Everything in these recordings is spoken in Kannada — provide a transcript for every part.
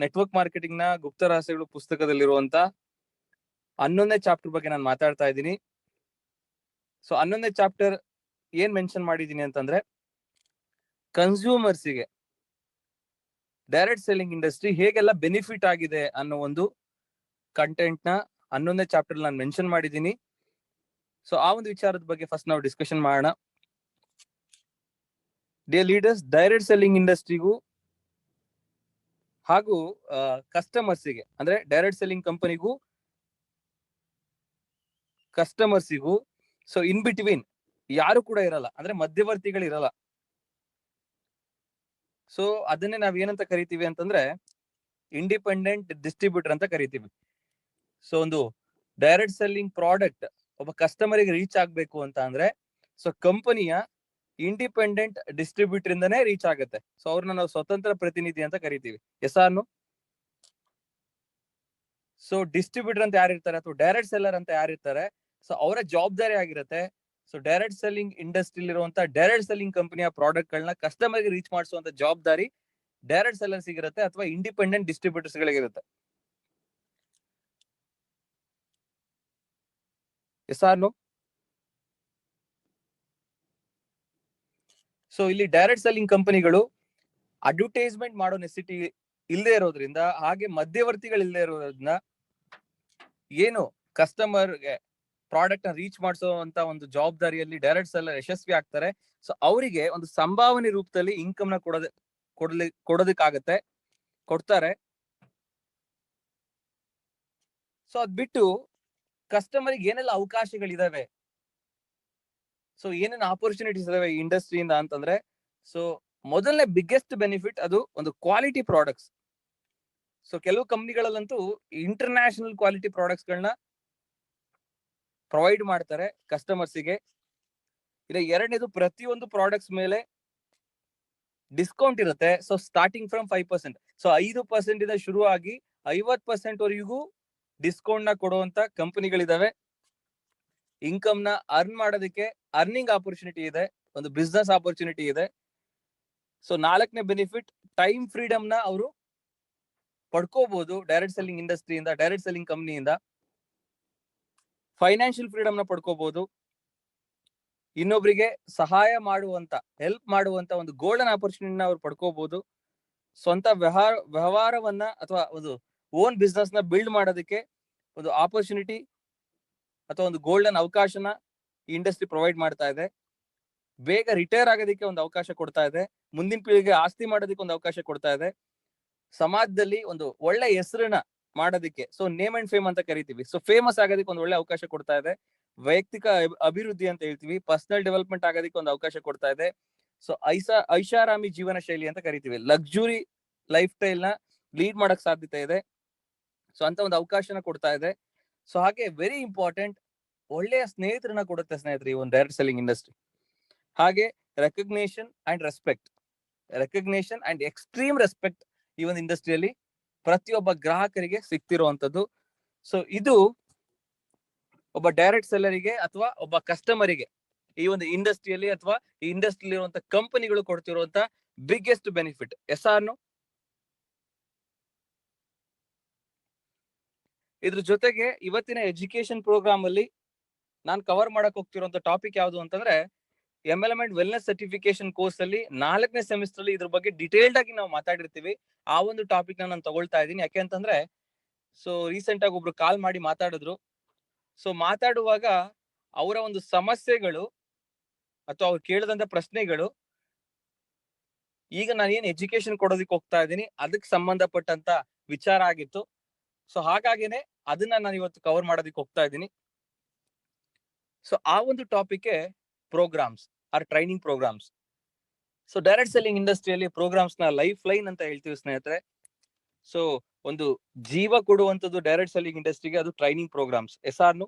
ನೆಟ್ವರ್ಕ್ ಮಾರ್ಕೆಟಿಂಗ್ ನ ಗುಪ್ತ ರಹಸ್ಯಗಳು ಪುಸ್ತಕದಲ್ಲಿರುವಂತ 11ನೇ ಚಾಪ್ಟರ್ ಬಗ್ಗೆ ನಾನು ಮಾತಾಡ್ತಾ ಇದ್ದೀನಿ. ಸೊ 11ನೇ ಚಾಪ್ಟರ್ ಏನ್ ಮೆನ್ಷನ್ ಮಾಡಿದೀನಿ ಅಂತಂದ್ರೆ, ಕನ್ಸ್ಯೂಮರ್ಸಿಗೆ ಡೈರೆಕ್ಟ್ ಸೆಲ್ಲಿಂಗ್ ಇಂಡಸ್ಟ್ರಿ ಹೇಗೆಲ್ಲ ಬೆನಿಫಿಟ್ ಆಗಿದೆ ಅನ್ನೋ ಒಂದು ಕಂಟೆಂಟ್ ನ 11ನೇ ಚಾಪ್ಟರ್ ನಾನು ಮೆನ್ಷನ್ ಮಾಡಿದ್ದೀನಿ. ಸೊ ಆ ಒಂದು ವಿಚಾರದ ಬಗ್ಗೆ ಫಸ್ಟ್ ನಾವು ಡಿಸ್ಕಷನ್ ಮಾಡೋಣ. ಡಿಯರ್ ಲೀಡರ್ಸ್, ಡೈರೆಕ್ಟ್ ಸೆಲ್ಲಿಂಗ್ ಇಂಡಸ್ಟ್ರಿಗೂ ಹಾಗೂ ಕಸ್ಟಮರ್ಸಿಗೆ ಅಂದ್ರೆ ಡೈರೆಕ್ಟ್ ಸೆಲ್ಲಿಂಗ್ ಕಂಪನಿಗೂ ಕಸ್ಟಮರ್ಸಿಗೂ ಸೊ ಇನ್ ಬಿಟ್ವೀನ್ ಯಾರು ಕೂಡ ಇರಲ್ಲ, ಅಂದ್ರೆ ಮಧ್ಯವರ್ತಿಗಳು ಇರಲ್ಲ. ಸೊ ಅದನ್ನೇ ನಾವ್ ಏನಂತ ಕರಿತೀವಿ ಅಂತಂದ್ರೆ ಇಂಡಿಪೆಂಡೆಂಟ್ ಡಿಸ್ಟ್ರಿಬ್ಯೂಟರ್ ಅಂತ ಕರಿತೀವಿ. ಸೊ ಒಂದು ಡೈರೆಕ್ಟ್ ಸೆಲ್ಲಿಂಗ್ ಪ್ರಾಡಕ್ಟ್ ಒಬ್ಬ ಕಸ್ಟಮರ್ಗೆ ರೀಚ್ ಆಗ್ಬೇಕು ಅಂತ ಅಂದ್ರೆ ಸೊ ಕಂಪನಿಯ ಇಂಡಿಪೆಂಡೆಂಟ್ ಡಿಸ್ಟ್ರಿಬ್ಯೂಟರ್ ಇಂದನೇ ರೀಚ್ ಆಗುತ್ತೆ. ಸೊ ಅವ್ರನ್ನ ನಾವು ಸ್ವತಂತ್ರ ಪ್ರತಿನಿಧಿ ಅಂತ ಕರಿತೀವಿ. ಎಸ್ಆರ್ನು? ಸೊ ಡಿಸ್ಟ್ರಿಬ್ಯೂಟರ್ ಅಂತ ಯಾರಿರ್ತಾರೆ ಅಥವಾ ಡೈರೆಕ್ಟ್ ಸೆಲ್ಲರ್ ಅಂತ ಯಾರಿರ್ತಾರೆ, ಸೊ ಅವರ ಜವಾಬ್ದಾರಿ ಆಗಿರುತ್ತೆ. ಸೊ ಡೈರೆಕ್ಟ್ ಸೆಲ್ಲಿಂಗ್ ಇಂಡಸ್ಟ್ರಿಲಿ ಇರುವಂತ ಡೈರೆಕ್ಟ್ ಸೆಲ್ಲಿಂಗ್ ಕಂಪನಿಯ ಪ್ರಾಡಕ್ಟ್ ಗಳನ್ನ ಕಸ್ಟಮರ್ಗೆ ರೀಚ್ ಮಾಡಿಸುವಂತ ಜವಾಬ್ದಾರಿ ಡೈರೆಕ್ಟ್ ಸೆಲ್ಲರ್ಸ್ ಇರುತ್ತೆ ಅಥವಾ ಇಂಡಿಪೆಂಡೆಂಟ್ ಡಿಸ್ಟ್ರಿಬ್ಯೂಟರ್ಸ್ ಗಳಿಗಿರುತ್ತೆ. ಎಸ್ಆರ್ನು? ಸೊ ಇಲ್ಲಿ ಡೈರೆಕ್ಟ್ ಸೆಲ್ಲಿಂಗ್ ಕಂಪನಿಗಳು ಅಡ್ವರ್ಟೈಸ್ಮೆಂಟ್ ಮಾಡೋ ನೆಸಿಟಿ ಇಲ್ಲದೆ ಇರೋದ್ರಿಂದ, ಹಾಗೆ ಮಧ್ಯವರ್ತಿಗಳು ಇಲ್ಲದೆ ಇರೋದ್ರಿಂದ ಏನು ಕಸ್ಟಮರ್ಗೆ ಪ್ರಾಡಕ್ಟ್ ನ ರೀಚ್ ಮಾಡಿಸುವಂತ ಒಂದು ಜವಾಬ್ದಾರಿಯಲ್ಲಿ ಡೈರೆಕ್ಟ್ ಸೆಲ್ಲರ್ ಯಶಸ್ವಿ ಆಗ್ತಾರೆ. ಸೊ ಅವರಿಗೆ ಒಂದು ಸಂಭಾವನೆ ರೂಪದಲ್ಲಿ ಇನ್ಕಮ್ ನ ಕೊಡೋದಕ್ಕಾಗತ್ತೆ, ಕೊಡ್ತಾರೆ. ಸೊ ಅದ್ ಬಿಟ್ಟು ಕಸ್ಟಮರ್ಗೆ ಏನೆಲ್ಲ ಅವಕಾಶಗಳಿದಾವೆ, ಸೊ ಏನೇನು ಆಪರ್ಚುನಿಟೀಸ್ ಇದಾವೆ ಈ ಇಂಡಸ್ಟ್ರಿಯಿಂದ ಅಂತಂದ್ರೆ, ಸೊ ಮೊದಲನೇ ಬಿಗ್ಗೆಸ್ಟ್ ಬೆನಿಫಿಟ್ ಅದು ಒಂದು ಕ್ವಾಲಿಟಿ ಪ್ರಾಡಕ್ಟ್ಸ್. ಸೊ ಕೆಲವು ಕಂಪ್ನಿಗಳಲ್ಲಂತೂ ಇಂಟರ್ನ್ಯಾಷನಲ್ ಕ್ವಾಲಿಟಿ ಪ್ರಾಡಕ್ಟ್ಸ್ ಗಳನ್ನ ಪ್ರೊವೈಡ್ ಮಾಡ್ತಾರೆ ಕಸ್ಟಮರ್ಸಿಗೆ. ಇಲ್ಲ ಎರಡನೇದು, ಪ್ರತಿಯೊಂದು ಪ್ರಾಡಕ್ಟ್ಸ್ ಮೇಲೆ ಡಿಸ್ಕೌಂಟ್ ಇರುತ್ತೆ. ಸೊ ಸ್ಟಾರ್ಟಿಂಗ್ ಫ್ರಮ್ 5%, ಸೊ 5% ಇಂದ ಶುರು ಆಗಿ 50% ವರೆಗೂ ಡಿಸ್ಕೌಂಟ್ ನ ಕೊಡುವಂತ ಕಂಪನಿಗಳಿದಾವೆ. ಇನ್ಕಮ್ ನ ಅರ್ನ್ ಮಾಡೋದಕ್ಕೆ ಅರ್ನಿಂಗ್ ಆಪರ್ಚುನಿಟಿ ಇದೆ, ಒಂದು ಬಿಸ್ನೆಸ್ ಆಪರ್ಚುನಿಟಿ ಇದೆ. ಸೊ 4ನೇ ಬೆನಿಫಿಟ್, ಟೈಮ್ ಫ್ರೀಡಮ್ ನ ಅವರು ಪಡ್ಕೋಬಹುದು ಡೈರೆಕ್ಟ್ ಸೆಲ್ಲಿಂಗ್ ಇಂಡಸ್ಟ್ರಿಯಿಂದ, ಡೈರೆಕ್ಟ್ ಸೆಲ್ಲಿಂಗ್ ಕಂಪನಿಯಿಂದ. ಫೈನಾನ್ಷಿಯಲ್ ಫ್ರೀಡಮ್ ನ ಪಡ್ಕೋಬಹುದು, ಇನ್ನೊಬ್ರಿಗೆ ಸಹಾಯ ಮಾಡುವಂತ, ಹೆಲ್ಪ್ ಮಾಡುವಂತ ಒಂದು ಗೋಲ್ಡನ್ ಆಪರ್ಚುನಿಟಿನ ಅವ್ರು ಪಡ್ಕೋಬಹುದು. ಸ್ವಂತ ವ್ಯವಹಾರವನ್ನ ಅಥವಾ ಒಂದು ಓನ್ ಬಿಸ್ನೆಸ್ ನ ಬಿಲ್ಡ್ ಮಾಡೋದಕ್ಕೆ ಒಂದು ಆಪರ್ಚುನಿಟಿ ಅಥವಾ ಒಂದು ಗೋಲ್ಡನ್ ಅವಕಾಶನ ಈ ಇಂಡಸ್ಟ್ರಿ ಪ್ರೊವೈಡ್ ಮಾಡ್ತಾ ಇದೆ. ಬೇಗ ರಿಟೈರ್ ಆಗೋದಕ್ಕೆ ಒಂದು ಅವಕಾಶ ಕೊಡ್ತಾ ಇದೆ, ಮುಂದಿನ ಪೀಳಿಗೆ ಆಸ್ತಿ ಮಾಡೋದಕ್ಕೆ ಒಂದು ಅವಕಾಶ ಕೊಡ್ತಾ ಇದೆ, ಸಮಾಜದಲ್ಲಿ ಒಂದು ಒಳ್ಳೆ ಹೆಸರನ್ನ ಮಾಡೋದಕ್ಕೆ, ಸೊ ನೇಮ್ ಅಂಡ್ ಫೇಮ್ ಅಂತ ಕರಿತೀವಿ, ಸೊ ಫೇಮಸ್ ಆಗೋದಕ್ಕೆ ಒಂದು ಒಳ್ಳೆ ಅವಕಾಶ ಕೊಡ್ತಾ ಇದೆ. ವೈಯಕ್ತಿಕ ಅಭಿವೃದ್ಧಿ ಅಂತ ಹೇಳ್ತೀವಿ, ಪರ್ಸನಲ್ ಡೆವಲಪ್ಮೆಂಟ್ ಆಗೋದಕ್ಕೆ ಒಂದು ಅವಕಾಶ ಕೊಡ್ತಾ ಇದೆ. ಸೊ ಐಷಾರಾಮಿ ಜೀವನ ಶೈಲಿ ಅಂತ ಕರಿತೀವಿ, ಲಕ್ಸುರಿ ಲೈಫ್ ಸ್ಟೈಲ್ ನ ಲೀಡ್ ಮಾಡಕ್ ಸಾಧ್ಯತೆ ಇದೆ. ಸೊ ಅಂತ ಒಂದು ಅವಕಾಶನ ಕೊಡ್ತಾ ಇದೆ. ಸೊ ಹಾಗೆ ವೆರಿ ಇಂಪಾರ್ಟೆಂಟ್, ಒಳ್ಳೆಯ ಸ್ನೇಹಿತರನ್ನ ಕೊಡುತ್ತೆ ಸ್ನೇಹಿತರೆ ಈ ಒಂದು ಡೈರೆಕ್ಟ್ ಸೆಲ್ಲಿಂಗ್ ಇಂಡಸ್ಟ್ರಿ. ಹಾಗೆ recognition and respect, recognition and extreme respect ಈ ಒಂದು ಇಂಡಸ್ಟ್ರಿಯಲ್ಲಿ ಪ್ರತಿಯೊಬ್ಬ ಗ್ರಾಹಕರಿಗೆ ಸಿಗ್ತಿರುವಂತದ್ದು. ಸೊ ಇದು ಒಬ್ಬ ಡೈರೆಕ್ಟ್ ಸೆಲ್ಲರಿಗೆ ಅಥವಾ ಒಬ್ಬ ಕಸ್ಟಮರಿಗೆ ಈ ಒಂದು ಇಂಡಸ್ಟ್ರಿಯಲ್ಲಿ ಅಥವಾ ಈ ಇಂಡಸ್ಟ್ರಿಯಲ್ಲಿ ಇರುವಂತ ಕಂಪನಿಗಳು ಕೊಡ್ತಿರುವಂತ ಬಿಗ್ಗೆಸ್ಟ್ ಬೆನಿಫಿಟ್. ಎಸ್ಆರ್ನು? ಇದ್ರ ಜೊತೆಗೆ ಇವತ್ತಿನ ಎಜುಕೇಶನ್ ಪ್ರೋಗ್ರಾಮ್ ಅಲ್ಲಿ ನಾನು ಕವರ್ ಮಾಡಕ್ ಹೋಗ್ತಿರುವಂತ ಟಾಪಿಕ್ ಯಾವುದು ಅಂತಂದ್ರೆ, MLM and wellness certification course ಅಲ್ಲಿ 4ನೇ ಸೆಮಿಸ್ಟರ್ ಅಲ್ಲಿ ಇದ್ರ ಬಗ್ಗೆ ಡಿಟೇಲ್ಡ್ ಆಗಿ ನಾವು ಮಾತಾಡಿರ್ತೀವಿ. ಆ ಒಂದು ಟಾಪಿಕ್ ನಾನು ತಗೊಳ್ತಾ ಇದ್ದೀನಿ. ಯಾಕೆ ಅಂತಂದ್ರೆ, ಸೊ ರೀಸೆಂಟ್ ಆಗಿ ಒಬ್ರು ಕಾಲ್ ಮಾಡಿ ಮಾತಾಡಿದ್ರು. ಸೊ ಮಾತಾಡುವಾಗ ಅವರ ಒಂದು ಸಮಸ್ಯೆಗಳು ಅಥವಾ ಅವ್ರು ಕೇಳಿದಂತ ಪ್ರಶ್ನೆಗಳು, ಈಗ ನಾನು ಏನ್ ಎಜುಕೇಶನ್ ಕೊಡೋದಕ್ಕೆ ಹೋಗ್ತಾ ಇದ್ದೀನಿ ಅದಕ್ಕೆ ಸಂಬಂಧಪಟ್ಟಂತ ವಿಚಾರ ಆಗಿತ್ತು. ಸೊ ಹಾಗಾಗಿನೇ ಅದನ್ನ ನಾನು ಇವತ್ತು ಕವರ್ ಮಾಡೋದಕ್ಕೆ ಹೋಗ್ತಾ ಇದ್ದೀನಿ. ಸೊ ಆ ಒಂದು topic programs or training programs. So direct selling ಇಂಡಸ್ಟ್ರಿಯಲ್ಲಿ ಪ್ರೋಗ್ರಾಮ್ಸ್ ನ ಲೈಫ್ ಲೈನ್ ಅಂತ ಹೇಳ್ತೀವಿ ಸ್ನೇಹಿತರೆ. ಸೊ ಒಂದು ಜೀವ ಕೊಡುವಂತದ್ದು ಡೈರೆಕ್ಟ್ ಸೆಲ್ಲಿಂಗ್ ಇಂಡಸ್ಟ್ರಿಗೆ, ಅದು ಟ್ರೈನಿಂಗ್ ಪ್ರೋಗ್ರಾಮ್ಸ್. ಎಸ್ಆರ್ನು?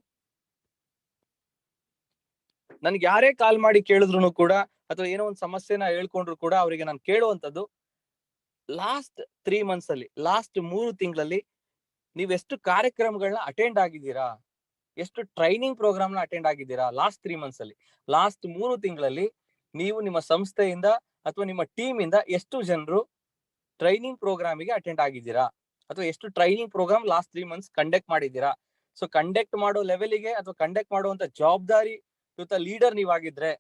ನನ್ಗೆ ಯಾರೇ ಕಾಲ್ ಮಾಡಿ ಕೇಳಿದ್ರು ಕೂಡ ಅಥವಾ ಏನೋ ಒಂದು ಸಮಸ್ಯೆನ ಹೇಳ್ಕೊಂಡ್ರು ಕೂಡ ಅವರಿಗೆ ನಾನು ಕೇಳುವಂತದ್ದು, ಲಾಸ್ಟ್ 3 months ಅಲ್ಲಿ, ಲಾಸ್ಟ್ 3 ತಿಂಗಳಲ್ಲಿ ನೀವ್ ಎಷ್ಟು ಕಾರ್ಯಕ್ರಮಗಳನ್ನ ಅಟೆಂಡ್ ಆಗಿದ್ದೀರಾ, ಎಷ್ಟು ಟ್ರೈನಿಂಗ್ ಪ್ರೋಗ್ರಾಮ್ ನ ಅಟೆಂಡ್ ಆಗಿದ್ದೀರಾ ಲಾಸ್ಟ್ 3 months ಅಲ್ಲಿ, ಲಾಸ್ಟ್ 3 ತಿಂಗಳಲ್ಲಿ ನೀವು ನಿಮ್ಮ ಸಂಸ್ಥೆಯಿಂದ ಅಥವಾ ನಿಮ್ಮ ಟೀಮ್ ಇಂದ ಎಷ್ಟು ಜನರು ಟ್ರೈನಿಂಗ್ ಪ್ರೋಗ್ರಾಮಿಗೆ ಅಟೆಂಡ್ ಆಗಿದ್ದೀರಾ, ಅಥವಾ ಎಷ್ಟು training program last 3 months conduct ಮಾಡಿದ್ದೀರಾ. ಸೊ ಕಂಡಕ್ಟ್ ಮಾಡೋ ಲೆವೆಲ್ಗೆ ಅಥವಾ ಕಂಡಕ್ಟ್ ಮಾಡುವಂತ ಜವಾಬ್ದಾರಿ ಯುತ ಲೀಡರ್ ನೀವಾಗಿದ್ರೆ,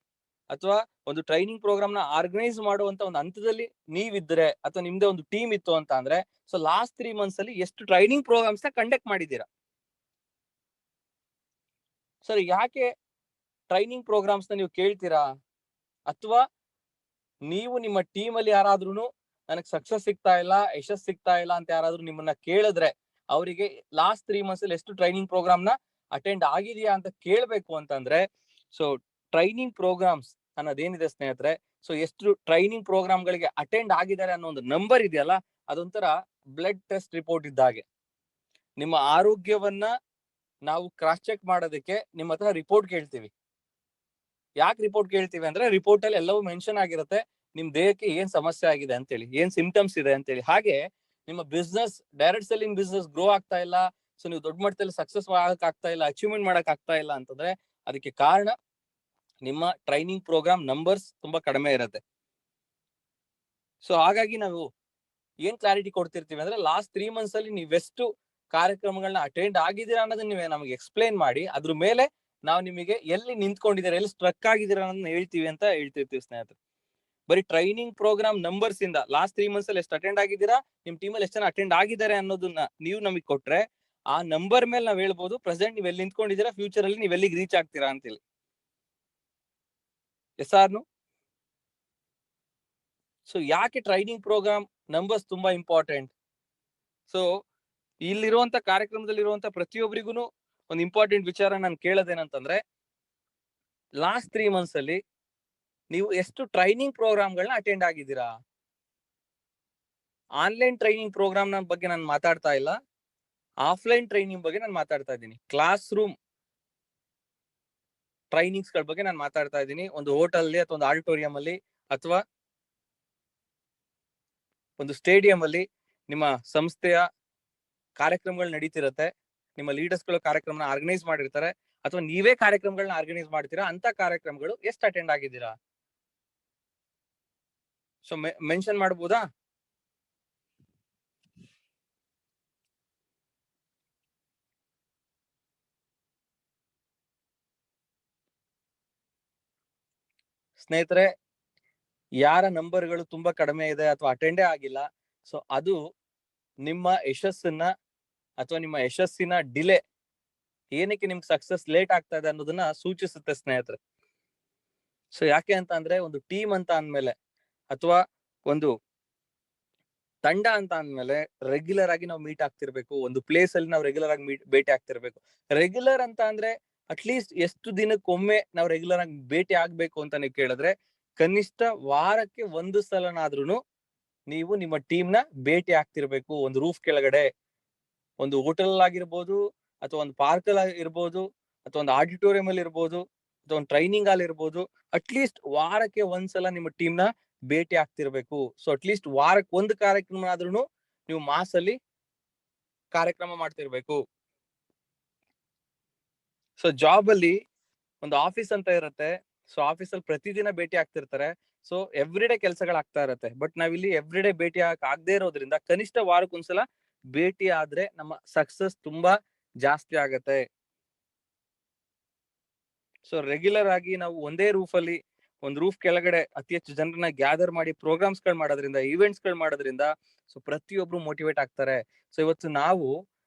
ಅಥವಾ ಒಂದು ಟ್ರೈನಿಂಗ್ ಪ್ರೋಗ್ರಾಮ್ ನ ಆರ್ಗನೈಸ್ ಮಾಡುವಂತ ಒಂದು ಹಂತದಲ್ಲಿ ನೀವಿದ್ರೆ, ಅಥವಾ ನಿಮ್ದೇ ಒಂದು ಟೀಮ್ ಇತ್ತು ಅಂತ ಅಂದ್ರೆ, ಸೊ ಲಾಸ್ಟ್ 3 months ಅಲ್ಲಿ ಎಷ್ಟು ಟ್ರೈನಿಂಗ್ ಪ್ರೋಗ್ರಾಮ್ಸ್ ನ ಕಂಡಕ್ಟ್ ಮಾಡಿದ್ದೀರಾ. ಸರ್, ಯಾಕೆ ಟ್ರೈನಿಂಗ್ ಪ್ರೋಗ್ರಾಮ್ಸ್ ನ ನೀವು ಕೇಳ್ತೀರಾ? ಅಥವಾ ನೀವು ನಿಮ್ಮ ಟೀಮ್ ಅಲ್ಲಿ ಯಾರಾದ್ರೂ ನನಗೆ ಸಕ್ಸಸ್ ಸಿಗ್ತಾ ಇಲ್ಲ, ಯಶಸ್ ಸಿಗ್ತಾ ಇಲ್ಲ ಅಂತ ಯಾರಾದ್ರೂ ನಿಮ್ಮನ್ನ ಕೇಳಿದ್ರೆ, ಅವರಿಗೆ ಲಾಸ್ಟ್ 3 months ಅಲ್ಲಿ ಎಷ್ಟು ಟ್ರೈನಿಂಗ್ ಪ್ರೋಗ್ರಾಮ್ ನ ಅಟೆಂಡ್ ಆಗಿದೆಯಾ ಅಂತ ಕೇಳಬೇಕು ಅಂತಂದ್ರೆ, ಸೊ ಟ್ರೈನಿಂಗ್ ಪ್ರೋಗ್ರಾಮ್ಸ್ ಅನ್ನೋದೇನಿದೆ ಸ್ನೇಹಿತರೆ, ಸೊ ಎಷ್ಟು ಟ್ರೈನಿಂಗ್ ಪ್ರೋಗ್ರಾಮ್ ಗಳಿಗೆ ಅಟೆಂಡ್ ಆಗಿದ್ದಾರೆ ಅನ್ನೋ ಒಂದು ನಂಬರ್ ಇದೆಯಲ್ಲ, ಅದೊಂಥರ ಬ್ಲಡ್ ಟೆಸ್ಟ್ ರಿಪೋರ್ಟ್ ಇದ್ದಾಗೆ. ನಿಮ್ಮ ಆರೋಗ್ಯವನ್ನ ನಾವು ಕ್ರಾಸ್ ಚೆಕ್ ಮಾಡೋದಕ್ಕೆ ನಿಮ್ಮ ಹತ್ರ ರಿಪೋರ್ಟ್ ಕೇಳ್ತೀವಿ. ಯಾಕೆ ರಿಪೋರ್ಟ್ ಕೇಳ್ತೀವಿ ಅಂದ್ರೆ, ರಿಪೋರ್ಟ್ ಅಲ್ಲಿ ಎಲ್ಲವೂ ಮೆನ್ಷನ್ ಆಗಿರುತ್ತೆ, ನಿಮ್ ದೇಹಕ್ಕೆ ಏನ್ ಸಮಸ್ಯೆ ಆಗಿದೆ ಅಂತೇಳಿ, ಏನ್ ಸಿಂಪ್ಟಮ್ಸ್ ಇದೆ ಅಂತೇಳಿ. ಹಾಗೆ ನಿಮ್ಮ business, direct selling business grow ಆಗ್ತಾ ಇಲ್ಲ, ಸೊ ನೀವು ದೊಡ್ಡ ಮಟ್ಟದಲ್ಲಿ ಸಕ್ಸಸ್ ಆಗಕ್ ಆಗ್ತಾ ಇಲ್ಲ, ಅಚೀವ್ಮೆಂಟ್ ಮಾಡಕ್ ಆಗ್ತಾ ಇಲ್ಲ ಅಂತಂದ್ರೆ, ಅದಕ್ಕೆ ಕಾರಣ ನಿಮ್ಮ ಟ್ರೈನಿಂಗ್ ಪ್ರೋಗ್ರಾಮ್ ನಂಬರ್ಸ್ ತುಂಬಾ ಕಡಿಮೆ ಇರುತ್ತೆ. ಸೊ ಹಾಗಾಗಿ ನಾವು ಏನ್ ಕ್ಲಾರಿಟಿ ಕೊಡ್ತಿರ್ತೀವಿ ಅಂದ್ರೆ, ಲಾಸ್ಟ್ 3 months ಅಲ್ಲಿ ನೀವೆಷ್ಟು ಕಾರ್ಯಕ್ರಮಗಳನ್ನ ಅಟೆಂಡ್ ಆಗಿದ್ದೀರಾ ಅನ್ನೋದನ್ನ ನೀವೇ ನಮಗೆ ಎಕ್ಸ್ಪ್ಲೈನ್ ಮಾಡಿ, ಅದ್ರ ಮೇಲೆ ನಾವು ನಿಮಗೆ ಎಲ್ಲಿ ನಿಂತ್ಕೊಂಡಿದ್ದೀರಾ, ಎಲ್ಲಿ ಸ್ಟ್ರಕ್ ಆಗಿದ್ದೀರಾ ಅನ್ನೋದನ್ನ ಹೇಳ್ತೀವಿ ಅಂತ ಹೇಳ್ತಿರ್ತೀವಿ ಸ್ನೇಹಿತರೆ. ಬರೀ ಟ್ರೈನಿಂಗ್ ಪ್ರೋಗ್ರಾಮ್ ನಂಬರ್ಸ್ ಇಂದ ಲಾಸ್ಟ್ 3 months ಅಲ್ಲಿ ಎಷ್ಟು ಅಟೆಂಡ್ ಆಗಿದ್ದೀರಾ, ನಿಮ್ ಟೀಮ್ ಅಲ್ಲಿ ಎಷ್ಟು ಜನ ಅಟೆಂಡ್ ಆಗಿದ್ದಾರೆ ಅನ್ನೋದನ್ನ ನೀವು ನಮಗೆ ಕೊಟ್ರೆ, ಆ ನಂಬರ್ ಮೇಲೆ ನಾವ್ ಹೇಳ್ಬೋದು ಪ್ರೆಸೆಂಟ್ ನೀವ್ ಎಲ್ಲಿ ನಿಂತ್ಕೊಂಡಿದ್ದೀರಾ, ಫ್ಯೂಚರ್ ಅಲ್ಲಿ ನೀವ್ ಎಲ್ಲಿಗೆ ರೀಚ್ ಆಗ್ತೀರಾ ಅಂತೇಳಿ. ಎಸ್ ಆರ್ನು? ಸೊ ಯಾಕೆ ಟ್ರೈನಿಂಗ್ ಪ್ರೋಗ್ರಾಮ್ ನಂಬರ್ಸ್ ತುಂಬಾ ಇಂಪಾರ್ಟೆಂಟ್? ಸೊ ಇಲ್ಲಿರುವಂತ ಕಾರ್ಯಕ್ರಮದಲ್ಲಿರುವಂತ ಪ್ರತಿಯೊಬ್ಬರಿಗೂ ಒಂದು ಇಂಪಾರ್ಟೆಂಟ್ ವಿಚಾರ ನಾನು ಕೇಳೋದೇನಂತಂದ್ರೆ, ಲಾಸ್ಟ್ 3 months ಅಲ್ಲಿ ನೀವು ಎಷ್ಟು ಟ್ರೈನಿಂಗ್ ಪ್ರೋಗ್ರಾಮ್ಗಳನ್ನ ಅಟೆಂಡ್ ಆಗಿದ್ದೀರಾ. ಆನ್ಲೈನ್ ಟ್ರೈನಿಂಗ್ ಪ್ರೋಗ್ರಾಮ್ ಬಗ್ಗೆ ನಾನು ಮಾತಾಡ್ತಾ ಇಲ್ಲ, ಆಫ್ಲೈನ್ ಟ್ರೈನಿಂಗ್ ಬಗ್ಗೆ ನಾನು ಮಾತಾಡ್ತಾ ಇದ್ದೀನಿ. ಕ್ಲಾಸ್ ರೂಮ್ ಟ್ರೈನಿಂಗ್ಸ್ ಗಳ ಬಗ್ಗೆ ನಾನು ಮಾತಾಡ್ತಾ ಇದ್ದೀನಿ. ಒಂದು ಹೋಟೆಲ್ ಅಥವಾ ಒಂದು ಆಡಿಟೋರಿಯಂ ಅಲ್ಲಿ ಅಥವಾ ಒಂದು ಸ್ಟೇಡಿಯಂ ಅಲ್ಲಿ ನಿಮ್ಮ ಸಂಸ್ಥೆಯ ಕಾರ್ಯಕ್ರಮಗಳು ನಡೀತಿರತ್ತೆ, ನಿಮ್ಮ ಲೀಡರ್ಸ್ ಗಳು ಕಾರ್ಯಕ್ರಮನ ಆರ್ಗನೈಸ್ ಮಾಡಿರ್ತಾರೆ, ಅಥವಾ ನೀವೇ ಕಾರ್ಯಕ್ರಮಗಳನ್ನ ಆರ್ಗನೈಸ್ ಮಾಡ್ತೀರಾ, ಅಂತ ಕಾರ್ಯಕ್ರಮಗಳು ಎಷ್ಟು ಅಟೆಂಡ್ ಆಗಿದ್ದೀರಾ. ಸೊ ಮೆನ್ಷನ್ ಮಾಡಬಹುದಾ? ಸ್ನೇಹಿತರೆ, ಯಾರ ನಂಬರ್ಗಳು ತುಂಬಾ ಕಡಿಮೆ ಇದೆ ಅಥವಾ ಅಟೆಂಡೇ ಆಗಿಲ್ಲ, ಸೊ ಅದು ನಿಮ್ಮ ಯಶಸ್ಸನ್ನ ಅಥವಾ ನಿಮ್ಮ ಯಶಸ್ಸಿನ ಡಿಲೇ, ಏನಕ್ಕೆ ನಿಮ್ಗೆ ಸಕ್ಸಸ್ ಲೇಟ್ ಆಗ್ತಾ ಇದೆ ಅನ್ನೋದನ್ನ ಸೂಚಿಸುತ್ತೆ ಸ್ನೇಹಿತರೆ. ಸೊ ಯಾಕೆ ಅಂತ ಅಂದ್ರೆ, ಒಂದು ಟೀಮ್ ಅಂತ ಅಂದ್ಮೇಲೆ ಅಥವಾ ಒಂದು ತಂಡ ಅಂತ ಅಂದ್ಮೇಲೆ ರೆಗ್ಯುಲರ್ ಆಗಿ ನಾವು ಮೀಟ್ ಆಗ್ತಿರ್ಬೇಕು, ಒಂದು ಪ್ಲೇಸ್ ಅಲ್ಲಿ ನಾವು ರೆಗ್ಯುಲರ್ ಆಗಿ ಭೇಟಿ ಆಗ್ತಿರ್ಬೇಕು. ರೆಗ್ಯುಲರ್ ಅಂತ ಅಂದ್ರೆ ಅಟ್ಲೀಸ್ಟ್ ಎಷ್ಟು ದಿನಕ್ಕೊಮ್ಮೆ ನಾವು ರೆಗ್ಯುಲರ್ ಆಗಿ ಭೇಟಿ ಆಗ್ಬೇಕು ಅಂತ ನೀವು ಕೇಳಿದ್ರೆ, ಕನಿಷ್ಠ ವಾರಕ್ಕೆ 1 ಸಲನಾದ್ರೂ ನೀವು ನಿಮ್ಮ ಟೀಮ್ ನ ಭೇಟಿ ಆಗ್ತಿರ್ಬೇಕು. ಒಂದು ರೂಫ್ ಕೆಳಗಡೆ, ಒಂದು ಹೋಟೆಲ್ ಆಗಿರ್ಬೋದು, ಅಥವಾ ಒಂದು ಪಾರ್ಕ್ ಅಲ್ಲಿ ಇರ್ಬೋದು, ಅಥವಾ ಒಂದು ಆಡಿಟೋರಿಯಂ ಅಲ್ಲಿ ಇರ್ಬೋದು, ಅಥವಾ ಒಂದು ಟ್ರೈನಿಂಗ್ ಅಲ್ಲಿ ಇರ್ಬೋದು. ಅಟ್ಲೀಸ್ಟ್ ವಾರಕ್ಕೆ 1 ಸಲ ನಿಮ್ಮ ಟೀಮ್ ನ ಭೇಟಿ ಆಗ್ತಿರ್ಬೇಕು. ಸೊ ಅಟ್ಲೀಸ್ಟ್ ವಾರಕ್ಕೆ 1 ಕಾರ್ಯಕ್ರಮ ಆದ್ರೂ ನೀವು ಮಾಸ್ ಅಲ್ಲಿ ಕಾರ್ಯಕ್ರಮ ಮಾಡ್ತಿರ್ಬೇಕು. ಸೊ ಜಾಬ್ ಅಲ್ಲಿ ಒಂದು ಆಫೀಸ್ ಅಂತ ಇರುತ್ತೆ, ಸೊ ಆಫೀಸ್ ಅಲ್ಲಿ ಪ್ರತಿದಿನ ಭೇಟಿ ಆಗ್ತಿರ್ತಾರೆ, ಸೊ ಎವ್ರಿ ಡೇ ಕೆಲಸಗಳಾಗ್ತಾ ಇರತ್ತೆ. ಬಟ್ ನಾವಿಲ್ಲಿ ಎವ್ರಿ ಡೇ ಭೇಟಿ ಆಗದೆ ಇರೋದ್ರಿಂದ ಕನಿಷ್ಠ ವಾರಕ್ಕೊಂದ್ಸಲ ಭೇಟಿ ಆದ್ರೆ ನಮ್ಮ ಸಕ್ಸಸ್ ತುಂಬಾ ಜಾಸ್ತಿ ಆಗತ್ತೆ. ಸೊ ರೆಗ್ಯುಲರ್ ಆಗಿ ನಾವು ಒಂದೇ ರೂಫ್ ಅಲ್ಲಿ, ಒಂದು ರೂಫ್ ಕೆಳಗಡೆ ಅತಿ ಹೆಚ್ಚು ಜನರನ್ನ ಗ್ಯಾದರ್ ಮಾಡಿ ಪ್ರೋಗ್ರಾಮ್ಸ್ ಗಳು ಮಾಡೋದ್ರಿಂದ, ಈವೆಂಟ್ಸ್ ಗಳು ಮಾಡೋದ್ರಿಂದ ಸೊ ಪ್ರತಿಯೊಬ್ರು ಮೋಟಿವೇಟ್ ಆಗ್ತಾರೆ. ಸೊ ಇವತ್ತು ನಾವು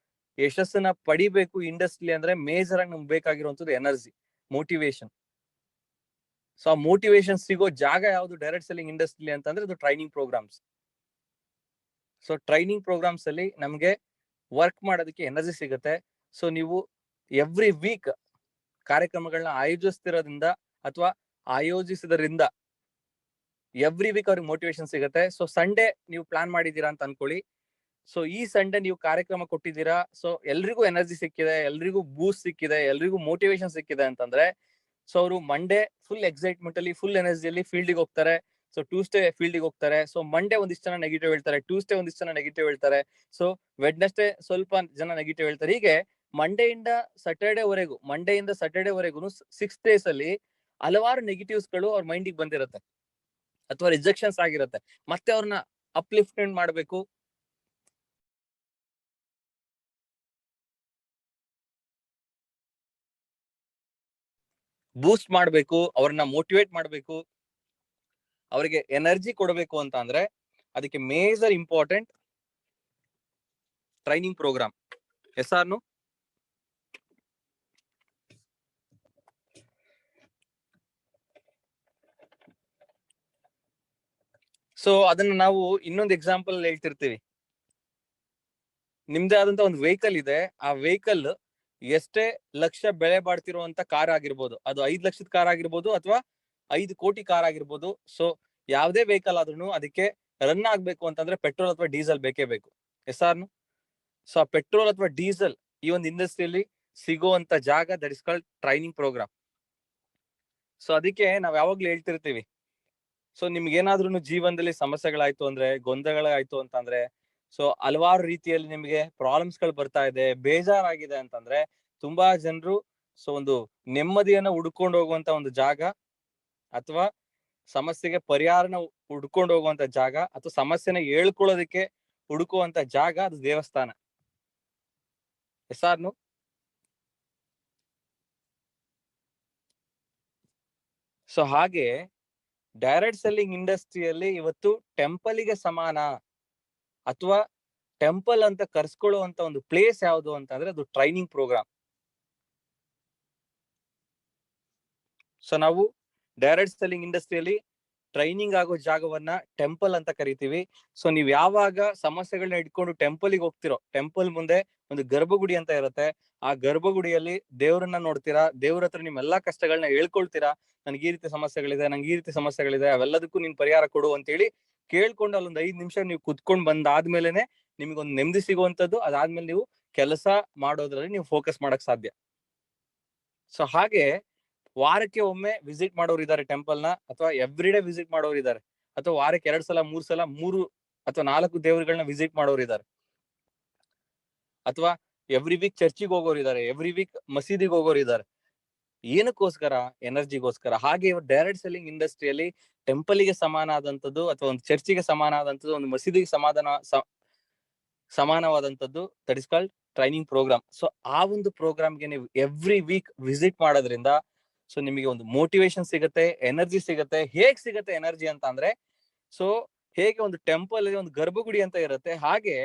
ಯಶಸ್ಸನ್ನ ಪಡಿಬೇಕು ಇಂಡಸ್ಟ್ರಿ ಅಂದ್ರೆ, ಮೇಜರ್ ಆಗಿ ನಮ್ಗೆ ಬೇಕಾಗಿರುವಂತದ್ದು ಎನರ್ಜಿ, ಮೋಟಿವೇಶನ್. ಸೊ ಆ ಮೋಟಿವೇಶನ್ ಸಿಗೋ ಜಾಗ ಯಾವುದು ಡೈರೆಕ್ಟ್ ಸೆಲ್ಲಿಂಗ್ ಇಂಡಸ್ಟ್ರಿ ಅಂತಂದ್ರೆ, ಅದು training programs. So training programs ಅಲ್ಲಿ ನಮ್ಗೆ ವರ್ಕ್ ಮಾಡೋದಕ್ಕೆ ಎನರ್ಜಿ ಸಿಗುತ್ತೆ. ಸೊ ನೀವು ಎವ್ರಿ ವೀಕ್ ಕಾರ್ಯಕ್ರಮಗಳನ್ನ ಆಯೋಜಿಸ್ತಿರೋದ್ರಿಂದ ಅಥವಾ ಆಯೋಜಿಸಿದ್ರಿಂದ ಎವ್ರಿ ವೀಕ್ ಅವ್ರಿಗೆ ಮೋಟಿವೇಶನ್ ಸಿಗುತ್ತೆ. ಸೊ ಸಂಡೇ ನೀವು ಪ್ಲಾನ್ ಮಾಡಿದೀರಾ ಅಂತ ಅನ್ಕೊಳ್ಳಿ, ಸೊ ಈ ಸಂಡೇ ನೀವು ಕಾರ್ಯಕ್ರಮ ಕೊಟ್ಟಿದ್ದೀರಾ, ಸೊ ಎಲ್ರಿಗೂ ಎನರ್ಜಿ ಸಿಕ್ಕಿದೆ, ಎಲ್ರಿಗೂ ಬೂಸ್ಟ್ ಸಿಕ್ಕಿದೆ, ಎಲ್ರಿಗೂ ಮೋಟಿವೇಶನ್ ಸಿಕ್ಕಿದೆ ಅಂತಂದ್ರೆ, ಸೊ ಅವರು ಮಂಡೇ ಫುಲ್ ಎಕ್ಸೈಟ್ಮೆಂಟ್ ಅಲ್ಲಿ, ಫುಲ್ ಎನರ್ಜಿಯಲ್ಲಿ ಫೀಲ್ಡ್ಗೆ ಹೋಗ್ತಾರೆ. ಸೊ ಟ್ಯೂಸ್ಡೇ ಫೀಲ್ಡ್ಗೆ ಹೋಗ್ತಾರೆ. ಸೊ ಮಂಡೇ ಒಂದಿಷ್ಟು ಜನ ನೆಗೆಟಿವ್ ಹೇಳ್ತಾರೆ, ಟ್ಯೂಸ್ಡೇ ಒಂದಿಷ್ಟು ಜನ ನೆಗೆಟಿವ್ ಹೇಳ್ತಾರೆ, ಸೊ ವೆಡ್ನೆಸ್ಡೇ ಸ್ವಲ್ಪ ಜನ ನೆಗೆಟಿವ್ ಹೇಳ್ತಾರೆ. ಹೀಗೆ ಮಂಡೇ ಇಂದ ಸ್ಯಾಟರ್ಡೇ ವರೆಗೂ 6 days ಅಲ್ಲಿ ಹಲವಾರು ನೆಗೆಟಿವ್ಸ್ ಗಳು ಅವ್ರ ಮೈಂಡಿಗೆ ಬಂದಿರುತ್ತೆ ಅಥವಾ ರಿಜೆಕ್ಷನ್ಸ್ ಆಗಿರುತ್ತೆ. ಮತ್ತೆ ಅವ್ರನ್ನ ಅಪ್ಲಿಫ್ಟ್ಮೆಂಟ್ ಮಾಡಬೇಕು, ಬೂಸ್ಟ್ ಮಾಡಬೇಕು, ಅವ್ರನ್ನ ಮೋಟಿವೇಟ್ ಮಾಡಬೇಕು, ಅವರಿಗೆ ಎನರ್ಜಿ ಕೊಡಬೇಕು ಅಂತ ಅಂದ್ರೆ ಅದಕ್ಕೆ major important training program. Yes ಆರ್ನು? So ಅದನ್ನ ನಾವು ಇನ್ನೊಂದು ಎಕ್ಸಾಂಪಲ್ ಹೇಳ್ತಿರ್ತೀವಿ. ನಿಮ್ದೇ ಆದಂತ ಒಂದು ವೆಹಿಕಲ್ ಇದೆ, ಆ ವೆಹಿಕಲ್ ಎಷ್ಟೇ ಲಕ್ಷ ಬೆಲೆ ಬಾಳ್ತಿರುವಂತ ಕಾರ್ ಆಗಿರ್ಬೋದು, ಅದು 5 ಲಕ್ಷದ ಕಾರ್ ಆಗಿರ್ಬೋದು ಅಥವಾ 5 ಕೋಟಿ ಕಾರ್ ಆಗಿರ್ಬೋದು. ಸೊ ಯಾವ್ದೇ ವೆಹಿಕಲ್ ಆದ್ರೂ ಅದಕ್ಕೆ ರನ್ ಆಗ್ಬೇಕು ಅಂತಂದ್ರೆ ಪೆಟ್ರೋಲ್ ಅಥವಾ ಡೀಸೆಲ್ ಬೇಕೇ ಬೇಕು. ಎಸ್ ಆರ್ನು? ಸೊ ಆ ಪೆಟ್ರೋಲ್ ಅಥವಾ ಡೀಸೆಲ್ ಈ ಒಂದು ಇಂಡಸ್ಟ್ರಿಯಲ್ಲಿ ಸಿಗುವಂತ ಜಾಗ, that is called training program. So ಅದಕ್ಕೆ ನಾವ್ ಯಾವಾಗ್ಲೂ ಹೇಳ್ತಿರ್ತೀವಿ, ಸೊ ನಿಮ್ಗೆ ಏನಾದ್ರೂ ಜೀವನದಲ್ಲಿ ಸಮಸ್ಯೆಗಳಾಯ್ತು ಅಂದ್ರೆ, ಗೊಂದಲಗಳಾಯ್ತು ಅಂತಂದ್ರೆ, ಸೊ ಹಲವಾರು ರೀತಿಯಲ್ಲಿ ನಿಮ್ಗೆ ಪ್ರಾಬ್ಲಮ್ಸ್ ಗಳು ಬರ್ತಾ ಇದೆ, ಬೇಜಾರಾಗಿದೆ ಅಂತಂದ್ರೆ, ತುಂಬಾ ಜನರು ಸೊ ಒಂದು ನೆಮ್ಮದಿಯನ್ನ ಹುಡ್ಕೊಂಡು ಹೋಗುವಂತ ಒಂದು ಜಾಗ, ಅಥವಾ ಸಮಸ್ಯೆಗೆ ಪರಿಹಾರನ ಹುಡ್ಕೊಂಡು ಹೋಗುವಂತ ಜಾಗ, ಅಥವಾ ಸಮಸ್ಯೆನ ಹೇಳ್ಕೊಳ್ಳೋದಕ್ಕೆ ಹುಡುಕುವಂತ ಜಾಗ, ಅದು ದೇವಸ್ಥಾನ. ಎಸ್ ಆರ್ನು? ಸೊ ಹಾಗೆ ಡೈರೆಕ್ಟ್ ಸೆಲ್ಲಿಂಗ್ ಇಂಡಸ್ಟ್ರಿಯಲ್ಲಿ ಇವತ್ತು ಟೆಂಪಲ್ಗೆ ಸಮಾನ ಅಥವಾ ಟೆಂಪಲ್ ಅಂತ ಕರ್ಸ್ಕೊಳ್ಳುವಂತ ಒಂದು ಪ್ಲೇಸ್ ಯಾವುದು ಅಂತಂದ್ರೆ ಅದು ಟ್ರೈನಿಂಗ್ ಪ್ರೋಗ್ರಾಮ್. ಸೊ ನಾವು ಡೈರೆಕ್ಟ್ ಸೆಲ್ಲಿಂಗ್ ಇಂಡಸ್ಟ್ರಿಯಲ್ಲಿ ಟ್ರೈನಿಂಗ್ ಆಗೋ ಜಾಗವನ್ನ ಟೆಂಪಲ್ ಅಂತ ಕರಿತೀವಿ. ಸೊ ನೀವ್ ಯಾವಾಗ ಸಮಸ್ಯೆಗಳನ್ನ ಇಟ್ಕೊಂಡು ಟೆಂಪಲ್ಗೆ ಹೋಗ್ತಿರೋ, ಟೆಂಪಲ್ ಮುಂದೆ ಒಂದು ಗರ್ಭಗುಡಿ ಅಂತ ಇರುತ್ತೆ, ಆ ಗರ್ಭಗುಡಿಯಲ್ಲಿ ದೇವ್ರನ್ನ ನೋಡ್ತೀರಾ, ದೇವ್ರ ಹತ್ರ ನಿಮ್ಮೆಲ್ಲಾ ಕಷ್ಟಗಳನ್ನ ಹೇಳ್ಕೊಳ್ತೀರಾ, ನನ್ಗೆ ಈ ರೀತಿ ಸಮಸ್ಯೆಗಳಿದೆ, ನಂಗೆ ಈ ರೀತಿ ಸಮಸ್ಯೆಗಳಿದೆ, ಅವೆಲ್ಲದಕ್ಕೂ ನೀನ್ ಪರಿಹಾರ ಕೊಡು ಅಂತ ಹೇಳಿ ಕೇಳ್ಕೊಂಡು ಅಲ್ಲೊಂದ್ 5 ನಿಮಿಷ ನೀವು ಕುತ್ಕೊಂಡ್ ಬಂದಾದ್ಮೇಲೆನೆ ನಿಮ್ಗೊಂದು ನೆಮ್ಮದಿ ಸಿಗುವಂತದ್ದು. ಅದಾದ್ಮೇಲೆ ನೀವು ಕೆಲಸ ಮಾಡೋದ್ರಲ್ಲಿ ನೀವು ಫೋಕಸ್ ಮಾಡಕ್ ಸಾಧ್ಯ. ಸೊ ಹಾಗೆ ವಾರಕ್ಕೆ ಒಮ್ಮೆ ವಿಸಿಟ್ ಮಾಡೋರು ಇದ್ದಾರೆ ಟೆಂಪಲ್ ನ, ಅಥವಾ ಎವ್ರಿ ಡೇ ವಿಸಿಟ್ ಮಾಡೋರು ಇದ್ದಾರೆ, ಅಥವಾ ವಾರಕ್ಕೆ 2 ಸಲ 3 ಸಲ 3 ಅಥವಾ 4 ದೇವರುಗಳನ್ನ ವಿಸಿಟ್ ಮಾಡೋರು ಇದ್ದಾರೆ, ಅಥವಾ ಎವ್ರಿ ವೀಕ್ ಚರ್ಚಿಗೆ ಹೋಗೋರು ಇದ್ದಾರೆ, ಎವ್ರಿ ವೀಕ್ ಮಸೀದಿಗೆ ಹೋಗೋರು ಇದ್ದಾರೆ. ಏನಕ್ಕೋಸ್ಕರ? ಎನರ್ಜಿಗೋಸ್ಕರ. ಹಾಗೆ ಡೈರೆಕ್ಟ್ ಸೆಲ್ಲಿಂಗ್ ಇಂಡಸ್ಟ್ರಿಯಲ್ಲಿ ಟೆಂಪಲ್ಗೆ ಸಮಾನ ಆದಂತದ್ದು, ಅಥವಾ ಒಂದು ಚರ್ಚಿಗೆ ಸಮಾನ ಆದಂತದ್ದು, ಒಂದು ಮಸೀದಿಗೆ ಸಮಾನವಾದಂತದ್ದು, that is called training program. So ಆ ಒಂದು ಪ್ರೋಗ್ರಾಮ್ಗೆ ನೀವು ಎವ್ರಿ ವೀಕ್ ವಿಸಿಟ್ ಮಾಡೋದ್ರಿಂದ ಸೊ ನಿಮಗೆ ಒಂದು ಮೋಟಿವೇಶನ್ ಸಿಗುತ್ತೆ, ಎನರ್ಜಿ ಸಿಗುತ್ತೆ. ಹೇಗ್ ಸಿಗುತ್ತೆ ಎನರ್ಜಿ ಅಂತ ಅಂದ್ರೆ, ಸೊ ಹೇಗೆ ಒಂದು ಟೆಂಪಲ್ ಅಲ್ಲಿ ಒಂದು ಗರ್ಭಗುಡಿ ಅಂತ ಇರುತ್ತೆ, ಹಾಗೆ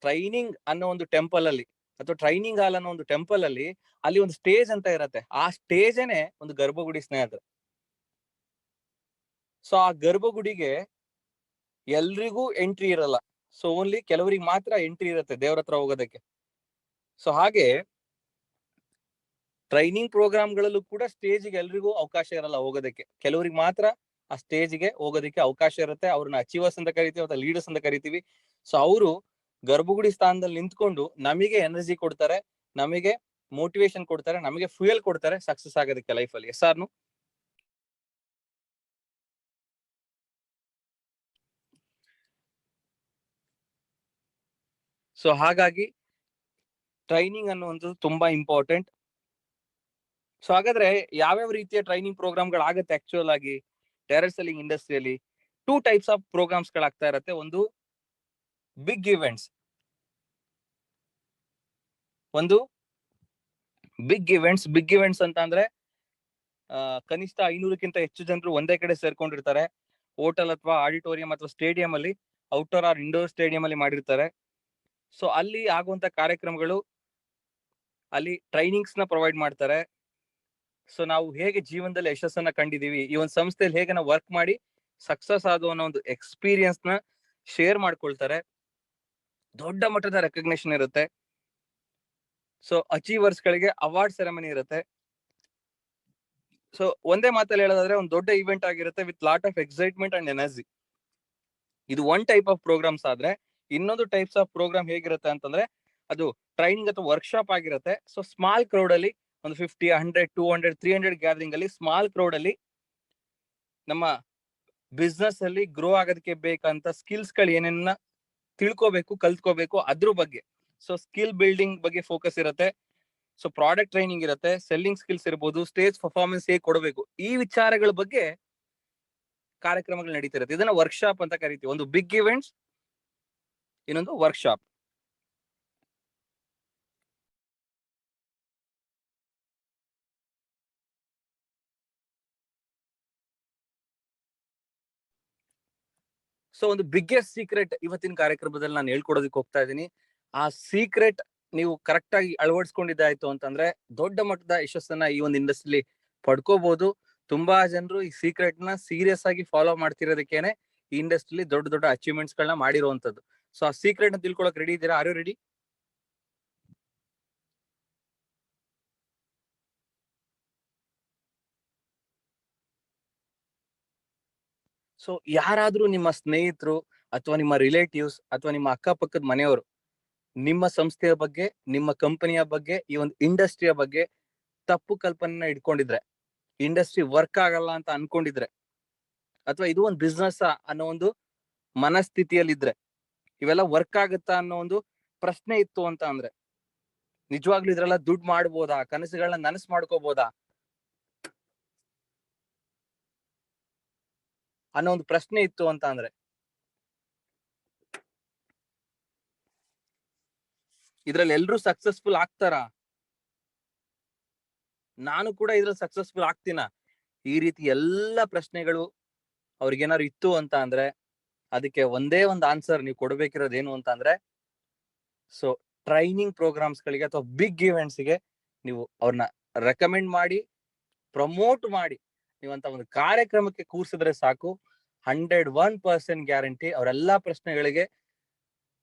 ಟ್ರೈನಿಂಗ್ ಅನ್ನೋ ಒಂದು ಟೆಂಪಲ್ ಅಲ್ಲಿ, ಅಥವಾ ಟ್ರೈನಿಂಗ್ ಹಾಲ್ ಅನ್ನೋ ಒಂದು ಟೆಂಪಲ್ ಅಲ್ಲಿ, ಅಲ್ಲಿ ಒಂದು ಸ್ಟೇಜ್ ಅಂತ ಇರುತ್ತೆ, ಆ ಸ್ಟೇಜೇನೆ ಒಂದು ಗರ್ಭಗುಡಿ ಸ್ನೇಹಿತರೆ. ಸೊ ಆ ಗರ್ಭಗುಡಿಗೆ ಎಲ್ರಿಗೂ ಎಂಟ್ರಿ ಇರಲ್ಲ, ಸೊ ಓನ್ಲಿ ಕೆಲವರಿಗೆ ಮಾತ್ರ ಎಂಟ್ರಿ ಇರುತ್ತೆ ದೇವ್ರ ಹತ್ರ ಹೋಗೋದಕ್ಕೆ. ಸೊ ಹಾಗೆ ಟ್ರೈನಿಂಗ್ ಪ್ರೋಗ್ರಾಮ್ಗಳಲ್ಲೂ ಕೂಡ ಸ್ಟೇಜ್ಗೆ ಎಲ್ರಿಗೂ ಅವಕಾಶ ಇರಲ್ಲ ಹೋಗೋದಕ್ಕೆ, ಕೆಲವರಿಗೆ ಮಾತ್ರ ಆ ಸ್ಟೇಜ್ಗೆ ಹೋಗೋದಕ್ಕೆ ಅವಕಾಶ ಇರುತ್ತೆ. ಅವ್ರನ್ನ ಅಚೀವರ್ಸ್ ಅಂತ ಕರಿತೀವಿ ಅಥವಾ ಲೀಡರ್ಸ್ ಅಂತ ಕರಿತೀವಿ. ಸೊ ಅವರು ಗರ್ಭಗುಡಿ ಸ್ಥಾನದಲ್ಲಿ ನಿಂತ್ಕೊಂಡು ನಮಗೆ ಎನರ್ಜಿ ಕೊಡ್ತಾರೆ, ನಮಗೆ ಮೋಟಿವೇಶನ್ ಕೊಡ್ತಾರೆ, ನಮಗೆ ಫ್ಯೂಯಲ್ ಕೊಡ್ತಾರೆ ಸಕ್ಸಸ್ ಆಗೋದಕ್ಕೆ ಲೈಫಲ್ಲಿ. ಎಸ್ ಆರ್ನು? ಸೊ ಹಾಗಾಗಿ ಟ್ರೈನಿಂಗ್ ಅನ್ನುವಂಥದ್ದು ತುಂಬಾ ಇಂಪಾರ್ಟೆಂಟ್. ಸೊ ಹಾಗಾದ್ರೆ ಯಾವ್ಯಾವ ರೀತಿಯ ಟ್ರೈನಿಂಗ್ ಪ್ರೋಗ್ರಾಮ್ಗಳು ಆಗುತ್ತೆ ಆಕ್ಚುಯಲ್ ಆಗಿ ಡೈರೆಕ್ಟ್ ಸೆಲ್ಲಿಂಗ್ ಇಂಡಸ್ಟ್ರಿಯಲ್ಲಿ? 2 ಟೈಪ್ಸ್ ಆಫ್ ಪ್ರೋಗ್ರಾಮ್ಸ್ ಗಳಾಗ್ತಾ ಇರುತ್ತೆ. ಒಂದು ಬಿಗ್ ಇವೆಂಟ್ಸ್, ಒಂದು ಬಿಗ್ ಇವೆಂಟ್ಸ್ ಅಂತ ಅಂದ್ರೆ ಕನಿಷ್ಠ 500ಕ್ಕಿಂತ ಹೆಚ್ಚು ಜನರು ಒಂದೇ ಕಡೆ ಸೇರ್ಕೊಂಡಿರ್ತಾರೆ, ಹೋಟೆಲ್ ಅಥವಾ ಆಡಿಟೋರಿಯಂ ಅಥವಾ ಸ್ಟೇಡಿಯಂ ಅಲ್ಲಿ, ಔಟ್ಡೋರ್ ಆರ್ ಇಂಡೋರ್ ಸ್ಟೇಡಿಯಂ ಅಲ್ಲಿ ಮಾಡಿರ್ತಾರೆ. ಸೊ ಅಲ್ಲಿ ಆಗುವಂತ ಕಾರ್ಯಕ್ರಮಗಳು, ಅಲ್ಲಿ ಟ್ರೈನಿಂಗ್ಸ್ ನ ಪ್ರೊವೈಡ್ ಮಾಡ್ತಾರೆ. ಸೊ ನಾವು ಹೇಗೆ ಜೀವನದಲ್ಲಿ ಯಶಸ್ಸನ್ನ ಕಂಡಿದೀವಿ, ಈ ಒಂದು ಸಂಸ್ಥೆಯಲ್ಲಿ ಹೇಗೆ ನಾವು ವರ್ಕ್ ಮಾಡಿ ಸಕ್ಸಸ್ ಆದೋ ಅನ್ನೋ ಒಂದು ಎಕ್ಸ್ಪೀರಿಯನ್ಸ್ ನ ಶೇರ್ ಮಾಡ್ಕೊಳ್ತಾರೆ. ದೊಡ್ಡ ಮಟ್ಟದ ರೆಕಗ್ನೇಷನ್ ಇರುತ್ತೆ. ಸೊ ಅಚೀವರ್ಸ್ ಗಳಿಗೆ ಅವಾರ್ಡ್ ಸೆರೆಮನಿ ಇರುತ್ತೆ. ಸೊ ಒಂದೇ ಮಾತಲ್ಲಿ ಹೇಳೋದಾದ್ರೆ ಒಂದು ದೊಡ್ಡ ಇವೆಂಟ್ ಆಗಿರುತ್ತೆ with lot of excitement and energy. ಇದು ಒನ್ ಟೈಪ್ ಆಫ್ ಪ್ರೋಗ್ರಾಮ್ಸ್ ಆದ್ರೆ, ಇನ್ನೊಂದು ಟೈಪ್ಸ್ ಆಫ್ ಪ್ರೋಗ್ರಾಮ್ ಹೇಗಿರುತ್ತೆ ಅಂತಂದ್ರೆ ಅದು ಟ್ರೈನಿಂಗ್ ಅಥವಾ ವರ್ಕ್ಶಾಪ್ ಆಗಿರುತ್ತೆ. ಸೊ ಸ್ಮಾಲ್ ಕ್ರೌಡ್ ಅಲ್ಲಿ ಒಂದು 50, 100, 200, 300 ಗ್ಯಾದರಿಂಗ್ ಅಲ್ಲಿ, ಸ್ಮಾಲ್ ಕ್ರೌಡ್ ಅಲ್ಲಿ ನಮ್ಮ ಬಿಸ್ನೆಸ್ ಅಲ್ಲಿ ಗ್ರೋ ಆಗೋದಕ್ಕೆ ಬೇಕಂತ ಸ್ಕಿಲ್ಸ್ ಗಳು ಏನೇನ ತಿಳ್ಕೋಬೇಕು, ಕಲ್ತ್ಕೋಬೇಕು ಅದ್ರ ಬಗ್ಗೆ. ಸೊ ಸ್ಕಿಲ್ ಬಿಲ್ಡಿಂಗ್ ಬಗ್ಗೆ ಫೋಕಸ್ ಇರುತ್ತೆ. ಸೊ ಪ್ರಾಡಕ್ಟ್ ಟ್ರೈನಿಂಗ್ ಇರುತ್ತೆ, ಸೆಲ್ಲಿಂಗ್ ಸ್ಕಿಲ್ಸ್ ಇರ್ಬೋದು, ಸ್ಟೇಜ್ ಪರ್ಫಾರ್ಮೆನ್ಸ್ ಹೇಗೆ ಕೊಡಬೇಕು, ಈ ವಿಚಾರಗಳ ಬಗ್ಗೆ ಕಾರ್ಯಕ್ರಮಗಳು ನಡೀತಿರುತ್ತೆ. ಇದನ್ನ ವರ್ಕ್ಶಾಪ್ ಅಂತ ಕರಿತೀವಿ. ಒಂದು ಬಿಗ್ ಇವೆಂಟ್ಸ್, ಇನ್ನೊಂದು ವರ್ಕ್ಶಾಪ್. ಸೊ ಒಂದು ಬಿಗ್ಗೆಸ್ಟ್ ಸೀಕ್ರೆಟ್ ಇವತ್ತಿನ ಕಾರ್ಯಕ್ರಮದಲ್ಲಿ ನಾನು ಹೇಳ್ಕೊಡೋದಕ್ಕೆ ಹೋಗ್ತಾ ಇದ್ದೀನಿ. ಆ ಸೀಕ್ರೆಟ್ ನೀವು ಕರೆಕ್ಟ್ ಆಗಿ ಅಳವಡಿಸ್ಕೊಂಡಿದ್ದಾಯ್ತು ಅಂತಂದ್ರೆ ದೊಡ್ಡ ಮಟ್ಟದ ಯಶಸ್ಸನ್ನ ಈ ಒಂದು ಇಂಡಸ್ಟ್ರಿಲಿ ಪಡ್ಕೋಬಹುದು. ತುಂಬಾ ಜನರು ಈ ಸೀಕ್ರೆಟ್ ನ ಸೀರಿಯಸ್ ಆಗಿ ಫಾಲೋ ಮಾಡ್ತಿರೋದಕ್ಕೇನೆ ಈ ಇಂಡಸ್ಟ್ರಿಲಿ ದೊಡ್ಡ ದೊಡ್ಡ ಅಚೀವ್ಮೆಂಟ್ಸ್ ಗಳನ್ನ ಮಾಡಿರುವಂತದ್ದು. ಸೊ ಆ ಸೀಕ್ರೆಟ್ ನ ತಿಳ್ಕೊಳಕ್ ರೆಡಿ ಇದ್ದೀರಾ? Are you ready? ಸೊ ಯಾರಾದ್ರೂ ನಿಮ್ಮ ಸ್ನೇಹಿತರು ಅಥವಾ ನಿಮ್ಮ ರಿಲೇಟಿವ್ಸ್ ಅಥವಾ ನಿಮ್ಮ ಅಕ್ಕಪಕ್ಕದ ಮನೆಯವರು ನಿಮ್ಮ ಸಂಸ್ಥೆಯ ಬಗ್ಗೆ, ನಿಮ್ಮ ಕಂಪನಿಯ ಬಗ್ಗೆ, ಈ ಒಂದು ಇಂಡಸ್ಟ್ರಿಯ ಬಗ್ಗೆ ತಪ್ಪು ಕಲ್ಪನೆನ ಇಟ್ಕೊಂಡಿದ್ರೆ, ಇಂಡಸ್ಟ್ರಿ ವರ್ಕ್ ಆಗಲ್ಲ ಅಂತ ಅನ್ಕೊಂಡಿದ್ರೆ, ಅಥವಾ ಇದು ಒಂದು ಬಿಸ್ನೆಸ್ ಅನ್ನೋ ಒಂದು ಮನಸ್ಥಿತಿಯಲ್ಲಿದ್ರೆ, ಇವೆಲ್ಲ ವರ್ಕ್ ಆಗುತ್ತಾ ಅನ್ನೋ ಒಂದು ಪ್ರಶ್ನೆ ಇತ್ತು ಅಂತ ಅಂದ್ರೆ, ನಿಜವಾಗ್ಲೂ ಇದ್ರೆಲ್ಲ ದುಡ್ಡು ಮಾಡ್ಬೋದಾ, ಕನಸುಗಳನ್ನ ನನಸು ಮಾಡ್ಕೋಬಹುದಾ ಅನ್ನೋ ಒಂದು ಪ್ರಶ್ನೆ ಇತ್ತು ಅಂತ ಅಂದ್ರೆ, ಇದ್ರಲ್ಲಿ ಎಲ್ರು ಸಕ್ಸಸ್ಫುಲ್ ಆಗ್ತಾರಾ, ನಾನು ಕೂಡ ಇದ್ರಲ್ಲಿ ಸಕ್ಸಸ್ಫುಲ್ ಆಗ್ತೀನ, ಈ ರೀತಿ ಎಲ್ಲ ಪ್ರಶ್ನೆಗಳು ಅವ್ರಿಗೇನಾದ್ರು ಇತ್ತು ಅಂತ ಅಂದ್ರೆ ಅದಕ್ಕೆ ಒಂದೇ ಒಂದು ಆನ್ಸರ್ ನೀವು ಕೊಡ್ಬೇಕಿರೋದು ಏನು ಅಂತ ಅಂದ್ರೆ, ಸೊ ಟ್ರೈನಿಂಗ್ ಪ್ರೋಗ್ರಾಮ್ಸ್ ಗಳಿಗೆ ಅಥವಾ ಬಿಗ್ ಇವೆಂಟ್ಸ್ ಗೆ ನೀವು ಅವ್ರನ್ನ ರೆಕಮೆಂಡ್ ಮಾಡಿ, ಪ್ರಮೋಟ್ ಮಾಡಿ, ನೀವಂತ ಒಂದು ಕಾರ್ಯಕ್ರಮಕ್ಕೆ ಕೂರ್ಸಿದ್ರೆ ಸಾಕು, 101% ಗ್ಯಾರಂಟಿ ಅವರೆಲ್ಲಾ ಪ್ರಶ್ನೆಗಳಿಗೆ,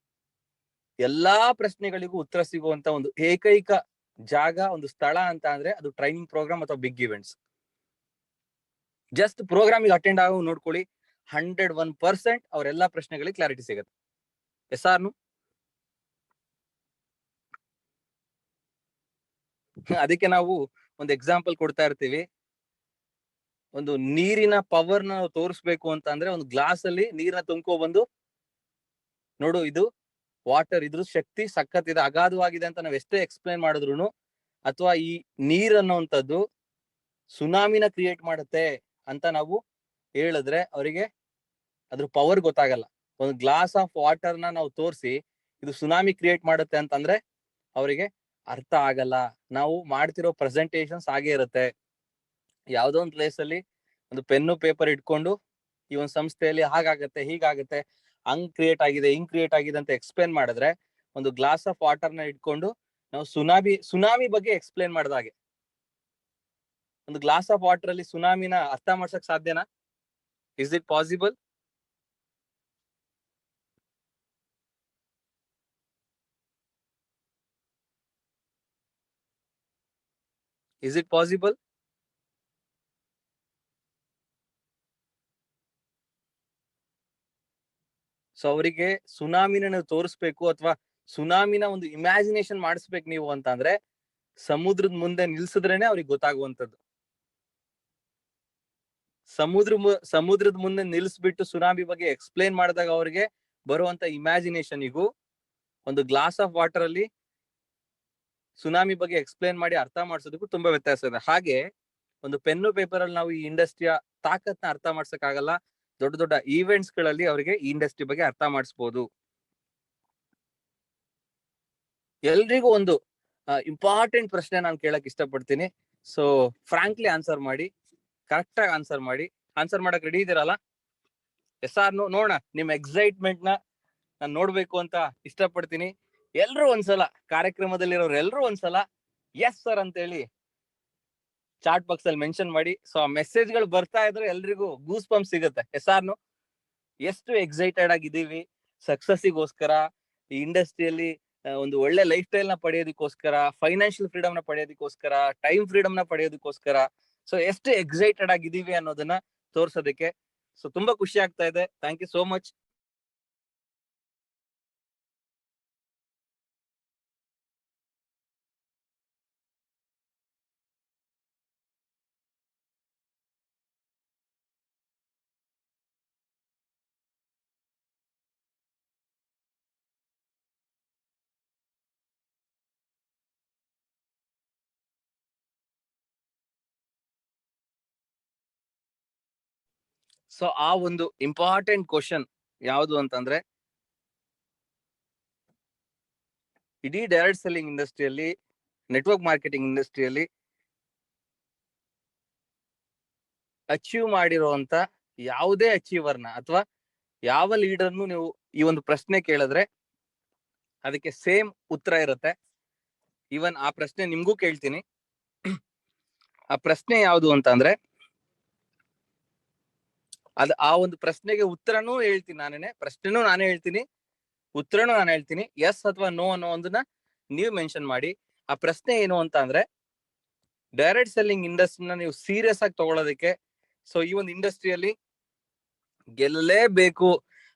ಎಲ್ಲಾ ಪ್ರಶ್ನೆಗಳಿಗೂ ಉತ್ತರ ಸಿಗುವಂತ ಒಂದು ಏಕೈಕ ಜಾಗ, ಒಂದು ಸ್ಥಳ ಅಂತ ಅಂದ್ರೆ ಅದು ಟ್ರೈನಿಂಗ್ ಪ್ರೋಗ್ರಾಮ್ ಅಥವಾ ಬಿಗ್ ಇವೆಂಟ್ಸ್. ಜಸ್ಟ್ ಪ್ರೋಗ್ರಾಮಿಗೆ ಅಟೆಂಡ್ ಆಗೋ ನೋಡ್ಕೊಳ್ಳಿ, 101% ಅವರೆಲ್ಲಾ ಪ್ರಶ್ನೆಗಳಿಗೆ ಕ್ಲಾರಿಟಿ ಸಿಗುತ್ತೆ. ಎಸ್ ಆರ್ನು? ಅದಕ್ಕೆ ನಾವು ಒಂದು ಎಕ್ಸಾಂಪಲ್ ಕೊಡ್ತಾ ಇರ್ತೀವಿ. ಒಂದು ನೀರಿನ ಪವರ್ ನ ತೋರಿಸ್ಬೇಕು ಅಂತ ಅಂದ್ರೆ ಒಂದು ಗ್ಲಾಸ್ ಅಲ್ಲಿ ನೀರನ್ನ ತುಂಬ್ಕೊ ಬಂದು ನೋಡು, ಇದು ವಾಟರ್, ಇದ್ರ ಶಕ್ತಿ ಸಖತ್ ಇದೆ, ಅಗಾಧವಾಗಿದೆ ಅಂತ ನಾವ್ ಎಷ್ಟೇ ಎಕ್ಸ್ಪ್ಲೈನ್ ಮಾಡಿದ್ರು, ಅಥವಾ ಈ ನೀರ್ ಅನ್ನೋಂಥದ್ದು ಸುನಾಮಿನ ಕ್ರಿಯೇಟ್ ಮಾಡುತ್ತೆ ಅಂತ ನಾವು ಹೇಳಿದ್ರೆ ಅವರಿಗೆ ಅದ್ರ ಪವರ್ ಗೊತ್ತಾಗಲ್ಲ. ಒಂದು ಗ್ಲಾಸ್ ಆಫ್ ವಾಟರ್ ನ ನಾವು ತೋರಿಸಿ ಇದು ಸುನಾಮಿ ಕ್ರಿಯೇಟ್ ಮಾಡುತ್ತೆ ಅಂತಂದ್ರೆ ಅವರಿಗೆ ಅರ್ಥ ಆಗಲ್ಲ. ನಾವು ಮಾಡ್ತಿರೋ ಪ್ರೆಸೆಂಟೇಶನ್ಸ್ ಹಾಗೆ ಇರುತ್ತೆ. ಯಾವ್ದೋ ಒಂದು ಪ್ಲೇಸ್ ಅಲ್ಲಿ ಒಂದು ಪೆನ್ನು ಪೇಪರ್ ಇಟ್ಕೊಂಡು ಈ ಒಂದು ಸಂಸ್ಥೆಯಲ್ಲಿ ಹಾಗಾಗತ್ತೆ, ಹೀಗಾಗತ್ತೆ, ಹಂಗ್ ಕ್ರಿಯೇಟ್ ಆಗಿದೆ, ಹಿಂಗ್ ಕ್ರಿಯೇಟ್ ಆಗಿದೆ ಅಂತ ಎಕ್ಸ್ಪ್ಲೇನ್ ಮಾಡಿದ್ರೆ, ಒಂದು ಗ್ಲಾಸ್ ಆಫ್ ವಾಟರ್ ನ ಇಟ್ಕೊಂಡು ನಾವು ಸುನಾಮಿ ಬಗ್ಗೆ ಎಕ್ಸ್ಪ್ಲೇನ್ ಮಾಡಿದಾಗೆ, ಒಂದು ಗ್ಲಾಸ್ ಆಫ್ ವಾಟರ್ ಅಲ್ಲಿ ಸುನಾಮಿನ ಅರ್ಥ ಮಾಡ್ಸಕ್ ಸಾಧ್ಯನಾ? Is it possible? Is it possible? So ಅವರಿಗೆ ಸುನಾಮಿನ ನೀವು ತೋರಿಸ್ಬೇಕು ಅಥವಾ ಸುನಾಮಿನ ಒಂದು ಇಮ್ಯಾಜಿನೇಷನ್ ಮಾಡಿಸ್ಬೇಕು ನೀವು ಅಂತ ಅಂದ್ರೆ ಸಮುದ್ರದ ಮುಂದೆ ನಿಲ್ಸಿದ್ರೇನೆ ಅವ್ರಿಗೆ ಗೊತ್ತಾಗುವಂತದ್ದು. ಸಮುದ್ರದ ಮುಂದೆ ನಿಲ್ಸ್ಬಿಟ್ಟು ಸುನಾಮಿ ಬಗ್ಗೆ ಎಕ್ಸ್ಪ್ಲೇನ್ ಮಾಡಿದಾಗ ಅವ್ರಿಗೆ ಬರುವಂತ ಇಮ್ಯಾಜಿನೇಷನ್ಗೂ ಒಂದು ಗ್ಲಾಸ್ ಆಫ್ ವಾಟರ್ ಅಲ್ಲಿ ಸುನಾಮಿ ಬಗ್ಗೆ ಎಕ್ಸ್ಪ್ಲೇನ್ ಮಾಡಿ ಅರ್ಥ ಮಾಡಿಸೋದಕ್ಕೂ ತುಂಬಾ ವ್ಯತ್ಯಾಸ ಇದೆ. ಹಾಗೆ ಒಂದು ಪೆನ್ನು ಪೇಪರ್ ಅಲ್ಲಿ ನಾವು ಈ ಇಂಡಸ್ಟ್ರಿಯ ತಾಕತ್ನ ಅರ್ಥ ಮಾಡ್ಸಕ್ ಆಗಲ್ಲ, ದೊಡ್ಡ ದೊಡ್ಡ ಈವೆಂಟ್ಸ್ ಗಳಲ್ಲಿ ಅವರಿಗೆ ಈ ಇಂಡಸ್ಟ್ರಿ ಬಗ್ಗೆ ಅರ್ಥ ಮಾಡಿಸ್ಬೋದು. ಎಲ್ರಿಗೂ ಒಂದು ಇಂಪಾರ್ಟೆಂಟ್ ಪ್ರಶ್ನೆ ನಾನು ಕೇಳಕ್ ಇಷ್ಟಪಡ್ತೀನಿ. ಸೊ ಫ್ರಾಂಕ್ಲಿ ಆನ್ಸರ್ ಮಾಡಿ, ಕರೆಕ್ಟ್ ಆಗಿ ಆನ್ಸರ್ ಮಾಡಿ. ಆನ್ಸರ್ ಮಾಡಕ್ ರೆಡಿ ಇದೀರಲ್ಲ? Yes or no? ನೋಡೋಣ ನಿಮ್ ಎಕ್ಸೈಟ್ಮೆಂಟ್ ನ ನಾನು ನೋಡ್ಬೇಕು ಅಂತ ಇಷ್ಟಪಡ್ತೀನಿ. ಎಲ್ರು ಒಂದ್ಸಲ, ಕಾರ್ಯಕ್ರಮದಲ್ಲಿರೋರು ಎಲ್ರು ಒಂದ್ಸಲ ಎಸ್ ಸರ್ ಅಂತ ಹೇಳಿ ಚಾಟ್ ಬಾಕ್ಸ್ ಅಲ್ಲಿ ಮೆನ್ಷನ್ ಮಾಡಿ. ಸೊ ಆ ಮೆಸೇಜ್ ಗಳು ಬರ್ತಾ ಇದ್ರೆ ಎಲ್ರಿಗೂ ಗೂಸ್ ಪಂಪ್ ಸಿಗುತ್ತೆ. ಎಸ್ ಆರ್ನು? ಎಷ್ಟು ಎಕ್ಸೈಟೆಡ್ ಆಗಿದ್ದೀವಿ ಸಕ್ಸಸ್ಸಿಗೋಸ್ಕರ, ಈ ಇಂಡಸ್ಟ್ರಿಯಲ್ಲಿ ಒಂದು ಒಳ್ಳೆ ಲೈಫ್ ಸ್ಟೈಲ್ ನ ಪಡೆಯೋದಕ್ಕೋಸ್ಕರ, ಫೈನಾನ್ಷಿಯಲ್ ಫ್ರೀಡಮ್ ನ ಪಡೆಯೋದಕ್ಕೋಸ್ಕರ, ಟೈಮ್ ಫ್ರೀಡಮ್ ನ ಪಡೆಯೋದಕ್ಕೋಸ್ಕರ. ಸೊ ಎಷ್ಟು ಎಕ್ಸೈಟೆಡ್ ಆಗಿದ್ದೀವಿ ಅನ್ನೋದನ್ನ ತೋರ್ಸೋದಕ್ಕೆ. ಸೊ ತುಂಬಾ ಖುಷಿ ಆಗ್ತಾ ಇದೆ. Thank you so much. So ಆ ಒಂದು ಇಂಪಾರ್ಟೆಂಟ್ ಕ್ವಶನ್ ಯಾವುದು ಅಂತಂದ್ರೆ, ಇಡೀ ಡೈರೆಕ್ಟ್ ಸೆಲ್ಲಿಂಗ್ ಇಂಡಸ್ಟ್ರಿಯಲ್ಲಿ, ನೆಟ್ವರ್ಕ್ ಮಾರ್ಕೆಟಿಂಗ್ ಇಂಡಸ್ಟ್ರಿಯಲ್ಲಿ ಅಚೀವ್ ಮಾಡಿರುವಂತ ಯಾವುದೇ ಅಚೀವರ್ನ ಅಥವಾ ಯಾವ ಲೀಡರ್ನು ನೀವು ಈ ಒಂದು ಪ್ರಶ್ನೆ ಕೇಳಿದ್ರೆ ಅದಕ್ಕೆ ಸೇಮ್ ಉತ್ತರ ಇರುತ್ತೆ. ಈವನ್ ಆ ಪ್ರಶ್ನೆ ನಿಮ್ಗೂ ಕೇಳ್ತೀನಿ. ಆ ಪ್ರಶ್ನೆ ಯಾವುದು ಅಂತ ಅಂದ್ರೆ, ಆ ಒಂದು ಪ್ರಶ್ನೆಗೆ ಉತ್ತರನೂ ಹೇಳ್ತೀನಿ ನಾನೇನೆ, ಪ್ರಶ್ನೆನೂ ನಾನೇ ಹೇಳ್ತೀನಿ, ಉತ್ತರನೂ ನಾನು ಹೇಳ್ತೀನಿ. ಎಸ್ ಅಥವಾ ನೋ ಅನ್ನೋ ಒಂದನ್ನ ನೀವು ಮೆನ್ಷನ್ ಮಾಡಿ. ಆ ಪ್ರಶ್ನೆ ಏನು ಅಂತ ಅಂದ್ರೆ, ಡೈರೆಕ್ಟ್ ಸೆಲ್ಲಿಂಗ್ ಇಂಡಸ್ಟ್ರಿನ ನೀವು ಸೀರಿಯಸ್ ಆಗಿ ತಗೊಳ್ಳೋದಕ್ಕೆ, ಸೊ ಈ ಒಂದು ಇಂಡಸ್ಟ್ರಿಯಲ್ಲಿ ಗೆಲ್ಲಲೇಬೇಕು,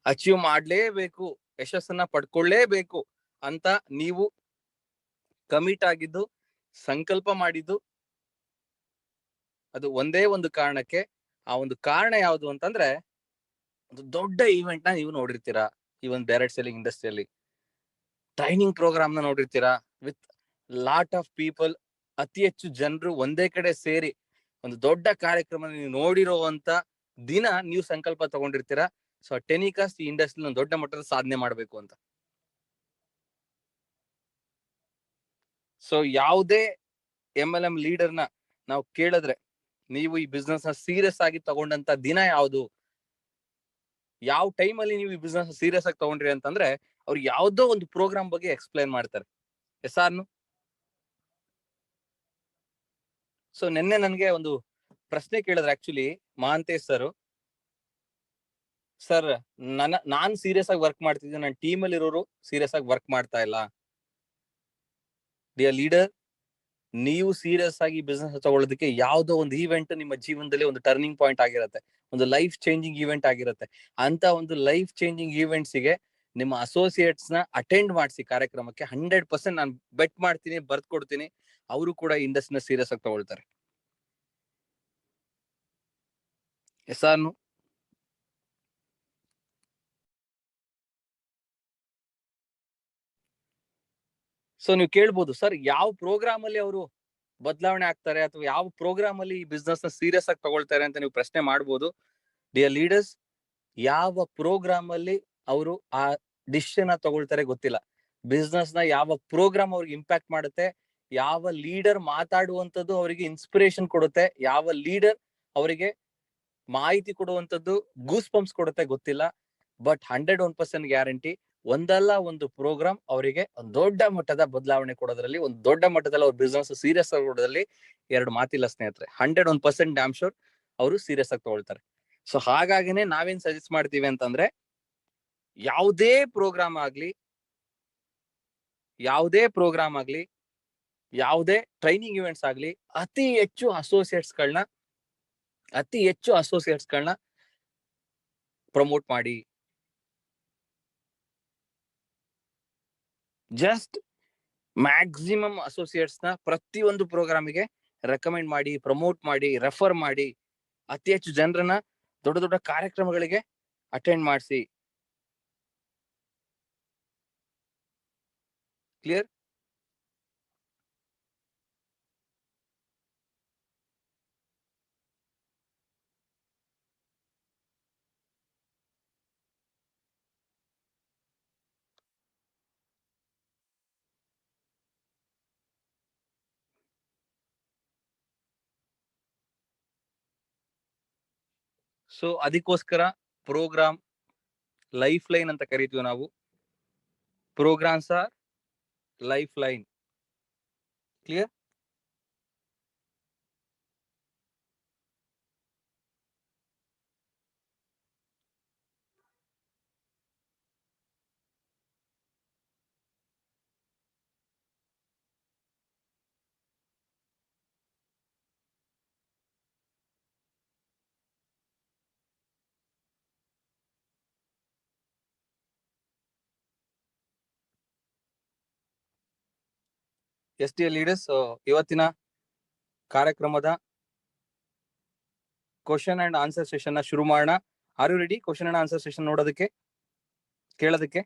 ಅಚೀವ್ ಮಾಡ್ಲೇಬೇಕು, ಯಶಸ್ಸನ್ನ ಪಡ್ಕೊಳ್ಳೇಬೇಕು ಅಂತ ನೀವು ಕಮಿಟ್ ಆಗಿದ್ದು, ಸಂಕಲ್ಪ ಮಾಡಿದ್ದು, ಅದು ಒಂದೇ ಒಂದು ಕಾರಣಕ್ಕೆ. ಆ ಒಂದು ಕಾರಣ ಯಾವುದು ಅಂತಂದ್ರೆ, ಒಂದು ದೊಡ್ಡ ಈವೆಂಟ್ ನ ನೀವು ನೋಡಿರ್ತೀರಾ ಈ ಒಂದು ಡೈರೆಕ್ಟ್ ಸೆಲ್ಲಿಂಗ್ ಇಂಡಸ್ಟ್ರಿಯಲ್ಲಿ. ಟ್ರೈನಿಂಗ್ ಪ್ರೋಗ್ರಾಮ್ ನ ನೋಡಿರ್ತೀರಾ ವಿತ್ ಲಾಟ್ ಆಫ್ ಪೀಪಲ್, ಅತಿ ಹೆಚ್ಚು ಜನರು ಒಂದೇ ಕಡೆ ಸೇರಿ ಒಂದು ದೊಡ್ಡ ಕಾರ್ಯಕ್ರಮ ನೀವು ನೋಡಿರುವಂತ ದಿನ ನೀವು ಸಂಕಲ್ಪ ತಗೊಂಡಿರ್ತೀರಾ. ಸೊ ಟೆನಿಕಾಸ್ಟ್ ಈ ಇಂಡಸ್ಟ್ರಿ ಒಂದು ದೊಡ್ಡ ಮಟ್ಟದ ಸಾಧನೆ ಮಾಡಬೇಕು ಅಂತ. ಸೊ ಯಾವುದೇ MLM ಲೀಡರ್ನ ನಾವು ಕೇಳಿದ್ರೆ, ನೀವು ಈ ಬಿಸ್ನೆಸ್ ನ ಸೀರಿಯಸ್ ಆಗಿ ತಗೊಂಡಂತ ದಿನ ಯಾವುದು, ಯಾವ ಟೈಮ್ ಅಲ್ಲಿ ನೀವು ಈ ಬಿಸ್ನೆಸ್ ಸೀರಿಯಸ್ ಆಗಿ ತಗೊಂಡ್ರಿ ಅಂತಂದ್ರೆ, ಅವ್ರು ಯಾವ್ದೋ ಒಂದು ಪ್ರೋಗ್ರಾಮ್ ಬಗ್ಗೆ ಎಕ್ಸ್ಪ್ಲೈನ್ ಮಾಡ್ತಾರೆ. ಎಸ್ಆರ್ನು. ಸೊ ನಿನ್ನೆ ನನ್ಗೆ ಒಂದು ಪ್ರಶ್ನೆ ಕೇಳಿದ್ರೆ ಆಕ್ಚುಲಿ ಮಹಾಂತೇಶ್ ಸರ್, ನಾನ್ ಸೀರಿಯಸ್ ಆಗಿ ವರ್ಕ್ ಮಾಡ್ತಿದ್ದೀನಿ, ನನ್ನ ಟೀಮ್ ಅಲ್ಲಿ ಇರೋರು ಸೀರಿಯಸ್ ಆಗಿ ವರ್ಕ್ ಮಾಡ್ತಾ ಇಲ್ಲ. ಡಿಯರ್ ಲೀಡರ್, ನೀವು ಸೀರಿಯಸ್ ಆಗಿ ಬಿಸ್ನೆಸ್ ತಗೊಳ್ಳೋದಕ್ಕೆ ಯಾವ್ದೋ ಒಂದು ಈವೆಂಟ್ ನಿಮ್ಮ ಜೀವನದಲ್ಲಿ ಒಂದು ಟರ್ನಿಂಗ್ ಪಾಯಿಂಟ್ ಆಗಿರುತ್ತೆ, ಒಂದು ಲೈಫ್ ಚೇಂಜಿಂಗ್ ಈವೆಂಟ್ ಆಗಿರುತ್ತೆ. ಅಂತ ಒಂದು ಲೈಫ್ ಚೇಂಜಿಂಗ್ ಈವೆಂಟ್ಸ್ ಗೆ ನಿಮ್ಮ ಅಸೋಸಿಯೇಟ್ಸ್ ನ ಅಟೆಂಡ್ ಮಾಡಿಸಿ ಕಾರ್ಯಕ್ರಮಕ್ಕೆ. 100% ನಾನು ಬೆಟ್ ಮಾಡ್ತೀನಿ, ಬರ್ತ್ ಕೊಡ್ತೀನಿ, ಅವರು ಕೂಡ ಇಂಡಸ್ಟ್ರಿನ ಸೀರಿಯಸ್ ಆಗಿ ತಗೊಳ್ತಾರೆ. ಎಸ್ಆರ್ನು. ಸೊ ನೀವು ಕೇಳ್ಬೋದು, ಸರ್ ಯಾವ ಪ್ರೋಗ್ರಾಮ್ ಅಲ್ಲಿ ಅವರು ಬದಲಾವಣೆ ಆಗ್ತಾರೆ ಅಥವಾ ಯಾವ ಪ್ರೋಗ್ರಾಮ್ ಅಲ್ಲಿ ಈ ಬಿಸ್ನೆಸ್ ನ ಸೀರಿಯಸ್ ಆಗಿ ತಗೊಳ್ತಾರೆ ಅಂತ ನೀವು ಪ್ರಶ್ನೆ ಮಾಡ್ಬೋದು. ಡಿಯರ್ ಲೀಡರ್ಸ್, ಯಾವ ಪ್ರೋಗ್ರಾಮ್ ಅಲ್ಲಿ ಅವರು ಆ ಡಿಸಿಷನ್ ತಗೊಳ್ತಾರೆ ಗೊತ್ತಿಲ್ಲ. ಬಿಸ್ನೆಸ್ ನ ಯಾವ ಪ್ರೋಗ್ರಾಮ್ ಅವ್ರಿಗೆ ಇಂಪ್ಯಾಕ್ಟ್ ಮಾಡುತ್ತೆ, ಯಾವ ಲೀಡರ್ ಮಾತಾಡುವಂತದ್ದು ಅವರಿಗೆ ಇನ್ಸ್ಪಿರೇಷನ್ ಕೊಡುತ್ತೆ, ಯಾವ ಲೀಡರ್ ಅವರಿಗೆ ಮಾಹಿತಿ ಕೊಡುವಂತದ್ದು ಗೂಸ್ ಪಂಪ್ಸ್ ಕೊಡುತ್ತೆ ಗೊತ್ತಿಲ್ಲ. ಬಟ್ 101% ಗ್ಯಾರಂಟಿ, ಒಂದಲ್ಲ ಒಂದು ಪ್ರೋಗ್ರಾಮ್ ಅವರಿಗೆ ಒಂದು ದೊಡ್ಡ ಮಟ್ಟದ ಬದಲಾವಣೆ ಕೊಡೋದ್ರಲ್ಲಿ, ಒಂದು ದೊಡ್ಡ ಮಟ್ಟದಲ್ಲಿ ಅವ್ರ ಬಿಸ್ನೆಸ್ ಸೀರಿಯಸ್ ಆಗೋದ್ರಲ್ಲಿ ಎರಡು ಮಾತಿಲ್ಲ ಸ್ನೇಹಿತರೆ. 101% ಡ್ಯಾಮ್ ಶೋರ್ ಅವರು ಸೀರಿಯಸ್ ಆಗಿ ತಗೊಳ್ತಾರೆ. ಸೊ ಹಾಗಾಗಿನೇ ನಾವೇನ್ ಸಜೆಸ್ಟ್ ಮಾಡ್ತೀವಿ ಅಂತಂದ್ರೆ, ಯಾವುದೇ ಪ್ರೋಗ್ರಾಮ್ ಆಗ್ಲಿ, ಯಾವುದೇ ಟ್ರೈನಿಂಗ್ ಇವೆಂಟ್ಸ್ ಆಗ್ಲಿ, ಅತಿ ಹೆಚ್ಚು ಅಸೋಸಿಯೇಟ್ಸ್ ಗಳನ್ನ ಪ್ರಮೋಟ್ ಮಾಡಿ. ಜಸ್ಟ್ ಮ್ಯಾಕ್ಸಿಮಮ್ ಅಸೋಸಿಯೇಟ್ಸ್ ನ ಪ್ರತಿಯೊಂದು ಪ್ರೋಗ್ರಾಮಿಗೆ ರೆಕಮೆಂಡ್ ಮಾಡಿ, ಪ್ರಮೋಟ್ ಮಾಡಿ, ರೆಫರ್ ಮಾಡಿ, ಅತಿ ಹೆಚ್ಚು ಜನರನ್ನ ದೊಡ್ಡ ದೊಡ್ಡ ಕಾರ್ಯಕ್ರಮಗಳಿಗೆ ಅಟೆಂಡ್ ಮಾಡಿಸಿ. ಕ್ಲಿಯರ್? ಸೊ ಅದಕ್ಕೋಸ್ಕರ ಪ್ರೋಗ್ರಾಮ್ ಲೈಫ್ ಲೈನ್ ಅಂತ ಕರಿತೀವಿ ನಾವು. Programs are life line. Clear? Yes dear leaders, ಇವತ್ತಿನ ಕಾರ್ಯಕ್ರಮದ ಕ್ವಶನ್ ಅಂಡ್ ಆನ್ಸರ್ ಸೆಷನ್ ನ ಶುರು ಮಾಡೋಣ. Are you ready question and answer session ನೋಡೋದಕ್ಕೆ, ಕೇಳೋದಕ್ಕೆ?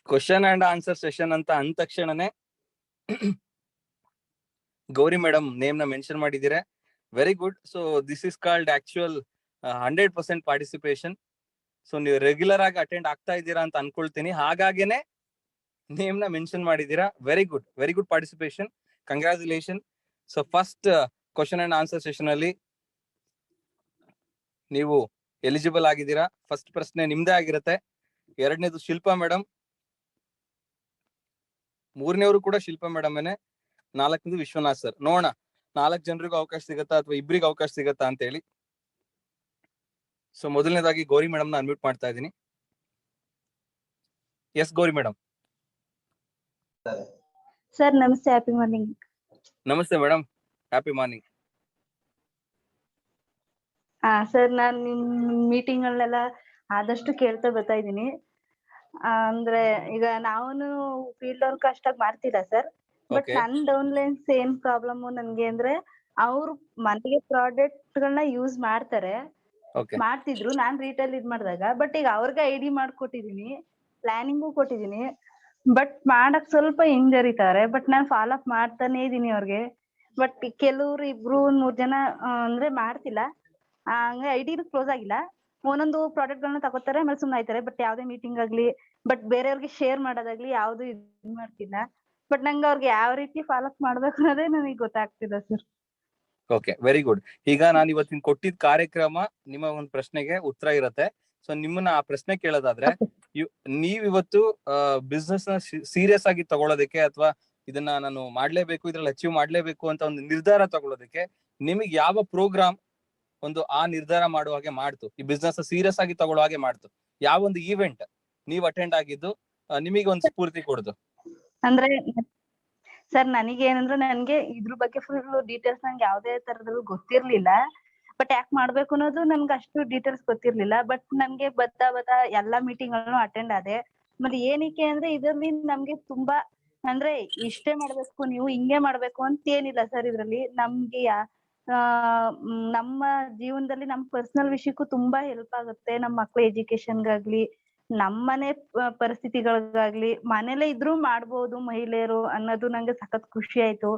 ಕ್ವಶನ್ ಅಂಡ್ ಆನ್ಸರ್ ಸೆಷನ್ ಅಂತ ಅಂದ ತಕ್ಷಣನೇ ಗೌರಿ ಮೇಡಮ್ ನೇಮ್ ನ ಮೆನ್ಷನ್ ಮಾಡಿದಿರ. Very good. So this is called actual 100% participation. So ನೀವು ರೆಗ್ಯುಲರ್ ಆಗಿ ಅಟೆಂಡ್ ಆಗ್ತಾ ಇದ್ದೀರಾ ಅಂತ ಅನ್ಕೊಳ್ತೀನಿ, ಹಾಗಾಗೇನೆ ನೇಮ್ ನ ಮೆನ್ಷನ್ ಮಾಡಿದೀರಾ. Very good participation, congratulation. So first question and answer session ಅಲ್ಲಿ ನೀವು ಎಲಿಜಿಬಲ್ ಆಗಿದ್ದೀರಾ. ಫಸ್ಟ್ ಪ್ರಶ್ನೆ ನಿಮ್ದೇ ಆಗಿರುತ್ತೆ. ಎರಡನೇದು ಶಿಲ್ಪಾ ಮೇಡಮ್, ಮೂರನೇವರು ಕೂಡ ಶಿಲ್ಪಾ ಮೇಡಮ್ ಏನೆ, ನಾಲ್ಕನೇದು ವಿಶ್ವನಾಥ್ ಸರ್. ನೋಡೋಣ 4 ಜನರಿಗೂ ಅವಕಾಶ ಸಿಗತ್ತಾ ಅಥವಾ ಇಬ್ಬರಿಗೆ ಅವಕಾಶ ಸಿಗತ್ತಾ ಅಂತ ಹೇಳಿ. ಸೊ ಮೊದಲನೇದಾಗಿ ಗೌರಿ ಮೇಡಮ್ ನ ಅನ್ಮ್ಯೂಟ್ ಮಾಡ್ತಾ ಇದ್ದೀನಿ. Yes Gauri madam. ಸರ್ ನಮಸ್ತೆ, ಹ್ಯಾಪಿ ಮಾರ್ನಿಂಗ್. ನಮಸ್ತೆ ಮೇಡಮ್, ಹ್ಯಾಪಿ ಮಾರ್ನಿಂಗ್. ಸರ್ ನಾನ್ ನಿಮ್ ಮೀಟಿಂಗ್ ಅಲ್ಲೆಲ್ಲ ಆದಷ್ಟು ಕೇಳ್ತಾ ಬರ್ತಾ ಇದ್ದೀನಿ. ಅಂದ್ರೆ ಈಗ ನಾವೂನು ಫೀಲ್ಡ್ ವರ್ಕ್ ಅಷ್ಟಾಗಿ ಮಾಡ್ತಿಲ್ಲ ಸರ್. ಬಟ್ ನನ್ ಡೌನ್ಲೈನ್ಸ್ ಏನ್ ಪ್ರಾಬ್ಲಮ್ ನನ್ಗೆ ಅಂದ್ರೆ, ಅವ್ರು ಮನೆಗೆ ಪ್ರಾಡಕ್ಟ್ ಗಳನ್ನ ಯೂಸ್ ಮಾಡ್ತಾರೆ, ಮಾಡ್ತಿದ್ರು. ನಾನ್ ರಿಟೇಲ್ ಇದ್ ಮಾಡಿದಾಗ, ಬಟ್ ಈಗ ಅವ್ರಿಗೆ ಐಡಿ ಮಾಡ್ಕೊಟ್ಟಿದೀನಿ, ಪ್ಲಾನಿಂಗು ಕೊಟ್ಟಿದೀನಿ. ಬಟ್ ಮಾಡಕ್ ಸ್ವಲ್ಪ ಹಿಂಜರಿತಾರೆ. ಬಟ್ ನಾನ್ ಫಾಲೋ ಅಪ್ ಮಾಡ್ತಾನೆ ಇದೀನಿ ಅವ್ರಿಗೆ. ಬಟ್ ಕೆಲವ್ರು 2-3 ಜನ ಅಂದ್ರೆ ಮಾಡ್ತಿಲ್ಲ. ಹಂಗ ಐಡಿನು ಕ್ಲೋಸ್ ಆಗಿಲ್ಲ. ಒಂದೊಂದು ಪ್ರಾಡಕ್ಟ್ ಗಳನ್ನ ತಗೋತಾರೆ, ಆಮೇಲೆ ಸುಮ್ನೆ ಆಯ್ತಾರೆ. ಬಟ್ ಯಾವ್ದೇ ಮೀಟಿಂಗ್ ಆಗ್ಲಿ, ಬಟ್ ಬೇರೆಯವ್ರಿಗೆ ಶೇರ್ ಮಾಡೋದಾಗ್ಲಿ ಯಾವ್ದು ಇದ್ ಮಾಡ್ತಿಲ್ಲ. ಬಟ್ ನಂಗೆ ಅವ್ರಿಗೆ ಯಾವ ರೀತಿ ಫಾಲೋ ಅಪ್ ಮಾಡ್ಬೇಕು ಅನ್ನೋದೇ ನನಗೆ ಗೊತ್ತಾಗ್ತಿಲ್ಲ ಸರ್. Okay, very good. ಈಗ ನಾನು ಇವತ್ತಿನ ಕೊಟ್ಟಿದ್ದ ಕಾರ್ಯಕ್ರಮ ನಿಮ್ಮ ಒಂದು ಪ್ರಶ್ನೆಗೆ ಉತ್ತರ ಇರುತ್ತೆ. ಸೊ ನಿಮ್ಮನ್ನ ಆ ಪ್ರಶ್ನೆ ಕೇಳೋದಾದ್ರೆ, ನೀವ್ ಇವತ್ತು ಬಿಸ್ನೆಸ್ ನ ಸೀರಿಯಸ್ ಆಗಿ ತಗೊಳ್ಳೋದಕ್ಕೆ ಅಥವಾ ಇದನ್ನ ನಾನು ಮಾಡ್ಲೇಬೇಕು, ಇದ್ರಲ್ಲಿ ಅಚೀವ್ ಮಾಡ್ಲೇಬೇಕು ಅಂತ ಒಂದು ನಿರ್ಧಾರ ತಗೊಳ್ಳೋದಕ್ಕೆ ನಿಮಗೆ ಯಾವ ಪ್ರೋಗ್ರಾಮ್ ಒಂದು ಆ ನಿರ್ಧಾರ ಮಾಡುವ ಹಾಗೆ ಮಾಡ್ತು, ಈ ಬಿಸ್ನೆಸ್ ಸೀರಿಯಸ್ ಆಗಿ ತಗೊಳ್ಳೋ ಹಾಗೆ ಮಾಡ್ತು? ಯಾವ ಒಂದು ಈವೆಂಟ್ ನೀವು ಅಟೆಂಡ್ ಆಗಿದ್ದು ನಿಮಗೆ ಒಂದು ಸ್ಫೂರ್ತಿ ಕೊಡ್ದು? ಅಂದ್ರೆ ಸರ್ ನನಗೇನಂದ್ರೆ, ನನ್ಗೆ ಇದ್ರ ಬಗ್ಗೆ ಫುಲ್ ಡೀಟೇಲ್ಸ್ ನಂಗೆ ಯಾವ್ದೇ ತರದಲ್ಲೂ ಗೊತ್ತಿರ್ಲಿಲ್ಲ. ಬಟ್ ಯಾಕೆ ಮಾಡ್ಬೇಕು ಅನ್ನೋದು ನನ್ಗೆ ಅಷ್ಟು ಡೀಟೇಲ್ಸ್ ಗೊತ್ತಿರ್ಲಿಲ್ಲ. ಬಟ್ ನನ್ಗೆ ಬರ್ತಾ ಎಲ್ಲಾ ಮೀಟಿಂಗ್ ಗಳನ್ನು ಅಟೆಂಡ್ ಆದೆ. ಮತ್ತೆ ಏನಕ್ಕೆ ಅಂದ್ರೆ, ಇದ್ರಲ್ಲಿ ನಮ್ಗೆ ತುಂಬಾ ಅಂದ್ರೆ ಇಷ್ಟೇ ಮಾಡ್ಬೇಕು, ನೀವು ಹಿಂಗೆ ಮಾಡ್ಬೇಕು ಅಂತ ಏನಿಲ್ಲ ಸರ್. ಇದ್ರಲ್ಲಿ ನಮ್ಗೆ ನಮ್ಮ ಜೀವನದಲ್ಲಿ ನಮ್ ಪರ್ಸನಲ್ ವಿಷಯಕ್ಕೂ ತುಂಬಾ ಹೆಲ್ಪ್ ಆಗುತ್ತೆ. ನಮ್ ಮಕ್ಳ ಎಜುಕೇಶನ್ಗಾಗ್ಲಿ, ನಮ್ಮನೆ ಪರಿಸ್ಥಿತಿಗಳಿಗಾಗ್ಲಿ, ಮನೇಲೆ ಇದ್ರೂ ಮಾಡ್ಬೋದು ಮಹಿಳೆಯರು ಅನ್ನೋದು ನಂಗೆ ಸಖತ್ ಖುಷಿ ಆಯ್ತು.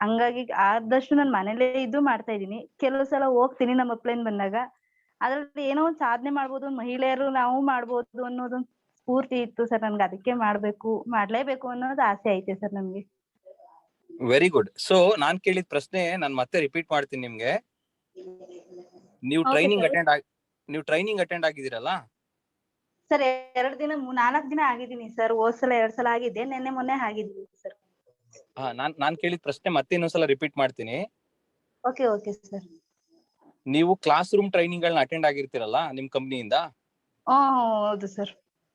ಹಂಗಾಗಿ ಆದಷ್ಟು ನಾನ್ ಮನೇಲೇ ಇದ್ದು ಮಾಡ್ತಾ ಇದೀನಿ. ಕೆಲವು ಸಲ ಹೋಗ್ತೀನಿ ನಮ್ಮ ಅಪ್ಲೈನ್ ಬಂದಾಗ. ಅದ್ರಲ್ಲಿ ಏನೋ ಒಂದ್ ಸಾಧನೆ ಮಾಡ್ಬೋದು, ಮಹಿಳೆಯರು ನಾವು ಮಾಡ್ಬೋದು ಅನ್ನೋದೊಂದು ಸ್ಫೂರ್ತಿ ಇತ್ತು ಸರ್ ನನ್ಗೆ. ಅದಕ್ಕೆ ಮಾಡ್ಲೇಬೇಕು ಅನ್ನೋದು ಆಸೆ ಐತೆ ಸರ್ ನನ್ಗೆ. Very good. ಸೊ ನಾನ್ ಕೇಳಿದ ಪ್ರಶ್ನೆ ನಾನು ಮತ್ತೆ ರಿಪೀಟ್ ಮಾಡ್ತೀನಿ ನಿಮ್ಗೆ. ನೀವು ಟ್ರೈನಿಂಗ್ ಅಟೆಂಡ್ ಆಗಿದ್ದೀರಲ್ಲ ಸರ್? 4 ದಿನ ಆಗಿದ್ದೀನಿ ಸರ್. ಹೋದ್ ಸಲ 2 ಸಲ ಆಗಿದ್ದೆ, ನೆನ್ನೆ ಮೊನ್ನೆ ಆಗಿದ್ದೀನಿ ಸರ್. ನಾನ್ ಕೇಳಿದ ಪ್ರಶ್ನೆ ಮತ್ತೆ ಇನ್ನೊಂದ್ಸಲ ರಿಪೀಟ್ ಮಾಡ್ತೀನಿ. Okay sir. ನೀವು ಕ್ಲಾಸ್ ರೂಮ್ ಟ್ರೈನಿಂಗ್ ಗಳನ್ನ ಅಟೆಂಡ್ ಆಗಿರ್ತೀರಲ್ಲ ನಿಮ್ ಕಂಪ್ನಿಯಿಂದ? ಹೌದು ಸರ್.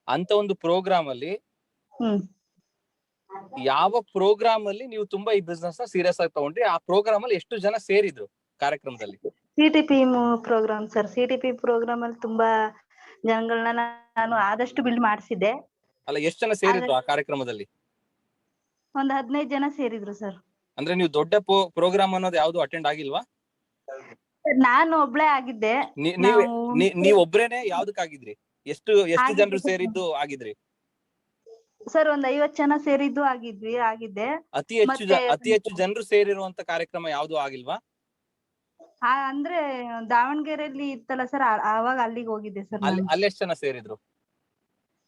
ಅಂತ ಒಂದು ಪ್ರೋಗ್ರಾಮ್ ಅಲ್ಲಿ ಯಾವ ಪ್ರೋಗ್ರಾಮ್ ಅಲ್ಲಿ ನೀವು ತುಂಬಾ ಈ ಬಿಸ್ನೆಸ್ ನ ಸೀರಿಯಸ್ ಆಗಿ ತಗೊಂಡ್ರಿ? ಆ ಪ್ರೋಗ್ರಾಮ್ ಅಲ್ಲಿ ಎಷ್ಟು ಜನ ಸೇರಿದ್ರು ಕಾರ್ಯಕ್ರಮದಲ್ಲಿ? ಸಿಟಿಪಿ ಪ್ರೋಗ್ರಾಮ್ ಸರ್. ಸಿಟಿಪಿ ಪ್ರೋಗ್ರಾಮ್ ಅಲ್ಲಿ ತುಂಬಾ ಜನಗಳನ್ನ ನಾನು ಆದಷ್ಟು ಬಿಲ್ಡ್ ಮಾಡಿಸಿದ್ದೆ. ಅಲ್ಲ, ಎಷ್ಟು ಜನ ಸೇರಿದ್ರು ಆ ಕಾರ್ಯಕ್ರಮದಲ್ಲಿ? ಒಂದು 15 ಜನ ಸೇರಿದ್ರು ಸರ್. ಅಂದ್ರೆ ನೀವು ದೊಡ್ಡ ಪ್ರೋಗ್ರಾಮ್ ಅನ್ನೋದು ಯಾವ್ದು ಅಟೆಂಡ್ ಆಗಿಲ್ವಾ? ನಾನು ಒಬ್ಳೆ ಆಗಿದ್ದೆ. ನೀವ್ ಒಬ್ರೇನೆ ಯಾವ್ದಕ್ಕಾಗಿದ್ರಿ? ಎಷ್ಟು ಜನರು ಸೇರಿದ್ದು ಆಗಿದ್ರಿ ಸರ್? ಒಂದ್ 50 ಜನ ಸೇರಿದ್ದು ಆಗಿದ್ದೆ. ಅತಿ ಹೆಚ್ಚು ಜನರು ಸೇರಿರುವಂತ ಕಾರ್ಯಕ್ರಮ ಯಾವ್ದು ಆಗಿಲ್ವಾ? ಅಂದ್ರೆ ದಾವಣಗೆರೆಯಲ್ಲಿ ಇತ್ತಲ್ಲ ಸರ್, ಆವಾಗ ಅಲ್ಲಿಗೆ ಹೋಗಿದ್ದೆ ಸರ್. ಅಲ್ಲಿ ಎಷ್ಟು ಜನ ಸೇರಿದ್ರು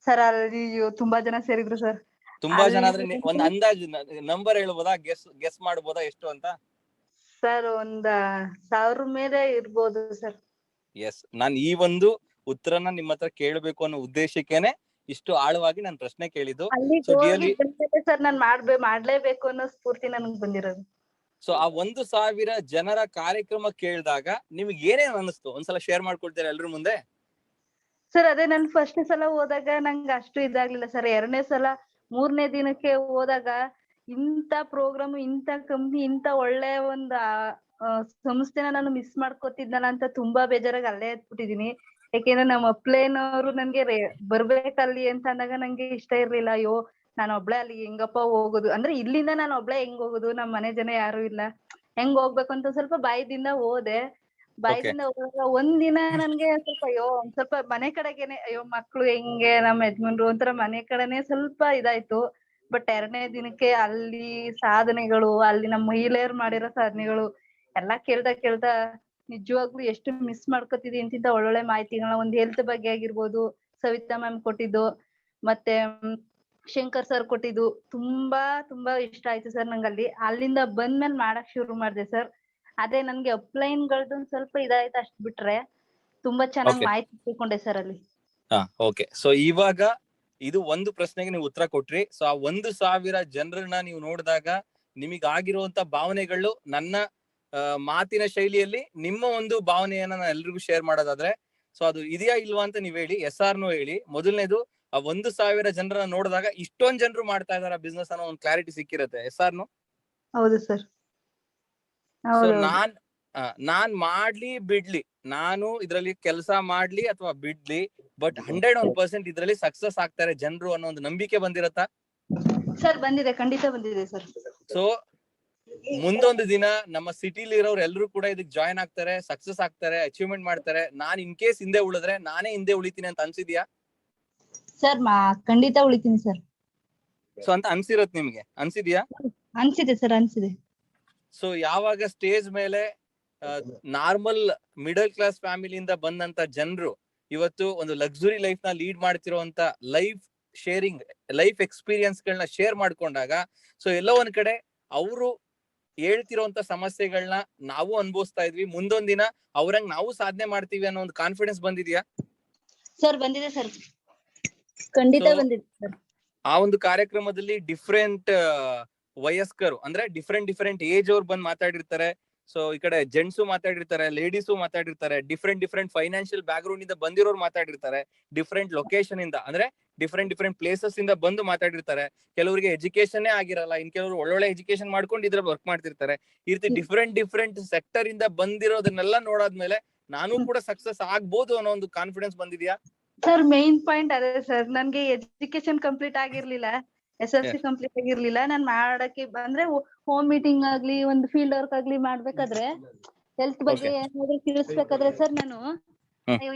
ಸರ್? ಅಲ್ಲಿ ತುಂಬಾ ಜನ ಸೇರಿದ್ರು ಸರ್. ತುಂಬಾ ಜನ ಆದ್ರೆ ಒಂದ್ ಅಂದಾಜು ನಂಬರ್ ಹೇಳ್ಬೋದಾ? ಗೆಸ್ ಮಾಡ್ಬೋದಾ ಎಷ್ಟು ಅಂತ? ಸರ್ ಒಂದ್ 1000 ಮೇಲೆ ಇರ್ಬೋದು ಸರ್. ಎಸ್, ನಾನ್ ಈ ಒಂದು ಉತ್ತರನ ನಿಮ್ಮ ಹತ್ರ ಕೇಳಬೇಕು ಅನ್ನೋ ಉದ್ದೇಶಕ್ಕೇನೆ ಇಷ್ಟು ಆಳವಾಗಿ ನಾನು ಪ್ರಶ್ನೆ ಕೇಳಿದ್ದು. ಸರ್ ನಾನ್ ಮಾಡ್ಲೇಬೇಕು ಅನ್ನೋ ಸ್ಫೂರ್ತಿ ನನಗ್ ಬಂದಿರೋದು. ಸೊ ಆ 1000 ಜನರ ಕಾರ್ಯಕ್ರಮ ಕೇಳಿದಾಗ ನಿಮ್ಗೆ ಏನೇನ್ ಅನಿಸ್ತು? ಒಂದ್ಸಲ ಶೇರ್ ಮಾಡ್ಕೊಳ್ತೀರಾ ಎಲ್ರ ಮುಂದೆ? ಸರ್ ಅದೇ, ನನ್ ಫಸ್ಟ್ ಸಲ ಹೋದಾಗ ನಂಗೆ ಅಷ್ಟು ಇದಾಗ್ಲಿಲ್ಲ ಸರ್. 2ನೇ ಸಲ 3ನೇ ದಿನಕ್ಕೆ ಹೋದಾಗ ಇಂತ ಪ್ರೋಗ್ರಾಮ್, ಇಂತ ಕಂಪ್ನಿ, ಇಂತ ಒಳ್ಳೆ ಒಂದ್ ಸಂಸ್ಥೆನ ನಾನು ಮಿಸ್ ಮಾಡ್ಕೊತಿದ್ನಲ್ಲ ಅಂತ ತುಂಬಾ ಬೇಜಾರಾಗಿ ಅಲ್ಲೇ ಎತ್ಬಿಟ್ಟಿದೀನಿ. ಯಾಕೆಂದ್ರೆ ನಮ್ಮ ಅಪ್ಲೇನವ್ರು ನನ್ಗೆ ಬರ್ಬೇಕಲ್ಲಿ ಅಂತ ಅಂದಾಗ ನಂಗೆ ಇಷ್ಟ ಇರ್ಲಿಲ್ಲ. ಅಯ್ಯೋ, ನಾನು ಒಬ್ಳೆ ಅಲ್ಲಿ ಹೆಂಗಪ್ಪ ಹೋಗೋದು, ಅಂದ್ರೆ ಇಲ್ಲಿಂದ ನಾನು ಒಬ್ಳೆ ಹೆಂಗ್ ಹೋಗೋದು, ನಮ್ ಮನೆ ಜನ ಯಾರು ಇಲ್ಲ, ಹೆಂಗ್ ಹೋಗ್ಬೇಕು ಅಂತ ಸ್ವಲ್ಪ ಭಯದಿಂದ ಹೋದೆ. ಬಾಯ್ದಿಂದ ಹೋಗುವಾಗ ಒಂದಿನ ನನ್ಗೆ ಸ್ವಲ್ಪ ಒಂದ್ ಸ್ವಲ್ಪ ಮನೆ ಕಡೆಗೇನೆ ಮಕ್ಳು ಹೆಂಗೆ ನಮ್ ಯಜಮಾನ್ರು ಒಂಥರ ಮನೆ ಕಡೆನೆ ಸ್ವಲ್ಪ ಇದಾಯ್ತು. ಬಟ್ 2ನೇ ದಿನಕ್ಕೆ ಅಲ್ಲಿ ಸಾಧನೆಗಳು, ಅಲ್ಲಿ ನಮ್ ಮಹಿಳೆಯರು ಮಾಡಿರೋ ಸಾಧನೆಗಳು ಎಲ್ಲಾ ಕೇಳ್ತಾ ನಿಜವಾಗ್ಲೂ ಎಷ್ಟು ಮಿಸ್ ಮಾಡ್ಕೊತಿದೀನಿ ಇಂತಿಂತ ಒಳ್ಳೊಳ್ಳೆ ಮಾಹಿತಿಗಳನ್ನ ಒಂದ್ ಹೆಲ್ತ್ ಬಗ್ಗೆ ಆಗಿರ್ಬೋದು, ಸವಿತಾ ಮ್ಯಾಮ್ ಕೊಟ್ಟಿದ್ದು, ಮತ್ತೆ ಶಂಕರ್ ಸರ್ ಕೊಟ್ಟಿದ್ದು ತುಂಬಾ ಇಷ್ಟ ಆಯ್ತು ಸರ್ ನಂಗಲ್ಲಿ. ಅಲ್ಲಿಂದ ಬಂದ್ಮೇಲೆ ಮಾಡಕ್ ಶುರು ಮಾಡ್ದೆ ಸರ್. ಅದೇ ನನ್ಗೆ ಅಪ್ಲೈನ್ ಗಳ್ದು ಸ್ವಲ್ಪ ಇದಾಯ್ತು ಅಷ್ಟ್ ಬಿಟ್ರೆ ತುಂಬಾ ಚೆನ್ನಾಗ್ ಮಾಹಿತಿ ತಿಳ್ಕೊಂಡೆ ಸರ್ ಅಲ್ಲಿ. ಓಕೆ. ಸೊ ಇವಾಗ ಇದು ಒಂದು ಪ್ರಶ್ನೆಗೆ ನೀವು ಉತ್ತರ ಕೊಟ್ರಿ. ಸೊ ಆ 1,000 ಜನರನ್ನ ನೀವು ನೋಡಿದಾಗ ನಿಮಗೆ ಆಗಿರುವಂತ ಭಾವನೆಗಳು ನನ್ನ ಮಾತಿನ ಶೈಲಿಯಲ್ಲಿ ನಿಮ್ಮ ಒಂದು ಭಾವನೆಯನ್ನ ನಾನು ಎಲ್ರಿಗೂ ಶೇರ್ ಮಾಡೋದಾದ್ರೆ, ಸೊ ಅದು ಇದೆಯಾ ಇಲ್ವಾ ಅಂತ ನೀವ್ ಹೇಳಿ, ಎಸ್ ಆರ್ ನೋ ಹೇಳಿ. ಮೊದಲನೇದು, ಆ 1,000 ಜನರನ್ನ ನೋಡಿದಾಗ ಇಷ್ಟೊಂದ್ ಜನರು ಮಾಡ್ತಾ ಇದಾರ ಬಿಸ್ನೆಸ್ ಅನ್ನೋ ಒಂದು ಕ್ಲಾರಿಟಿ ಸಿಕ್ಕಿರತ್ತೆ. Yes or no? ಹೌದು ಸರ್. ಸೊ ನಾನ್ ಮಾಡ್ಲಿ ಬಿಡ್ಲಿ, ನಾನು ಇದ್ರಲ್ಲಿ ಕೆಲಸ ಮಾಡ್ಲಿ ಅಥವಾ ಬಿಡ್ಲಿ, ಬಟ್ 101% ಇದ್ರಲ್ಲಿ ಸಕ್ಸಸ್ ಆಗ್ತಾರೆ ಜನರು ಅನ್ನೋ ಒಂದು ನಂಬಿಕೆ ಬಂದಿರತ್ತಾ? ಸರ್ ಬಂದಿದೆ, ಖಂಡಿತ ಬಂದಿದೆ ಸರ್. ಸೊ ಮುಂದೊಂದು ದಿನ ನಮ್ಮ ಸಿಟಿಲಿ ಇರೋರು ಎಲ್ಲರೂ ಕೂಡ ಇದಕ್ ಜಾಯಿನ್ ಆಗ್ತಾರೆ, ಸಕ್ಸಸ್ ಆಗ್ತಾರೆ, ಅಚೀವ್ಮೆಂಟ್ ಮಾಡ್ತಾರೆ. ನಾನ್ ಇನ್ ಕೇಸ್ ಹಿಂದೆ ಉಳಿದ್ರೆ ನಾನೇ ಹಿಂದೆ ಉಳಿತೀನಿ ಅಂತ ಅನ್ಸಿದ್ಯಾ? ಸರ್ ಖಂಡಿತ ಉಳಿತೀನಿ ಸರ್. ಸೊ ಅಂತ ಅನ್ಸಿರತ್ ನಿಮ್ಗೆ? ಅನ್ಸಿದ್ಯಾ? ಅನ್ಸಿದೆ ಸರ್, ಅನ್ಸಿದೆ. ಸೊ ಯಾವಾಗ ಸ್ಟೇಜ್ ಮೇಲೆ ನಾರ್ಮಲ್ ಮಿಡಲ್ ಕ್ಲಾಸ್ ಫ್ಯಾಮಿಲಿಯಿಂದ ಬಂದಂತ ಜನರು ಇವತ್ತು ಒಂದು ಲಕ್ಸುರಿ ಲೈಫ್ ನ ಲೀಡ್ ಮಾಡ್ತಿರುವಂತ ಲೈಫ್ ಶೇರಿಂಗ್, ಲೈಫ್ ಎಕ್ಸ್ಪೀರಿಯನ್ಸ್ ಗಳನ್ನ ಶೇರ್ ಮಾಡ್ಕೊಂಡಾಗ, ಸೊ ಎಲ್ಲೋ ಒಂದ್ ಕಡೆ ಅವರು ಹೇಳ್ತಿರೋಂತ ಸಮಸ್ಯೆಗಳನ್ನ ನಾವು ಅನುಭವಿಸ್ತಾ ಇದ್ವಿ, ಮುಂದೊಂದ್ ದಿನ ಅವ್ರಂಗ್ ನಾವು ಸಾಧನೆ ಮಾಡ್ತೀವಿ ಅನ್ನೋ ಒಂದು ಕಾನ್ಫಿಡೆನ್ಸ್ ಬಂದಿದ್ಯಾ? ಸರ್ ಬಂದಿದೆ ಸರ್, ಖಂಡಿತ ಬಂದಿದೆ ಸರ್. ಆ ಒಂದು ಕಾರ್ಯಕ್ರಮದಲ್ಲಿ ಡಿಫ್ರೆಂಟ್ ವಯಸ್ಕರು ಅಂದ್ರೆ ಡಿಫ್ರೆಂಟ್ ಏಜ್ ಅವ್ರು ಬಂದ್ ಮಾತಾಡಿರ್ತಾರೆ. ಸೊ ಈ ಕಡೆ ಜೆಂಟ್ಸು ಮಾತಾಡಿರ್ತಾರೆ, ಲೇಡೀಸು ಮಾತಾಡಿರ್ತಾರೆ, ಡಿಫ್ರೆಂಟ್ ಫೈನಾನ್ಷಿಯಲ್ ಬ್ಯಾಕ್ ಗ್ರೌಂಡ್ ಇಂದ ಬಂದಿರೋರು ಮಾತಾಡಿರ್ತಾರೆ, ಡಿಫ್ರೆಂಟ್ ಲೊಕೇಶನ್ ಇಂದ ಅಂದ್ರೆ ಡಿಫ್ರೆಂಟ್ ಪ್ಲೇಸಸ್ ಇಂದ ಬಂದು ಮಾತಾಡಿರ್ತಾರೆ. ಕೆಲವರಿಗೆ ಎಜುಕೇಶನ್ ಆಗಿರಲ್ಲ, ಇನ್ ಕೆಲವರು ಒಳ್ಳೊಳ್ಳೆ ಎಜುಕೇಶನ್ ಮಾಡ್ಕೊಂಡು ಇದ್ರಲ್ಲಿ ವರ್ಕ್ ಮಾಡ್ತಿರ್ತಾರೆ. ಈ ರೀತಿ ಡಿಫ್ರೆಂಟ್ ಸೆಕ್ಟರ್ ಇಂದ ಬಂದಿರೋದನ್ನೆಲ್ಲ ನೋಡಾದ್ಮೇಲೆ ನಾನು ಕೂಡ ಸಕ್ಸಸ್ ಆಗ್ಬೋದು ಅನ್ನೋ ಒಂದು ಕಾನ್ಫಿಡೆನ್ಸ್ ಬಂದಿದ್ಯಾ? ಸರ್ ಮೇನ್ ಪಾಯಿಂಟ್ ಅದೇ ಸರ್, ನನ್ಗೆ ಎಜುಕೇಶನ್ ಕಂಪ್ಲೀಟ್ ಆಗಿರ್ಲಿಲ್ಲ, SLC ಕಂಪ್ಲೀಟ್ ಆಗಿರ್ಲಿಲ್ಲ. ನಾನ್ ಮಾಡಕ್ಕೆ ಅಂದ್ರೆ ಹೋಮ್ ಮೀಟಿಂಗ್ ಆಗ್ಲಿ, ಒಂದು ಫೀಲ್ಡ್ ವರ್ಕ್ ಆಗ್ಲಿ ಮಾಡ್ಬೇಕಾದ್ರೆ ಹೆಲ್ತ್ ಬಗ್ಗೆ ಏನಾದ್ರು ತಿಳಿಸ್ಬೇಕಾದ್ರೆ ಸರ್ ನಾನು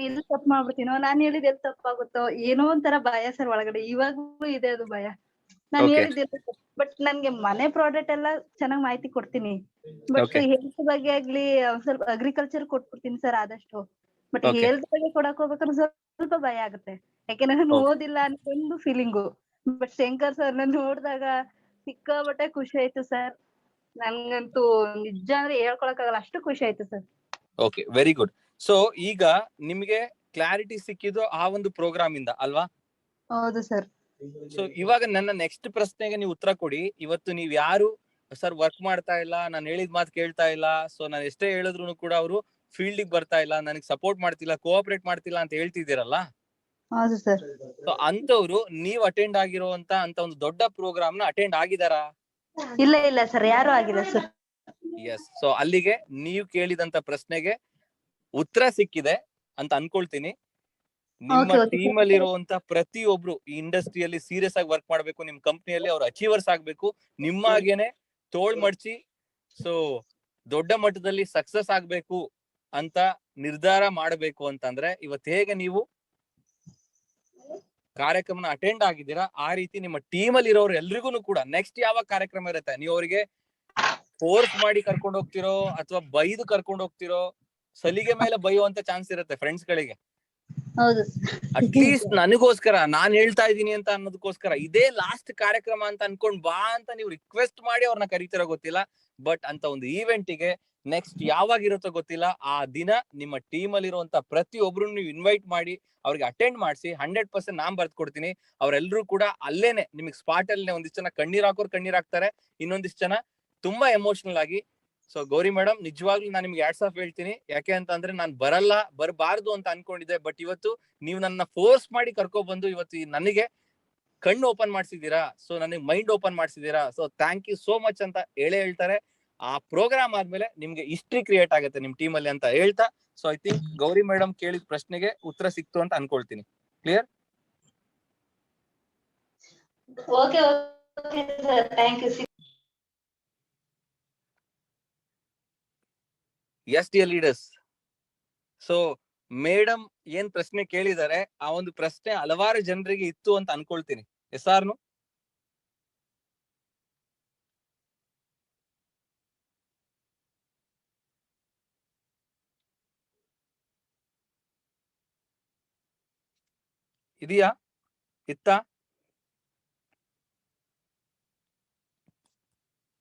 ಎಲ್ಲಿ ತಪ್ಪು ಮಾಡ್ಬಿಡ್ತೀನೋ, ನಾನ್ ಹೇಳಿದ್ ಎಲ್ಲಿ ತಪ್ಪಾಗುತ್ತೋ ಏನೋ ಒಂಥರ ಭಯ ಸರ್ ಒಳಗಡೆ. ಇವಾಗ್ಲೂ ಇದೆ ಅದು ಭಯ. ನಾನ್ ಹೇಳಿದ್ದೆ ಬಟ್ ನನ್ಗೆ ಮನೆ ಪ್ರಾಡಕ್ಟ್ ಎಲ್ಲ ಚೆನ್ನಾಗ್ ಮಾಹಿತಿ ಕೊಡ್ತೀನಿ, ಬಟ್ ಹೆಲ್ತ್ ಬಗ್ಗೆ ಆಗ್ಲಿ ಸ್ವಲ್ಪ ಅಗ್ರಿಕಲ್ಚರ್ ಕೊಟ್ಬಿಡ್ತೀನಿ ಸರ್ ಆದಷ್ಟು. ಬಟ್ ಹೆಲ್ತ್ ಬಗ್ಗೆ ಕೊಡಕ್ ಹೋಗ್ಬೇಕಾದ್ರೆ ಸ್ವಲ್ಪ ಭಯ ಆಗುತ್ತೆ, ಯಾಕೆಂದ್ರೆ ನಾನು ಓದಿಲ್ಲ ಅನ್ಕೊಂಡು ಫೀಲಿಂಗು. ಬಟ್ ಶಂಕರ್ ಸರ್ ನೋಡಿದಾಗ ಸಿಕ್ಕಾಬಟ್ಟೆ ಖುಷಿ ಆಯ್ತು ಸರ್. ನನ್ಗಂತೂ ನಿಜ ಅಂದ್ರೆ ಹೇಳ್ಕೊಳಕ್ ಆಗಲ್ಲ, ಅಷ್ಟು ಖುಷಿ ಆಯ್ತು sir. Okay, very good. So ಈಗ ನಿಮ್ಗೆ ಕ್ಲಾರಿಟಿ ಸಿಕ್ಕಿದ್ದು ಆ ಒಂದು ಪ್ರೋಗ್ರಾಮ್ ಇಂದ ಅಲ್ವಾ? ಹೌದು ಸರ್. ಸೊ ಇವಾಗ ನನ್ನ ನೆಕ್ಸ್ಟ್ ಪ್ರಶ್ನೆಗೆ ನೀವು ಉತ್ತರ ಕೊಡಿ. ಇವತ್ತು ನೀವ್ ಯಾರು ಸರ್ ವರ್ಕ್ ಮಾಡ್ತಾ ಇಲ್ಲ, ನಾನು ಹೇಳಿದ ಮಾತು ಕೇಳ್ತಾ ಇಲ್ಲ, ಸೊ ನಾನು ಎಷ್ಟೇ ಹೇಳಿದ್ರು ಕೂಡ ಅವರು ಫೀಲ್ಡ್ ಬರ್ತಾ ಇಲ್ಲ, ನನಗೆ ಸಪೋರ್ಟ್ ಮಾಡ್ತಿಲ್ಲ, ಕೋಆಪರೇಟ್ ಮಾಡ್ತಿಲ್ಲ ಅಂತ ಹೇಳ್ತಿದ್ದೀರಲ್ಲ? ಹೌದು ಸರ್. ಸೊ ಅಂತವ್ರು ನೀವ್ ಅಟೆಂಡ್ ಆಗಿರುವಂತ ಅಂತ ಒಂದು ದೊಡ್ಡ ಪ್ರೋಗ್ರಾಮ್ ನ ಅಟೆಂಡ್ ಆಗಿದಾರಾ? ಇಲ್ಲ ಸರ್, ಯಾರು ಆಗಿಲ್ಲ ಸರ್. ಎಸ್. ಸೊ ಅಲ್ಲಿಗೆ ನೀವು ಕೇಳಿದಂತ ಪ್ರಶ್ನೆಗೆ ಉತ್ತರ ಸಿಕ್ಕಿದೆ ಅಂತ ಅನ್ಕೊಳ್ತೀನಿ. ನಿಮ್ಮ ಟೀಮ್ ಅಲ್ಲಿ ಇರುವಂತ ಪ್ರತಿಯೊಬ್ರು ಈ ಇಂಡಸ್ಟ್ರಿಯಲ್ಲಿ ಸೀರಿಯಸ್ ಆಗಿ ವರ್ಕ್ ಮಾಡ್ಬೇಕು, ನಿಮ್ ಕಂಪ್ನಿಯಲ್ಲಿ ಅವ್ರು ಅಚೀವರ್ಸ್ ಆಗ್ಬೇಕು, ನಿಮ್ಮಾಗೇನೆ ತೋಳ್ ಮಡ್ಚಿ ಸೊ ದೊಡ್ಡ ಮಟ್ಟದಲ್ಲಿ ಸಕ್ಸಸ್ ಆಗ್ಬೇಕು ಅಂತ ನಿರ್ಧಾರ ಮಾಡಬೇಕು ಅಂತಂದ್ರೆ ಇವತ್ತು ಹೇಗೆ ನೀವು ಕಾರ್ಯಕ್ರಮನ ಅಟೆಂಡ್ ಆಗಿದ್ದೀರಾ, ಆ ರೀತಿ ನಿಮ್ಮ ಟೀಮ್ ಅಲ್ಲಿ ಇರೋರು ಎಲ್ರಿಗೂ ಕೂಡ ನೆಕ್ಸ್ಟ್ ಯಾವ ಕಾರ್ಯಕ್ರಮ ಇರುತ್ತೆ ನೀವು ಅವರಿಗೆ ಫೋರ್ಸ್ ಮಾಡಿ ಕರ್ಕೊಂಡು ಹೋಗ್ತಿರೋ ಅಥವಾ ಬೈದು ಕರ್ಕೊಂಡು ಹೋಗ್ತಿರೋ, ಸಲಿಗೆ ಮೇಲೆ ಬೈಯುವಂತ ಚಾನ್ಸ್ ಇರುತ್ತೆ ಫ್ರೆಂಡ್ಸ್ ಗಳಿಗೆ. ಅಟ್ಲೀಸ್ಟ್ ನನಗೋಸ್ಕರ ನಾನ್ ಹೇಳ್ತಾ ಇದ್ದೀನಿ ಅಂತ ಅನ್ನೋದಕ್ಕೋಸ್ಕರ ಇದೇ ಲಾಸ್ಟ್ ಕಾರ್ಯಕ್ರಮ ಅಂತ ಅನ್ಕೊಂಡ್ ಬಾ ಅಂತ ನೀವು ರಿಕ್ವೆಸ್ಟ್ ಮಾಡಿ ಅವ್ರನ್ನ ಕರೀತಿರೋ ಗೊತ್ತಿಲ್ಲ. ಬಟ್ ಅಂತ ಒಂದು ಈವೆಂಟಿಗೆ ನೆಕ್ಸ್ಟ್ ಯಾವಾಗ ಇರುತ್ತೋ ಗೊತ್ತಿಲ್ಲ, ಆ ದಿನ ನಿಮ್ಮ ಟೀಮ್ ಅಲ್ಲಿ ಇರುವಂತ ಪ್ರತಿಯೊಬ್ರು ನೀವು ಇನ್ವೈಟ್ ಮಾಡಿ ಅವ್ರಿಗೆ ಅಟೆಂಡ್ ಮಾಡಿಸಿ 100% ನಾನ್ ಬರ್ದ್ ಕೊಡ್ತೀನಿ. ಅವ್ರೆಲ್ರೂ ಕೂಡ ಅಲ್ಲೇನೆ ನಿಮಗೆ ಸ್ಪಾಟ್ ಅಲ್ಲಿ ಒಂದಿಷ್ಟು ಜನ ಕಣ್ಣೀರ್ ಹಾಕೋರು ಕಣ್ಣೀರ್ ಹಾಕ್ತಾರೆ, ಇನ್ನೊಂದಿಷ್ಟು ಜನ ತುಂಬಾ ಎಮೋಷನಲ್ ಆಗಿ. ಸೊ ಗೌರಿ ಮೇಡಮ್, ನಿಜವಾಗ್ಲೂ ನಾನು ನಿಮ್ಗೆ ಹ್ಯಾಟ್ಸ್ ಆಫ್ ಹೇಳ್ತೀನಿ. ಯಾಕೆ ಅಂತ ಅಂದ್ರೆ ನಾನು ಬರಬಾರ್ದು ಅಂತ ಅನ್ಕೊಂಡಿದ್ದೆ, ಬಟ್ ಇವತ್ತು ನೀವು ನನ್ನ ಫೋರ್ಸ್ ಮಾಡಿ ಕರ್ಕೊ ಬಂದು ಇವತ್ತು ನನಗೆ ಕಣ್ಣು ಓಪನ್ ಮಾಡ್ಸಿದೀರಾ, ಸೊ ನನಗೆ ಮೈಂಡ್ ಓಪನ್ ಮಾಡ್ಸಿದೀರಾ. So thank you so much ಅಂತ ಹೇಳ್ತಾರೆ. ಆ ಪ್ರೋಗ್ರಾಮ್ ಆದ್ಮೇಲೆ ನಿಮ್ಗೆ ಹಿಸ್ಟ್ರಿ ಕ್ರಿಯೇಟ್ ಆಗುತ್ತೆ ನಿಮ್ ಟೀಮ್ ಅಲ್ಲಿ ಅಂತ ಹೇಳ್ತಾ, so I think Gauri madam ಕೇಳಿದ ಪ್ರಶ್ನೆಗೆ ಉತ್ತರ ಸಿಕ್ತು ಅಂತ ಅನ್ಕೊಳ್ತೀನಿ. Clear? Okay sir, thank you. Yes, dear leaders, so madam ಏನ್ ಪ್ರಶ್ನೆ ಕೇಳಿದ್ದಾರೆ ಆ ಒಂದು ಪ್ರಶ್ನೆ ಹಲವಾರು ಜನರಿಗೆ ಇತ್ತು ಅಂತ ಅನ್ಕೊಳ್ತೀನಿ. ಎಸ್ ಆರ್ನು? ಇದೆಯಾ? ಇತ್ತಾ?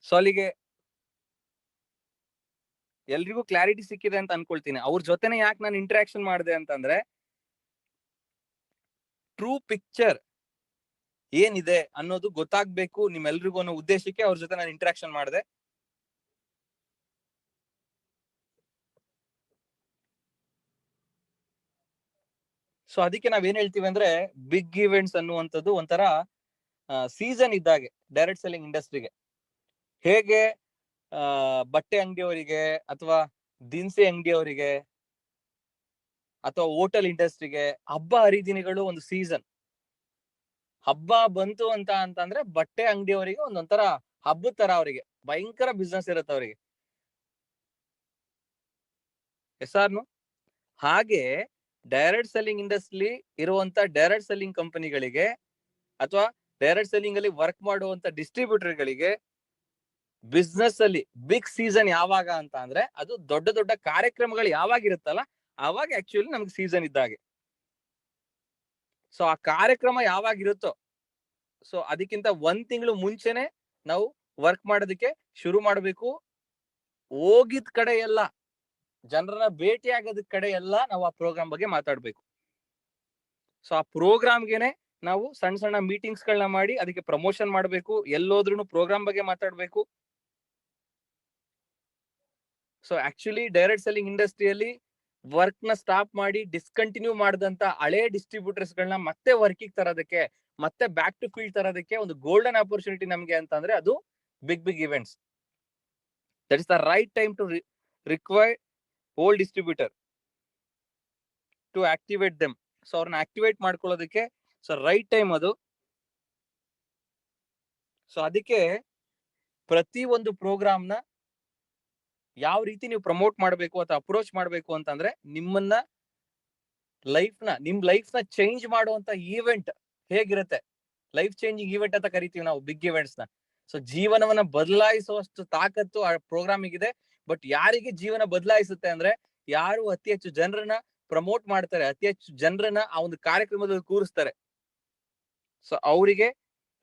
ಸೊ ಅಲ್ಲಿಗೆ ಎಲ್ರಿಗೂ ಕ್ಲಾರಿಟಿ ಸಿಕ್ಕಿದೆ ಅಂತ ಅನ್ಕೊಳ್ತೀನಿ. ಅವ್ರ ಜೊತೆನೆ ಯಾಕೆ ನಾನು ಇಂಟ್ರಾಕ್ಷನ್ ಮಾಡಿದೆ ಅಂತಂದ್ರೆ, ಟ್ರೂ ಪಿಕ್ಚರ್ ಏನಿದೆ ಅನ್ನೋದು ಗೊತ್ತಾಗ್ಬೇಕು ನಿಮ್ಮೆಲ್ರಿಗೂ ಅನ್ನೋ ಉದ್ದೇಶಕ್ಕೆ ಅವ್ರ ಜೊತೆ ನಾನು ಇಂಟ್ರಾಕ್ಷನ್ ಮಾಡಿದೆ. ಸೊ ಅದಕ್ಕೆ ನಾವೇನ್ ಹೇಳ್ತೀವಿ ಅಂದ್ರೆ, ಬಿಗ್ ಇವೆಂಟ್ಸ್ ಅನ್ನುವಂಥದ್ದು ಒಂಥರ ಸೀಸನ್ ಇದ್ದಾಗೆ ಡೈರೆಕ್ಟ್ ಸೆಲ್ಲಿಂಗ್ ಇಂಡಸ್ಟ್ರಿಗೆ. ಹೇಗೆ ಬಟ್ಟೆ ಅಂಗಡಿಯವರಿಗೆ ಅಥವಾ ದಿನಸಿ ಅಂಗಡಿಯವರಿಗೆ ಅಥವಾ ಹೋಟೆಲ್ ಇಂಡಸ್ಟ್ರಿಗೆ ಹಬ್ಬ ಹರಿದಿನಗಳು ಒಂದು ಸೀಸನ್. ಹಬ್ಬ ಬಂತು ಅಂತಂದ್ರೆ ಬಟ್ಟೆ ಅಂಗಡಿಯವರಿಗೆ ಒಂದೊಂಥರ ಹಬ್ಬದ ತರ ಅವರಿಗೆ ಭಯಂಕರ ಬಿಸ್ನೆಸ್ ಇರುತ್ತೆ ಅವರಿಗೆ. ಎಸ್ ಆರ್ನು? ಹಾಗೆ ಡೈರೆಕ್ಟ್ ಸೆಲ್ಲಿಂಗ್ ಇಂಡಸ್ಟ್ರಿ ಇರುವಂತ ಡೈರೆಕ್ಟ್ ಸೆಲ್ಲಿಂಗ್ ಕಂಪನಿಗಳಿಗೆ ಅಥವಾ ಡೈರೆಕ್ಟ್ ಸೆಲ್ಲಿಂಗ್ ಅಲ್ಲಿ ವರ್ಕ್ ಮಾಡುವಂತ ಡಿಸ್ಟ್ರಿಬ್ಯೂಟರ್ ಗಳಿಗೆ ಬಿಸ್ನೆಸ್ ಅಲ್ಲಿ ಬಿಗ್ ಸೀಸನ್ ಯಾವಾಗ ಅಂತ ಅಂದ್ರೆ, ಅದು ದೊಡ್ಡ ದೊಡ್ಡ ಕಾರ್ಯಕ್ರಮಗಳು ಯಾವಾಗ ಇರುತ್ತಲ್ಲ ಆವಾಗ ಆಕ್ಚುಲಿ ನಮ್ಗೆ ಸೀಸನ್ ಇದ್ದಾಗೆ. ಸೊ ಆ ಕಾರ್ಯಕ್ರಮ ಯಾವಾಗ ಇರುತ್ತೋ, ಸೊ ಅದಕ್ಕಿಂತ 1 ತಿಂಗಳು ಮುಂಚೆನೆ ನಾವು ವರ್ಕ್ ಮಾಡೋದಕ್ಕೆ ಶುರು ಮಾಡಬೇಕು. ಹೋಗಿದ ಕಡೆ ಎಲ್ಲ ಜನರನ್ನ ಭೇಟಿ ಆಗೋದ ಕಡೆ ಎಲ್ಲ ನಾವು ಆ ಪ್ರೋಗ್ರಾಮ್ ಬಗ್ಗೆ ಮಾತಾಡ್ಬೇಕು. ಸೊ ಆ ಪ್ರೋಗ್ರಾಮ್ಗೆನೆ ನಾವು ಸಣ್ಣ ಸಣ್ಣ ಮೀಟಿಂಗ್ಸ್ ಗಳನ್ನ ಮಾಡಿ ಅದಕ್ಕೆ ಪ್ರಮೋಷನ್ ಮಾಡಬೇಕು. ಎಲ್ಲೋದ್ರೂ ಪ್ರೋಗ್ರಾಮ್ ಬಗ್ಗೆ ಮಾತಾಡ್ಬೇಕು. ಸೊ ಆಕ್ಚುಲಿ ಡೈರೆಕ್ಟ್ ಸೆಲ್ಲಿಂಗ್ ಇಂಡಸ್ಟ್ರಿಯಲ್ಲಿ ವರ್ಕ್ ನ ಸ್ಟಾಪ್ ಮಾಡಿ ಡಿಸ್ಕಂಟಿನ್ಯೂ ಮಾಡಿದಂತ ಹಳೆ ಡಿಸ್ಟ್ರಿಬ್ಯೂಟರ್ಸ್ ಗಳನ್ನ ಮತ್ತೆ ವರ್ಕಿಗೆ ತರೋದಕ್ಕೆ, ಮತ್ತೆ ಬ್ಯಾಕ್ ಟು ಫೀಲ್ಡ್ ತರೋದಕ್ಕೆ ಒಂದು ಗೋಲ್ಡನ್ ಆಪರ್ಚುನಿಟಿ ನಮ್ಗೆ ಅಂತಂದ್ರೆ ಅದು big events. That is the right time to require old distributor to activate them. So ಅವ್ರನ್ನ ಆಕ್ಟಿವೇಟ್ ಮಾಡ್ಕೊಳ್ಳೋದಕ್ಕೆ ಸೊ ರೈಟ್ ಟೈಮ್ ಅದು. ಸೊ ಅದಕ್ಕೆ ಪ್ರತಿ ಒಂದು ಪ್ರೋಗ್ರಾಮ್ ನ ಯಾವ ರೀತಿ ನೀವು ಪ್ರಮೋಟ್ ಮಾಡಬೇಕು ಅಥವಾ ಅಪ್ರೋಚ್ ಮಾಡಬೇಕು ಅಂತಂದ್ರೆ, ನಿಮ್ ಲೈಫ್ ನ ಚೇಂಜ್ ಮಾಡುವಂತ ಈವೆಂಟ್ ಹೇಗಿರುತ್ತೆ, ಲೈಫ್ ಚೇಂಜಿಂಗ್ ಈವೆಂಟ್ ಅಂತ ಕರಿತೀವಿ ನಾವು ಬಿಗ್ ಇವೆಂಟ್ಸ್ ನ. ಸೊ ಜೀವನವನ್ನ ಬದಲಾಯಿಸುವಷ್ಟು ತಾಕತ್ತು ಆ ಪ್ರೋಗ್ರಾಮಿಗೆ ಇದೆ. ಬಟ್ ಯಾರಿಗೆ ಜೀವನ ಬದಲಾಯಿಸುತ್ತೆ ಅಂದ್ರೆ, ಯಾರು ಅತಿ ಹೆಚ್ಚು ಜನರನ್ನ ಪ್ರಮೋಟ್ ಮಾಡ್ತಾರೆ, ಅತಿ ಹೆಚ್ಚು ಜನರನ್ನ ಆ ಒಂದು ಕಾರ್ಯಕ್ರಮದಲ್ಲಿ ಕೂರಿಸ್ತಾರೆ, ಸೊ ಅವರಿಗೆ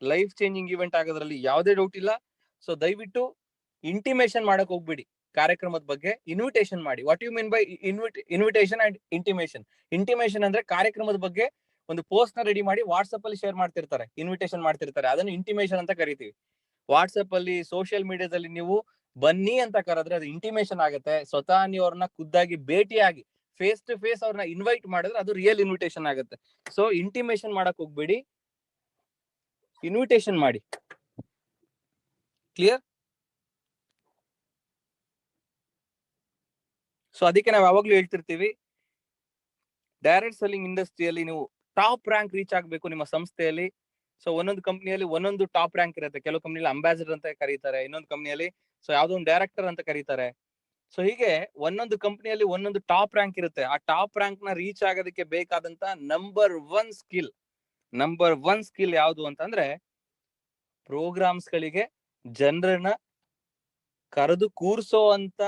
ಲೈಫ್ ಚೇಂಜಿಂಗ್ ಇವೆಂಟ್ ಆಗೋದ್ರಲ್ಲಿ ಯಾವುದೇ ಡೌಟ್ ಇಲ್ಲ. ಸೊ ದಯವಿಟ್ಟು ಇಂಟಿಮೇಷನ್ ಮಾಡಕ್ ಹೋಗ್ಬಿಡಿ ಕಾರ್ಯಕ್ರಮದ ಬಗ್ಗೆ. ಇನ್ವಿಟೇಷನ್ ಮಾಡಿ. What you mean by invitation and intimation? Intimation ಅಂದ್ರೆ ಕಾರ್ಯಕ್ರಮದ ಬಗ್ಗೆ ಒಂದು ಪೋಸ್ಟ್ ನ ರೆಡಿ ಮಾಡಿ ವಾಟ್ಸ್ಆಪ್ ಅಲ್ಲಿ ಶೇರ್ ಮಾಡ್ತಿರ್ತಾರೆ, ಇನ್ವಿಟೇಷನ್ ಮಾಡ್ತಿರ್ತಾರೆ, ಅದನ್ನು ಇಂಟಿಮೇಷನ್ ಅಂತ ಕರಿತೀವಿ. ವಾಟ್ಸ್ಆಪ್ ಅಲ್ಲಿ ಸೋಷಿಯಲ್ ಮೀಡಿಯಾದಲ್ಲಿ ನೀವು ಬನ್ನಿ ಅಂತ ಕರೆದ್ರೆ ಅದು ಇಂಟಿಮೇಷನ್ ಆಗುತ್ತೆ. ಸ್ವತಃ ನೀವು ಅವ್ರನ್ನ ಖುದ್ದಾಗಿ ಭೇಟಿಯಾಗಿ ಫೇಸ್ ಟು ಫೇಸ್ ಅವ್ರನ್ನ ಇನ್ವೈಟ್ ಮಾಡಿದ್ರೆ ಅದು ರಿಯಲ್ ಇನ್ವಿಟೇಷನ್ ಆಗುತ್ತೆ. ಸೊ ಇಂಟಿಮೇಷನ್ ಮಾಡಕ್ ಹೋಗ್ಬೇಡಿ, ಇನ್ವಿಟೇಷನ್ ಮಾಡಿ. ಕ್ಲಿಯರ್? ಸೊ ಅದಕ್ಕೆ ನಾವು ಯಾವಾಗ್ಲೂ ಹೇಳ್ತಿರ್ತೀವಿ, ಡೈರೆಕ್ಟ್ ಸೆಲ್ಲಿಂಗ್ ಇಂಡಸ್ಟ್ರಿಯಲ್ಲಿ ನೀವು ಟಾಪ್ ರ್ಯಾಂಕ್ ರೀಚ್ ಆಗ್ಬೇಕು ನಿಮ್ಮ ಸಂಸ್ಥೆಯಲ್ಲಿ. ಸೊ ಒಂದೊಂದು ಕಂಪ್ನಿಯಲ್ಲಿ ಒಂದೊಂದು ಟಾಪ್ ರ್ಯಾಂಕ್ ಇರುತ್ತೆ. ಕೆಲವು ಕಂಪ್ನಿಯಲ್ಲಿ ಅಂಬಾಸಿಡರ್ ಅಂತ ಕರೀತಾರೆ, ಇನ್ನೊಂದು ಕಂಪ್ನಿಯಲ್ಲಿ ಸೊ ಯಾವ್ದೋ ಒಂದು ಡೈರೆಕ್ಟರ್ ಅಂತ ಕರೀತಾರೆ. ಸೊ ಹೀಗೆ ಒಂದೊಂದು ಕಂಪ್ನಿಯಲ್ಲಿ ಒಂದೊಂದು ಟಾಪ್ ರ್ಯಾಂಕ್ ಇರುತ್ತೆ. ಆ ಟಾಪ್ ರ್ಯಾಂಕ್ ನ ರೀಚ್ ಆಗೋದಕ್ಕೆ ಬೇಕಾದಂತ ನಂಬರ್ ಒನ್ ಸ್ಕಿಲ್ ಯಾವುದು ಅಂತಂದ್ರೆ, ಪ್ರೋಗ್ರಾಮ್ಸ್ ಗಳಿಗೆ ಜನರನ್ನ ಕರೆದು ಕೂರ್ಸೋ ಅಂತ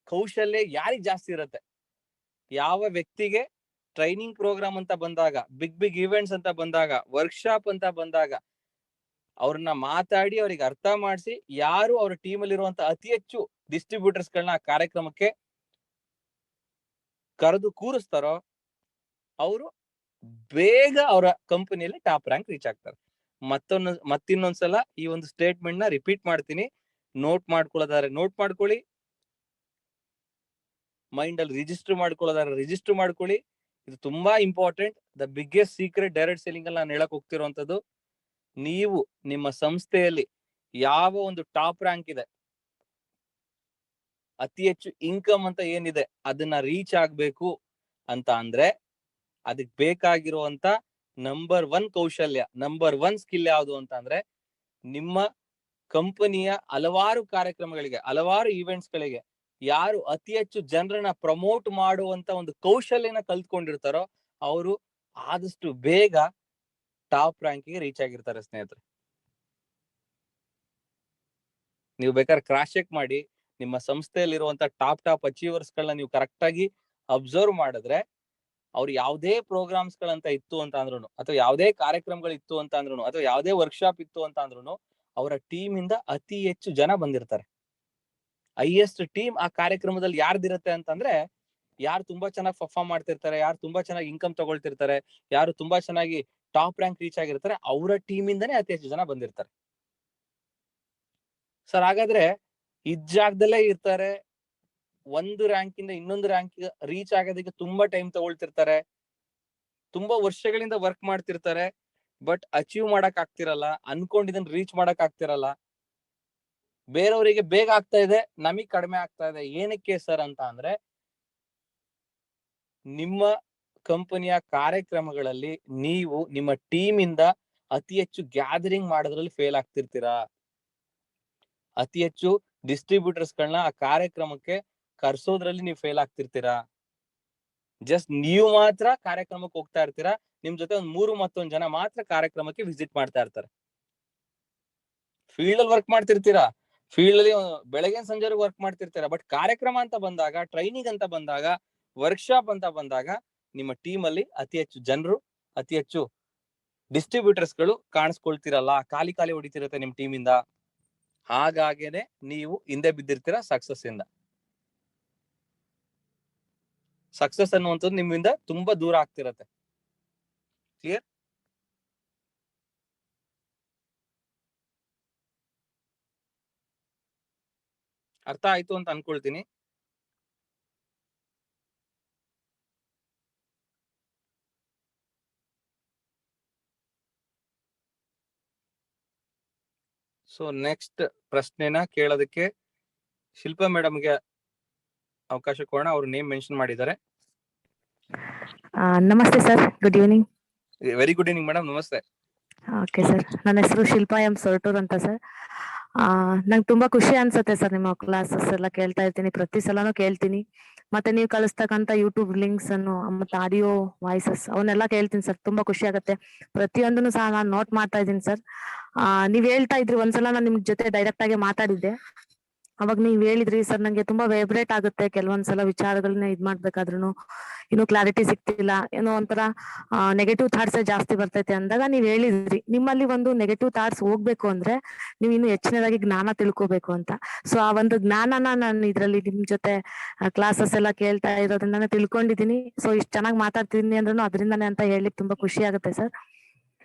ಕೌಶಲ್ಯ ಯಾರಿಗ್ ಜಾಸ್ತಿ ಇರುತ್ತೆ, ಯಾವ ವ್ಯಕ್ತಿಗೆ ಟ್ರೈನಿಂಗ್ ಪ್ರೋಗ್ರಾಮ್ ಅಂತ ಬಂದಾಗ, ಬಿಗ್ ಇವೆಂಟ್ಸ್ ಅಂತ ಬಂದಾಗ, ವರ್ಕ್ಶಾಪ್ ಅಂತ ಬಂದಾಗ ಅವ್ರನ್ನ ಮಾತಾಡಿ ಅವ್ರಿಗೆ ಅರ್ಥ ಮಾಡಿಸಿ, ಯಾರು ಅವ್ರ ಟೀಮ್ ಅಲ್ಲಿ ಇರುವಂತ ಅತಿ ಹೆಚ್ಚು ಡಿಸ್ಟ್ರಿಬ್ಯೂಟರ್ಸ್ ಗಳನ್ನ ಆ ಕಾರ್ಯಕ್ರಮಕ್ಕೆ ಕರೆದು ಕೂರಿಸ್ತಾರೋ ಅವರು ಬೇಗ ಅವರ ಕಂಪನಿಯಲ್ಲಿ ಟಾಪ್ ರ್ಯಾಂಕ್ ರೀಚ್ ಆಗ್ತಾರೆ. ಮತ್ತಿನ್ನೊಂದ್ಸಲ ಈ ಒಂದು ಸ್ಟೇಟ್ಮೆಂಟ್ ನ ರಿಪೀಟ್ ಮಾಡ್ತೀನಿ. ನೋಟ್ ಮಾಡ್ಕೊಳ್ಳೋದಾದ್ರೆ ನೋಟ್ ಮಾಡ್ಕೊಳ್ಳಿ, ಮೈಂಡ್ ಅಲ್ಲಿ ರಿಜಿಸ್ಟರ್ ಮಾಡ್ಕೊಳ್ಳಿ. ಇದು ತುಂಬಾ important. The biggest secret direct selling ಅಲ್ಲಿ ನಾನು ಹೇಳಕ್ ಹೋಗ್ತಿರುವಂತದ್ದು, ನೀವು ನಿಮ್ಮ ಸಂಸ್ಥೆಯಲ್ಲಿ ಯಾವ ಒಂದು ಟಾಪ್ ರ್ಯಾಂಕ್ ಇದೆ, ಅತಿ ಹೆಚ್ಚು ಇನ್ಕಮ್ ಅಂತ ಏನಿದೆ, ಅದನ್ನ ರೀಚ್ ಆಗ್ಬೇಕು ಅಂತ ಅಂದ್ರೆ ಅದಕ್ಕೆ ಬೇಕಾಗಿರುವಂತ ನಂಬರ್ 1 ಕೌಶಲ್ಯ, ನಂಬರ್ 1 ಸ್ಕಿಲ್ ಯಾವುದು ಅಂತ ಅಂದ್ರೆ, ನಿಮ್ಮ ಕಂಪನಿಯ ಹಲವಾರು ಕಾರ್ಯಕ್ರಮಗಳಿಗೆ, ಹಲವಾರು ಈವೆಂಟ್ಸ್ ಗಳಿಗೆ ಯಾರು ಅತಿ ಹೆಚ್ಚು ಜನರನ್ನ ಪ್ರಮೋಟ್ ಮಾಡುವಂತ ಒಂದು ಕೌಶಲ್ಯನ ಕಲ್ತ್ಕೊಂಡಿರ್ತಾರೋ ಅವರು ಆದಷ್ಟು ಬೇಗ ಟಾಪ್ ರ್ಯಾಂಕಿಗೆ ರೀಚ್ ಆಗಿರ್ತಾರೆ ಸ್ನೇಹಿತರೆ. ನೀವು ಬೇಕಾದ್ರೆ ಕ್ರಾಸ್ ಚೆಕ್ ಮಾಡಿ, ನಿಮ್ಮ ಸಂಸ್ಥೆಯಲ್ಲಿರುವಂತ ಟಾಪ್ ಅಚೀವರ್ಸ್ ಗಳನ್ನ ನೀವು ಕರೆಕ್ಟ್ ಆಗಿ ಅಬ್ಸರ್ವ್ ಮಾಡಿದ್ರೆ, ಅವ್ರು ಯಾವುದೇ ಪ್ರೋಗ್ರಾಮ್ಸ್ ಗಳಂತ ಇತ್ತು ಅಂತ ಅಂದ್ರೂ, ಅಥವಾ ಯಾವುದೇ ಕಾರ್ಯಕ್ರಮಗಳು ಇತ್ತು ಅಂತ ಅಂದ್ರೂ, ಅಥವಾ ಯಾವುದೇ ವರ್ಕ್ಶಾಪ್ ಇತ್ತು ಅಂತ ಅಂದ್ರೂ, ಅವರ ಟೀಮ್ ಇಂದ ಅತಿ ಹೆಚ್ಚು ಜನ ಬಂದಿರ್ತಾರೆ. ಹೈಯೆಸ್ಟ್ ಟೀಮ್ ಆ ಕಾರ್ಯಕ್ರಮದಲ್ಲಿ ಯಾರ್ದಿರುತ್ತೆ ಅಂತಂದ್ರೆ, ಯಾರು ತುಂಬಾ ಚೆನ್ನಾಗಿ ಪರ್ಫಾರ್ಮ್ ಮಾಡ್ತಿರ್ತಾರೆ, ಯಾರು ತುಂಬಾ ಚೆನ್ನಾಗಿ ಇನ್ಕಮ್ ತಗೊಳ್ತಿರ್ತಾರೆ, ಯಾರು ತುಂಬಾ ಚೆನ್ನಾಗಿ ಟಾಪ್ ರ್ಯಾಂಕ್ ರೀಚ್ ಆಗಿರ್ತಾರೆ, ಅವರ ಟೀಮ್ ಇಂದಾನೇ ಅತಿ ಹೆಚ್ಚು ಜನ ಬಂದಿರ್ತಾರೆ. ಸರ್ ಹಾಗಾದ್ರೆ ಇದ್ ಜಾಗದಲ್ಲೇ ಇರ್ತಾರೆ, ಒಂದು ರ್ಯಾಂಕ್ ಇಂದ ಇನ್ನೊಂದು ರ್ಯಾಂಕ್ ರೀಚ್ ಆಗೋದಕ್ಕೆ ತುಂಬಾ ಟೈಮ್ ತಗೊಳ್ತಿರ್ತಾರೆ, ತುಂಬಾ ವರ್ಷಗಳಿಂದ ವರ್ಕ್ ಮಾಡ್ತಿರ್ತಾರೆ, ಬಟ್ ಅಚೀವ್ ಮಾಡಕ್ ಆಗ್ತಿರಲ್ಲ, ಅನ್ಕೊಂಡಿದ್ದನ್ನ ರೀಚ್ ಮಾಡಕ್ ಆಗ್ತಿರಲ್ಲ, ಬೇರೆಯವರಿಗೆ ಬೇಗ ಆಗ್ತಾ ಇದೆ, ನಮಗ್ ಕಡಿಮೆ ಆಗ್ತಾ ಇದೆ. ಏನಕ್ಕೆ ಸರ್ ಅಂತ ಅಂದ್ರೆ, ನಿಮ್ಮ ಕಂಪನಿಯ ಕಾರ್ಯಕ್ರಮಗಳಲ್ಲಿ ನೀವು ನಿಮ್ಮ ಟೀಮ್ ಇಂದ ಅತಿ ಹೆಚ್ಚು ಗ್ಯಾದರಿಂಗ್ ಮಾಡೋದ್ರಲ್ಲಿ ಫೇಲ್ ಆಗ್ತಿರ್ತೀರಾ. ಅತಿ ಹೆಚ್ಚು ಡಿಸ್ಟ್ರಿಬ್ಯೂಟರ್ಸ್ ಗಳನ್ನ ಆ ಕಾರ್ಯಕ್ರಮಕ್ಕೆ ಕರ್ಸೋದ್ರಲ್ಲಿ ನೀವು ಫೇಲ್ ಆಗ್ತಿರ್ತೀರಾ. ಜಸ್ಟ್ ನೀವು ಮಾತ್ರ ಕಾರ್ಯಕ್ರಮಕ್ಕೆ ಹೋಗ್ತಾ ಇರ್ತೀರಾ, ನಿಮ್ ಜೊತೆ ಮತ್ತೊಂದು ಜನ ಮಾತ್ರ ಕಾರ್ಯಕ್ರಮಕ್ಕೆ ವಿಸಿಟ್ ಮಾಡ್ತಾ ಇರ್ತಾರೆ. ಫೀಲ್ಡ್ ಅಲ್ಲಿ ವರ್ಕ್ ಮಾಡ್ತಿರ್ತೀರಾ, ಫೀಲ್ಡ್ ಅಲ್ಲಿ ಬೆಳಗ್ಗೆ ಸಂಜೆವರೆಗೂ ವರ್ಕ್ ಮಾಡ್ತಿರ್ತೀರಾ, ಬಟ್ ಕಾರ್ಯಕ್ರಮ ಅಂತ ಬಂದಾಗ, ಟ್ರೈನಿಂಗ್ ಅಂತ ಬಂದಾಗ, ವರ್ಕ್ಶಾಪ್ ಅಂತ ಬಂದಾಗ ನಿಮ್ಮ ಟೀಮ್ ಅಲ್ಲಿ ಅತಿ ಹೆಚ್ಚು ಜನರು, ಅತಿ ಹೆಚ್ಚು ಡಿಸ್ಟ್ರಿಬ್ಯೂಟರ್ಸ್ ಗಳು ಕಾಣಿಸ್ಕೊಳ್ತಿರಲ್ಲ, ಖಾಲಿ ಹೊಡಿತಿರುತ್ತೆ ನಿಮ್ ಟೀಮ್ ಇಂದ. ಹಾಗಾಗೇನೆ ನೀವು ಹಿಂದೆ ಬಿದ್ದಿರ್ತೀರಾ ಸಕ್ಸಸ್ ಇಂದ. ಸಕ್ಸಸ್ ಅನ್ನುವಂಥದ್ದು ನಿಮ್ಮಿಂದ ತುಂಬಾ ದೂರ ಆಗ್ತಿರತ್ತೆ. ಕ್ಲಿಯರ್? ಅರ್ಥ ಆಯ್ತು ಅಂತ ಅನ್ಕೊಳ್ತೀನಿ. ಸೊ ನೆಕ್ಸ್ಟ್ ಪ್ರಶ್ನೆನ ಕೇಳೋದಕ್ಕೆ ಶಿಲ್ಪಾ ಮೇಡಮ್ಗೆ ಅವಕಾಶ ಕೊಡೋಣ. ಅವ್ರ ನೇಮ್ ಮೆನ್ಷನ್ ಮಾಡಿದ್ದಾರೆ. ನಮಸ್ತೆ sir, good evening. Very good evening madam, ನಮಸ್ತೆ. ಓಕೆ ಸರ್, ನನ್ನ ಹೆಸರು ಶಿಲ್ಪಾ ಎಂ ಸೊರಟೂರ್ ಅಂತ ಸರ್. ನಂಗೆ ತುಂಬಾ ಖುಷಿ ಅನ್ಸುತ್ತೆ ಸರ್, ನಿಮ್ಮ ಕ್ಲಾಸಸ್ ಎಲ್ಲ ಕೇಳ್ತಾ ಇರ್ತೀನಿ, ಪ್ರತಿ ಸಲನೂ ಕೇಳ್ತೀನಿ. ಮತ್ತೆ ನೀವು ಕಳಿಸ್ತಕ್ಕಂಥ ಯೂಟ್ಯೂಬ್ ಲಿಂಕ್ಸ್ ಅನ್ನು ಮತ್ತೆ ಆಡಿಯೋ ವಾಯ್ಸಸ್ ಅವನ್ನೆಲ್ಲ ಕೇಳ್ತೀನಿ ಸರ್, ತುಂಬಾ ಖುಷಿ ಆಗುತ್ತೆ. ಪ್ರತಿಯೊಂದನ್ನು ಸಹ ನಾನು ನೋಟ್ ಮಾಡ್ತಾ ಇದ್ದೀನಿ ಸರ್. ನೀವ್ ಹೇಳ್ತಾ ಇದ್ರಿ, ಒಂದ್ಸಲ ನಾನು ನಿಮ್ ಜೊತೆ ಡೈರೆಕ್ಟ್ ಆಗಿ ಮಾತಾಡಿದ್ದೆ. ಅವಾಗ ನೀವ್ ಹೇಳಿದ್ರಿ ಸರ್, ನಂಗೆ ತುಂಬಾ ವೈಬ್ರೇಟ್ ಆಗುತ್ತೆ ಕೆಲವೊಂದ್ಸಲ ವಿಚಾರಗಳನ್ನ ಇದ್ ಮಾಡ್ಬೇಕಾದ್ರೂ ಇನ್ನು ಕ್ಲಾರಿಟಿ ಸಿಗ್ತಿಲ್ಲ, ಏನೋ ಒಂಥರ ನೆಗೆಟಿವ್ ಥಾಟ್ಸ್ ಜಾಸ್ತಿ ಬರ್ತೈತೆ ಅಂದಾಗ ನೀವ್ ಹೇಳಿದ್ರಿ, ನಿಮ್ಮಲ್ಲಿ ಒಂದು ನೆಗೆಟಿವ್ ಥಾಟ್ಸ್ ಹೋಗ್ಬೇಕು ಅಂದ್ರೆ ನೀವು ಇನ್ನು ಹೆಚ್ಚಿನದಾಗಿ ಜ್ಞಾನ ತಿಳ್ಕೊಬೇಕು ಅಂತ. ಸೊ ಆ ಒಂದು ಜ್ಞಾನನ ನಾನು ಇದ್ರಲ್ಲಿ ನಿಮ್ ಜೊತೆ ಕ್ಲಾಸಸ್ ಎಲ್ಲ ಕೇಳ್ತಾ ಇರೋದ್ರಿಂದಾನೆ ತಿಳ್ಕೊಂಡಿದೀನಿ. ಸೊ ಇಷ್ಟು ಚೆನ್ನಾಗಿ ಮಾತಾಡ್ತಿದೀನಿ ಅಂದ್ರೂ ಅದರಿಂದಾನೆ ಅಂತ ಹೇಳಿಕ್ ತುಂಬಾ ಖುಷಿ ಆಗುತ್ತೆ ಸರ್.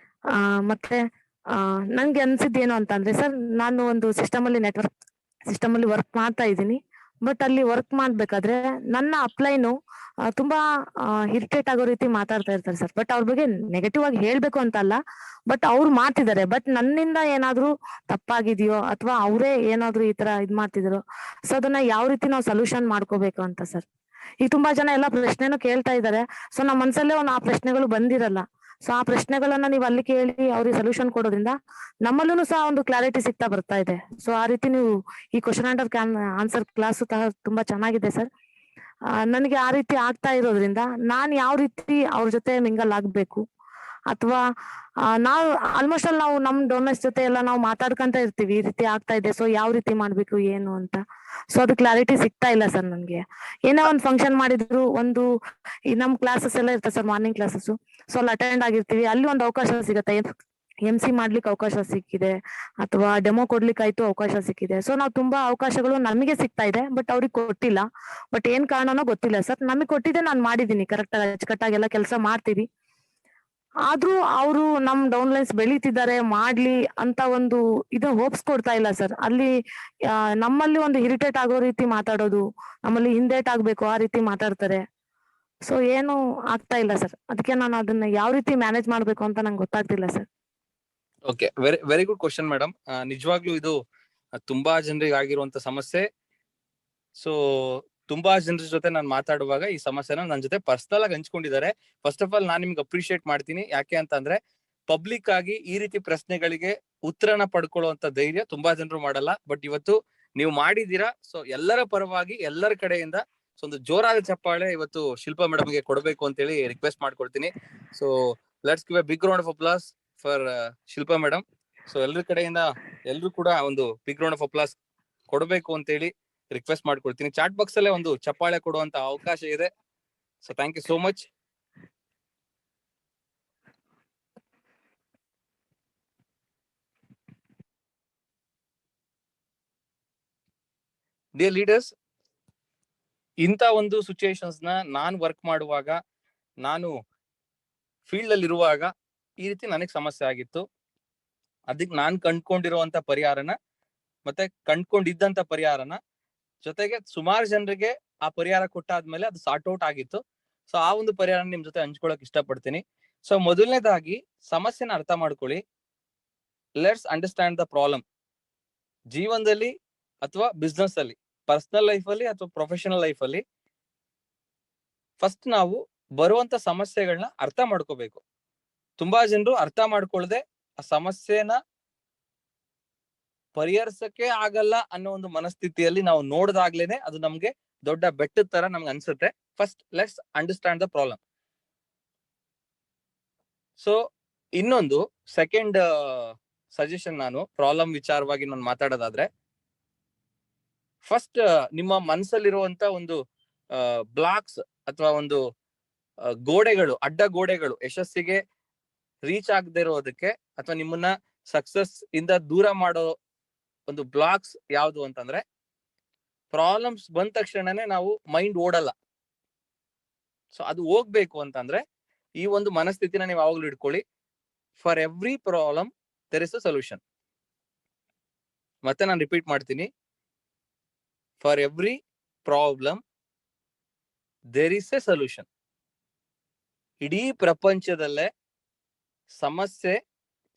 ಮತ್ತೆ ನಂಗೆ ಅನ್ಸಿದ್ದೇನು ಅಂತಂದ್ರೆ ಸರ್, ನಾನು ಒಂದು ಸಿಸ್ಟಮ್ ಅಲ್ಲಿ ವರ್ಕ್ ಮಾಡ್ತಾ ಇದ್ದೀನಿ. ಬಟ್ ಅಲ್ಲಿ ವರ್ಕ್ ಮಾಡ್ಬೇಕಾದ್ರೆ ನನ್ನ ಅಪ್ಲೈನು ತುಂಬಾ ಇರಿಟೇಟ್ ಆಗೋ ರೀತಿ ಮಾತಾಡ್ತಾ ಇರ್ತಾರೆ ಸರ್. ಬಟ್ ಅವ್ರ ಬಗ್ಗೆ ನೆಗೆಟಿವ್ ಆಗಿ ಹೇಳ್ಬೇಕು ಅಂತ ಅಲ್ಲ, ಬಟ್ ಅವ್ರು ಮಾಡ್ತಿದ್ದಾರೆ, ಬಟ್ ನನ್ನಿಂದ ಏನಾದ್ರೂ ತಪ್ಪಾಗಿದೆಯೋ ಅಥವಾ ಅವರೇ ಏನಾದ್ರೂ ಈ ತರ ಇದ್ ಮಾಡ್ತಿದಾರೋ, ಸೊ ಅದನ್ನ ಯಾವ ರೀತಿ ನಾವು ಸೊಲ್ಯೂಷನ್ ಮಾಡ್ಕೋಬೇಕು ಅಂತ ಸರ್. ಈಗ ತುಂಬಾ ಜನ ಎಲ್ಲಾ ಪ್ರಶ್ನೆನೂ ಕೇಳ್ತಾ ಇದಾರೆ, ಸೊ ನಮ್ಮ ಮನ್ಸಲ್ಲೇ ಆ ಪ್ರಶ್ನೆಗಳು ಬಂದಿರಲ್ಲ. ಸೊ ಆ ಪ್ರಶ್ನೆಗಳನ್ನ ನೀವು ಅಲ್ಲಿ ಕೇಳಿ ಅವ್ರಿಗೆ ಸೊಲ್ಯೂಷನ್ ಕೊಡೋದ್ರಿಂದ ನಮ್ಮಲ್ಲೂ ಸಹ ಒಂದು ಕ್ಲಾರಿಟಿ ಸಿಗ್ತಾ ಬರ್ತಾ ಇದೆ. ಸೊ ಆ ರೀತಿ ನೀವು ಈ ಕ್ವಶನ್ ಆನ್ಸರ್ ಕ್ಲಾಸ್ ತುಂಬಾ ಚೆನ್ನಾಗಿದೆ ಸರ್. ನನಗೆ ಆ ರೀತಿ ಆಗ್ತಾ ಇರೋದ್ರಿಂದ ನಾನ್ ಯಾವ ರೀತಿ ಅವ್ರ ಜೊತೆ ಮಿಂಗಲ್ ಆಗ್ಬೇಕು, ಅಥವಾ ನಾವು ಆಲ್ಮೋಸ್ಟ್ ಅಲ್ಲಿ ನಾವು ನಮ್ ಡೋನರ್ಸ್ ಜೊತೆ ಎಲ್ಲ ನಾವು ಮಾತಾಡ್ಕೊಂತ ಇರ್ತೀವಿ, ಈ ರೀತಿ ಆಗ್ತಾ ಇದೆ, ಸೊ ಯಾವ ರೀತಿ ಮಾಡ್ಬೇಕು ಏನು ಅಂತ. ಸೊ ಅದು ಕ್ಲಾರಿಟಿ ಸಿಗ್ತಾ ಇಲ್ಲ ಸರ್ ನನ್ಗೆ. ಏನೋ ಒಂದ್ ಫಂಕ್ಷನ್ ಮಾಡಿದ್ರು, ಒಂದು ಈ ನಮ್ ಕ್ಲಾಸಸ್ ಎಲ್ಲ ಇರ್ತದೆ ಸರ್, ಮಾರ್ನಿಂಗ್ ಕ್ಲಾಸಸ್, ಸೊ ಅಲ್ಲಿ ಅಟೆಂಡ್ ಆಗಿರ್ತೀವಿ, ಅಲ್ಲಿ ಒಂದು ಅವಕಾಶ ಸಿಗುತ್ತೆ, MC ಮಾಡ್ಲಿಕ್ಕೆ ಅವಕಾಶ ಸಿಕ್ಕಿದೆ, ಅಥವಾ ಡೆಮೋ ಕೊಡ್ಲಿಕ್ಕಾಯ್ತು ಅವಕಾಶ ಸಿಕ್ಕಿದೆ. ಸೊ ನಾವು ತುಂಬಾ ಅವಕಾಶಗಳು ನಮಗೆ ಸಿಗ್ತಾ ಇದೆ, ಬಟ್ ಅವ್ರಿಗೆ ಕೊಟ್ಟಿಲ್ಲ. ಬಟ್ ಏನ್ ಕಾರಣನೋ ಗೊತ್ತಿಲ್ಲ ಸರ್, ನಮಗೆ ಕೊಟ್ಟಿದೆ, ನಾನು ಮಾಡಿದೀನಿ ಕರೆಕ್ಟ್ ಆಗಿ ಅಚ್ಚುಕಟ್ಟಾಗಿ ಎಲ್ಲ ಕೆಲಸ ಮಾಡ್ತೀವಿ. ಆದ್ರೂ ಅವರು ನಮ್ ಡೌನ್ಲೈನ್ಸ್ ಬೆಳೀತಿದ್ದಾರೆ ಮಾಡ್ಲಿ ಅಂತ ಒಂದು ಇದು ಹೋಪ್ಸ್ ಕೊಡ್ತಾ ಇಲ್ಲ ಸರ್. ಅಲ್ಲಿ ನಮ್ಮಲ್ಲಿ ಒಂದು ಇರಿಟೇಟ್ ಆಗೋ ರೀತಿ ಮಾತಾಡೋದು, ನಮ್ಮಲ್ಲಿ ಹಿಂದೇಟ್ ಆಗ್ಬೇಕು ಆ ರೀತಿ ಮಾತಾಡ್ತಾರೆ. ಸೊ ಏನು ಆಗ್ತಾ ಇಲ್ಲ ಸರ್, ಅದಕ್ಕೆ ನಾನು ಅದನ್ನ ಯಾವ ರೀತಿ ಮ್ಯಾನೇಜ್ ಮಾಡ್ಬೇಕು ಅಂತ ನಂಗೆ ಗೊತ್ತಾಗ್ತಿಲ್ಲ sir. Okay, very good question madam. ನಿಜವಾಗ್ಲೂ ಇದು ತುಂಬಾ ಜನರಿಗೆ ಆಗಿರುವಂತ ಸಮಸ್ಯೆ. ಸೊ ತುಂಬಾ ಜನರ ಜೊತೆ ನಾನು ಮಾತಾಡುವಾಗ ಈ ಸಮಸ್ಯೆನ ನನ್ನ ಜೊತೆ ಪರ್ಸನಲ್ ಆಗಿ ಹಂಚ್ಕೊಂಡಿದ್ದಾರೆ. ಫಸ್ಟ್ ಆಫ್ ಆಲ್ ನಾನು ನಿಮ್ಗೆ ಅಪ್ರಿಶಿಯೇಟ್ ಮಾಡ್ತೀನಿ. ಯಾಕೆ ಅಂತಂದ್ರೆ ಪಬ್ಲಿಕ್ ಆಗಿ ಈ ರೀತಿ ಪ್ರಶ್ನೆಗಳಿಗೆ ಉತ್ತರನ ಪಡ್ಕೊಳ್ಳುವಂತ ಧೈರ್ಯ ತುಂಬಾ ಜನರು ಮಾಡಲ್ಲ. ಬಟ್ ಇವತ್ತು ನೀವು ಮಾಡಿದೀರಾ. ಸೊ ಎಲ್ಲರ ಪರವಾಗಿ ಎಲ್ಲರ ಕಡೆಯಿಂದ ಒಂದು ಜೋರಾದ ಚಪ್ಪಾಳೆ ಇವತ್ತು ಶಿಲ್ಪಾ ಮೇಡಮ್ಗೆ ಕೊಡಬೇಕು ಅಂತ ಹೇಳಿ ರಿಕ್ವೆಸ್ಟ್ ಮಾಡ್ಕೊಳ್ತೀನಿ. So let's give a big round of applause for Shilpa madam. So ಎಲ್ಲರ ಕಡೆಯಿಂದ ಎಲ್ರು ಕೂಡ ಒಂದು ಬಿಗ್ ರೌಂಡ್ ಆಫ್ ಅಪ್ಲಾಸ್ ಕೊಡಬೇಕು ಅಂತ ಹೇಳಿ ರಿಕ್ವೆಸ್ಟ್ ಮಾಡ್ಕೊಳ್ತೀನಿ. ಚಾಟ್ ಬಾಕ್ಸ್ ಅಲ್ಲೇ ಒಂದು ಚಪ್ಪಾಳೆ ಕೊಡುವಂತ ಅವಕಾಶ ಇದೆ. So thank you so much. Dear leaders, ಇಂಥ ಒಂದು ಸಿಚುಯೇಷನ್ಸ್ ನ ನಾನು ವರ್ಕ್ ಮಾಡುವಾಗ, ನಾನು ಫೀಲ್ಡ್ ಅಲ್ಲಿ ಇರುವಾಗ ಈ ರೀತಿ ನನಗೆ ಸಮಸ್ಯೆ ಆಗಿತ್ತು. ಅದಕ್ಕೆ ನಾನು ಕಂಡ್ಕೊಂಡಿರುವಂತ ಪರಿಹಾರನ ಮತ್ತೆ ಕಂಡ್ಕೊಂಡಿದ್ದಂತ ಪರಿಹಾರನ ಜೊತೆಗೆ ಸುಮಾರು ಜನರಿಗೆ ಆ ಪರಿಹಾರ ಕೊಟ್ಟಾದ್ಮೇಲೆ ಅದು ಸಾರ್ಟ್ ಔಟ್ ಆಗಿತ್ತು. ಸೊ ಆ ಒಂದು ಪರಿಹಾರ ನಿಮ್ ಜೊತೆ ಹಂಚ್ಕೊಳಕ್ ಇಷ್ಟಪಡ್ತೀನಿ. ಸೊ ಮೊದಲನೇದಾಗಿ ಸಮಸ್ಯೆನ ಅರ್ಥ ಮಾಡ್ಕೊಳ್ಳಿ. Let's understand the problem. ಜೀವನದಲ್ಲಿ ಅಥವಾ ಬಿಸ್ನೆಸ್ ಅಲ್ಲಿ, ಪರ್ಸನಲ್ ಲೈಫ್ ಅಲ್ಲಿ ಅಥವಾ ಪ್ರೊಫೆಷನಲ್ ಲೈಫ್ ಅಲ್ಲಿ ಫಸ್ಟ್ ನಾವು ಬರುವಂತ ಸಮಸ್ಯೆಗಳನ್ನ ಅರ್ಥ ಮಾಡ್ಕೋಬೇಕು. ತುಂಬಾ ಜನರು ಅರ್ಥ ಮಾಡ್ಕೊಳ್ಳದೆ ಆ ಸಮಸ್ಯೆನ ಪರಿಹರಿಸಕ್ಕೆ ಆಗಲ್ಲ ಅನ್ನೋ ಒಂದು ಮನಸ್ಥಿತಿಯಲ್ಲಿ ನಾವು ನೋಡಿದಾಗ್ಲೇನೆ ಅದು ನಮ್ಗೆ ದೊಡ್ಡ ಬೆಟ್ಟದ ತರ ನಮ್ಗೆ ಅನ್ಸುತ್ತೆ. First let's understand the problem. So ಇನ್ನೊಂದು ಸೆಕೆಂಡ್ ಸಜೆಷನ್, ನಾನು ಪ್ರಾಬ್ಲಮ್ ವಿಚಾರವಾಗಿ ನಾನು ಮಾತಾಡೋದಾದ್ರೆ, ಫಸ್ಟ್ ನಿಮ್ಮ ಮನಸ್ಸಲ್ಲಿರುವಂತ ಒಂದು ಬ್ಲಾಕ್ಸ್ ಅಥವಾ ಒಂದು ಗೋಡೆಗಳು, ಅಡ್ಡ ಗೋಡೆಗಳು, ಯಶಸ್ಸಿಗೆ ರೀಚ್ ಆಗದೆ ಇರೋದಕ್ಕೆ ಅಥವಾ ನಿಮ್ಮನ್ನ ಸಕ್ಸಸ್ ಇಂದ ದೂರ ಮಾಡೋ ಒಂದು ಬ್ಲಾಕ್ಸ್ ಯಾವುದು ಅಂತಂದ್ರೆ, ಪ್ರಾಬ್ಲಮ್ಸ್ ಬಂದ ತಕ್ಷಣನೇ ನಾವು ಮೈಂಡ್ ಓಡಲ್ಲ. ಸೊ ಅದು ಹೋಗ್ಬೇಕು ಅಂತಂದ್ರೆ ಈ ಒಂದು ಮನಸ್ಥಿತಿನ ನೀವು ಯಾವಾಗ್ಲೂ ಇಟ್ಕೊಳ್ಳಿ. For every problem there is a solution. ಮತ್ತೆ ನಾನು ರಿಪೀಟ್ ಮಾಡ್ತೀನಿ, for every problem there is a solution. ಇಡೀ ಪ್ರಪಂಚದಲ್ಲೇ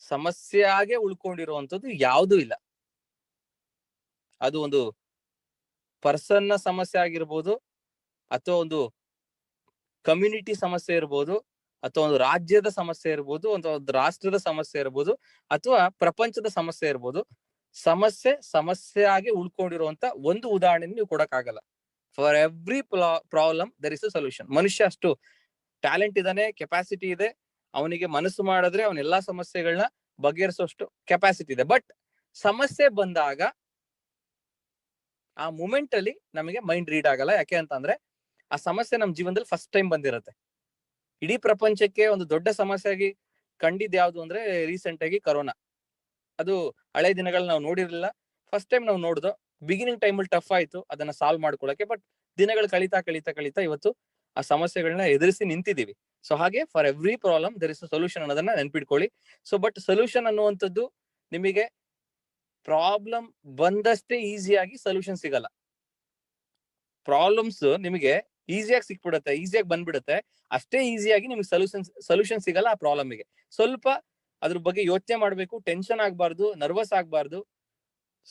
ಸಮಸ್ಯೆಯಾಗೆ ಉಳ್ಕೊಂಡಿರುವಂತದ್ದು ಯಾವುದೂ ಇಲ್ಲ. ಅದು ಒಂದು ಪರ್ಸನ್ ನ ಸಮಸ್ಯೆ ಆಗಿರ್ಬೋದು, ಅಥವಾ ಒಂದು ಕಮ್ಯುನಿಟಿ ಸಮಸ್ಯೆ ಇರ್ಬೋದು, ಅಥವಾ ಒಂದು ರಾಜ್ಯದ ಸಮಸ್ಯೆ ಇರ್ಬೋದು, ಅಥವಾ ಒಂದು ರಾಷ್ಟ್ರದ ಸಮಸ್ಯೆ ಇರ್ಬೋದು, ಅಥವಾ ಪ್ರಪಂಚದ ಸಮಸ್ಯೆ ಇರ್ಬೋದು. ಸಮಸ್ಯೆಯಾಗಿ ಉಳ್ಕೊಂಡಿರುವಂತ ಒಂದು ಉದಾಹರಣೆ ನೀವು ಕೊಡಕ್ಕಾಗಲ್ಲ. For every problem there is a solution. ಮನುಷ್ಯ ಅಷ್ಟು ಟ್ಯಾಲೆಂಟ್ ಇದಾನೆ, ಕೆಪಾಸಿಟಿ ಇದೆ. ಅವನಿಗೆ ಮನಸ್ಸು ಮಾಡಿದ್ರೆ ಅವನ ಎಲ್ಲಾ ಸಮಸ್ಯೆಗಳನ್ನ ಬಗೆಹರಿಸುವಷ್ಟು ಕೆಪಾಸಿಟಿ ಇದೆ. ಬಟ್ ಸಮಸ್ಯೆ ಬಂದಾಗ ಆ ಮೂಮೆಂಟ್ ಅಲ್ಲಿ ನಮಗೆ ಮೈಂಡ್ ರೀಡ್ ಆಗಲ್ಲ. ಯಾಕೆ ಅಂತಂದ್ರೆ ಆ ಸಮಸ್ಯೆ ನಮ್ ಜೀವನದಲ್ಲಿ ಫಸ್ಟ್ ಟೈಮ್ ಬಂದಿರುತ್ತೆ. ಇಡೀ ಪ್ರಪಂಚಕ್ಕೆ ಒಂದು ದೊಡ್ಡ ಸಮಸ್ಯೆ ಆಗಿ ಕಂಡಿದ್ ಯಾವ್ದು ಅಂದ್ರೆ ರೀಸೆಂಟ್ ಆಗಿ ಕರೋನಾ. ಅದು ಹಳೆ ದಿನಗಳಲ್ಲಿ ನಾವು ನೋಡಿರ್ಲಿಲ್ಲ, ಫಸ್ಟ್ ಟೈಮ್ ನಾವು ನೋಡ್ದು. ಬಿಗಿನಿಂಗ್ ಟೈಮಲ್ಲಿ ಟಫ್ ಆಯ್ತು ಅದನ್ನ ಸಾಲ್ವ್ ಮಾಡ್ಕೊಳಕ್ಕೆ. ಬಟ್ ದಿನಗಳು ಕಳೀತಾ ಇವತ್ತು ಆ ಸಮಸ್ಯೆಗಳನ್ನ ಎದುರಿಸಿ ನಿಂತಿದೀವಿ. ಸೊ ಹಾಗೆ for every problem there is a solution ಅನ್ನೋದನ್ನ ನೆನ್ಪಿಟ್ಕೊಳ್ಳಿ. ಸೊ ಬಟ್ ಸೊಲ್ಯೂಷನ್ ಅನ್ನುವಂಥದ್ದು ನಿಮಗೆ ಪ್ರಾಬ್ಲಮ್ ಬಂದಷ್ಟೇ ಈಸಿಯಾಗಿ ಸೊಲ್ಯೂಷನ್ ಸಿಗಲ್ಲ. ಪ್ರಾಬ್ಲಮ್ಸ್ ನಿಮಗೆ ಈಸಿಯಾಗಿ ಸಿಕ್ಬಿಡುತ್ತೆ, ಈಸಿಯಾಗಿ ಬಂದ್ಬಿಡುತ್ತೆ. ಅಷ್ಟೇ ಈಸಿಯಾಗಿ ನಿಮ್ಗೆ ಸೊಲ್ಯೂಷನ್ ಸಿಗಲ್ಲ ಆ ಪ್ರಾಬ್ಲಮ್ಗೆ. ಸ್ವಲ್ಪ ಅದ್ರ ಬಗ್ಗೆ ಯೋಚನೆ ಮಾಡ್ಬೇಕು, ಟೆನ್ಷನ್ ಆಗ್ಬಾರ್ದು, ನರ್ವಸ್ ಆಗ್ಬಾರ್ದು.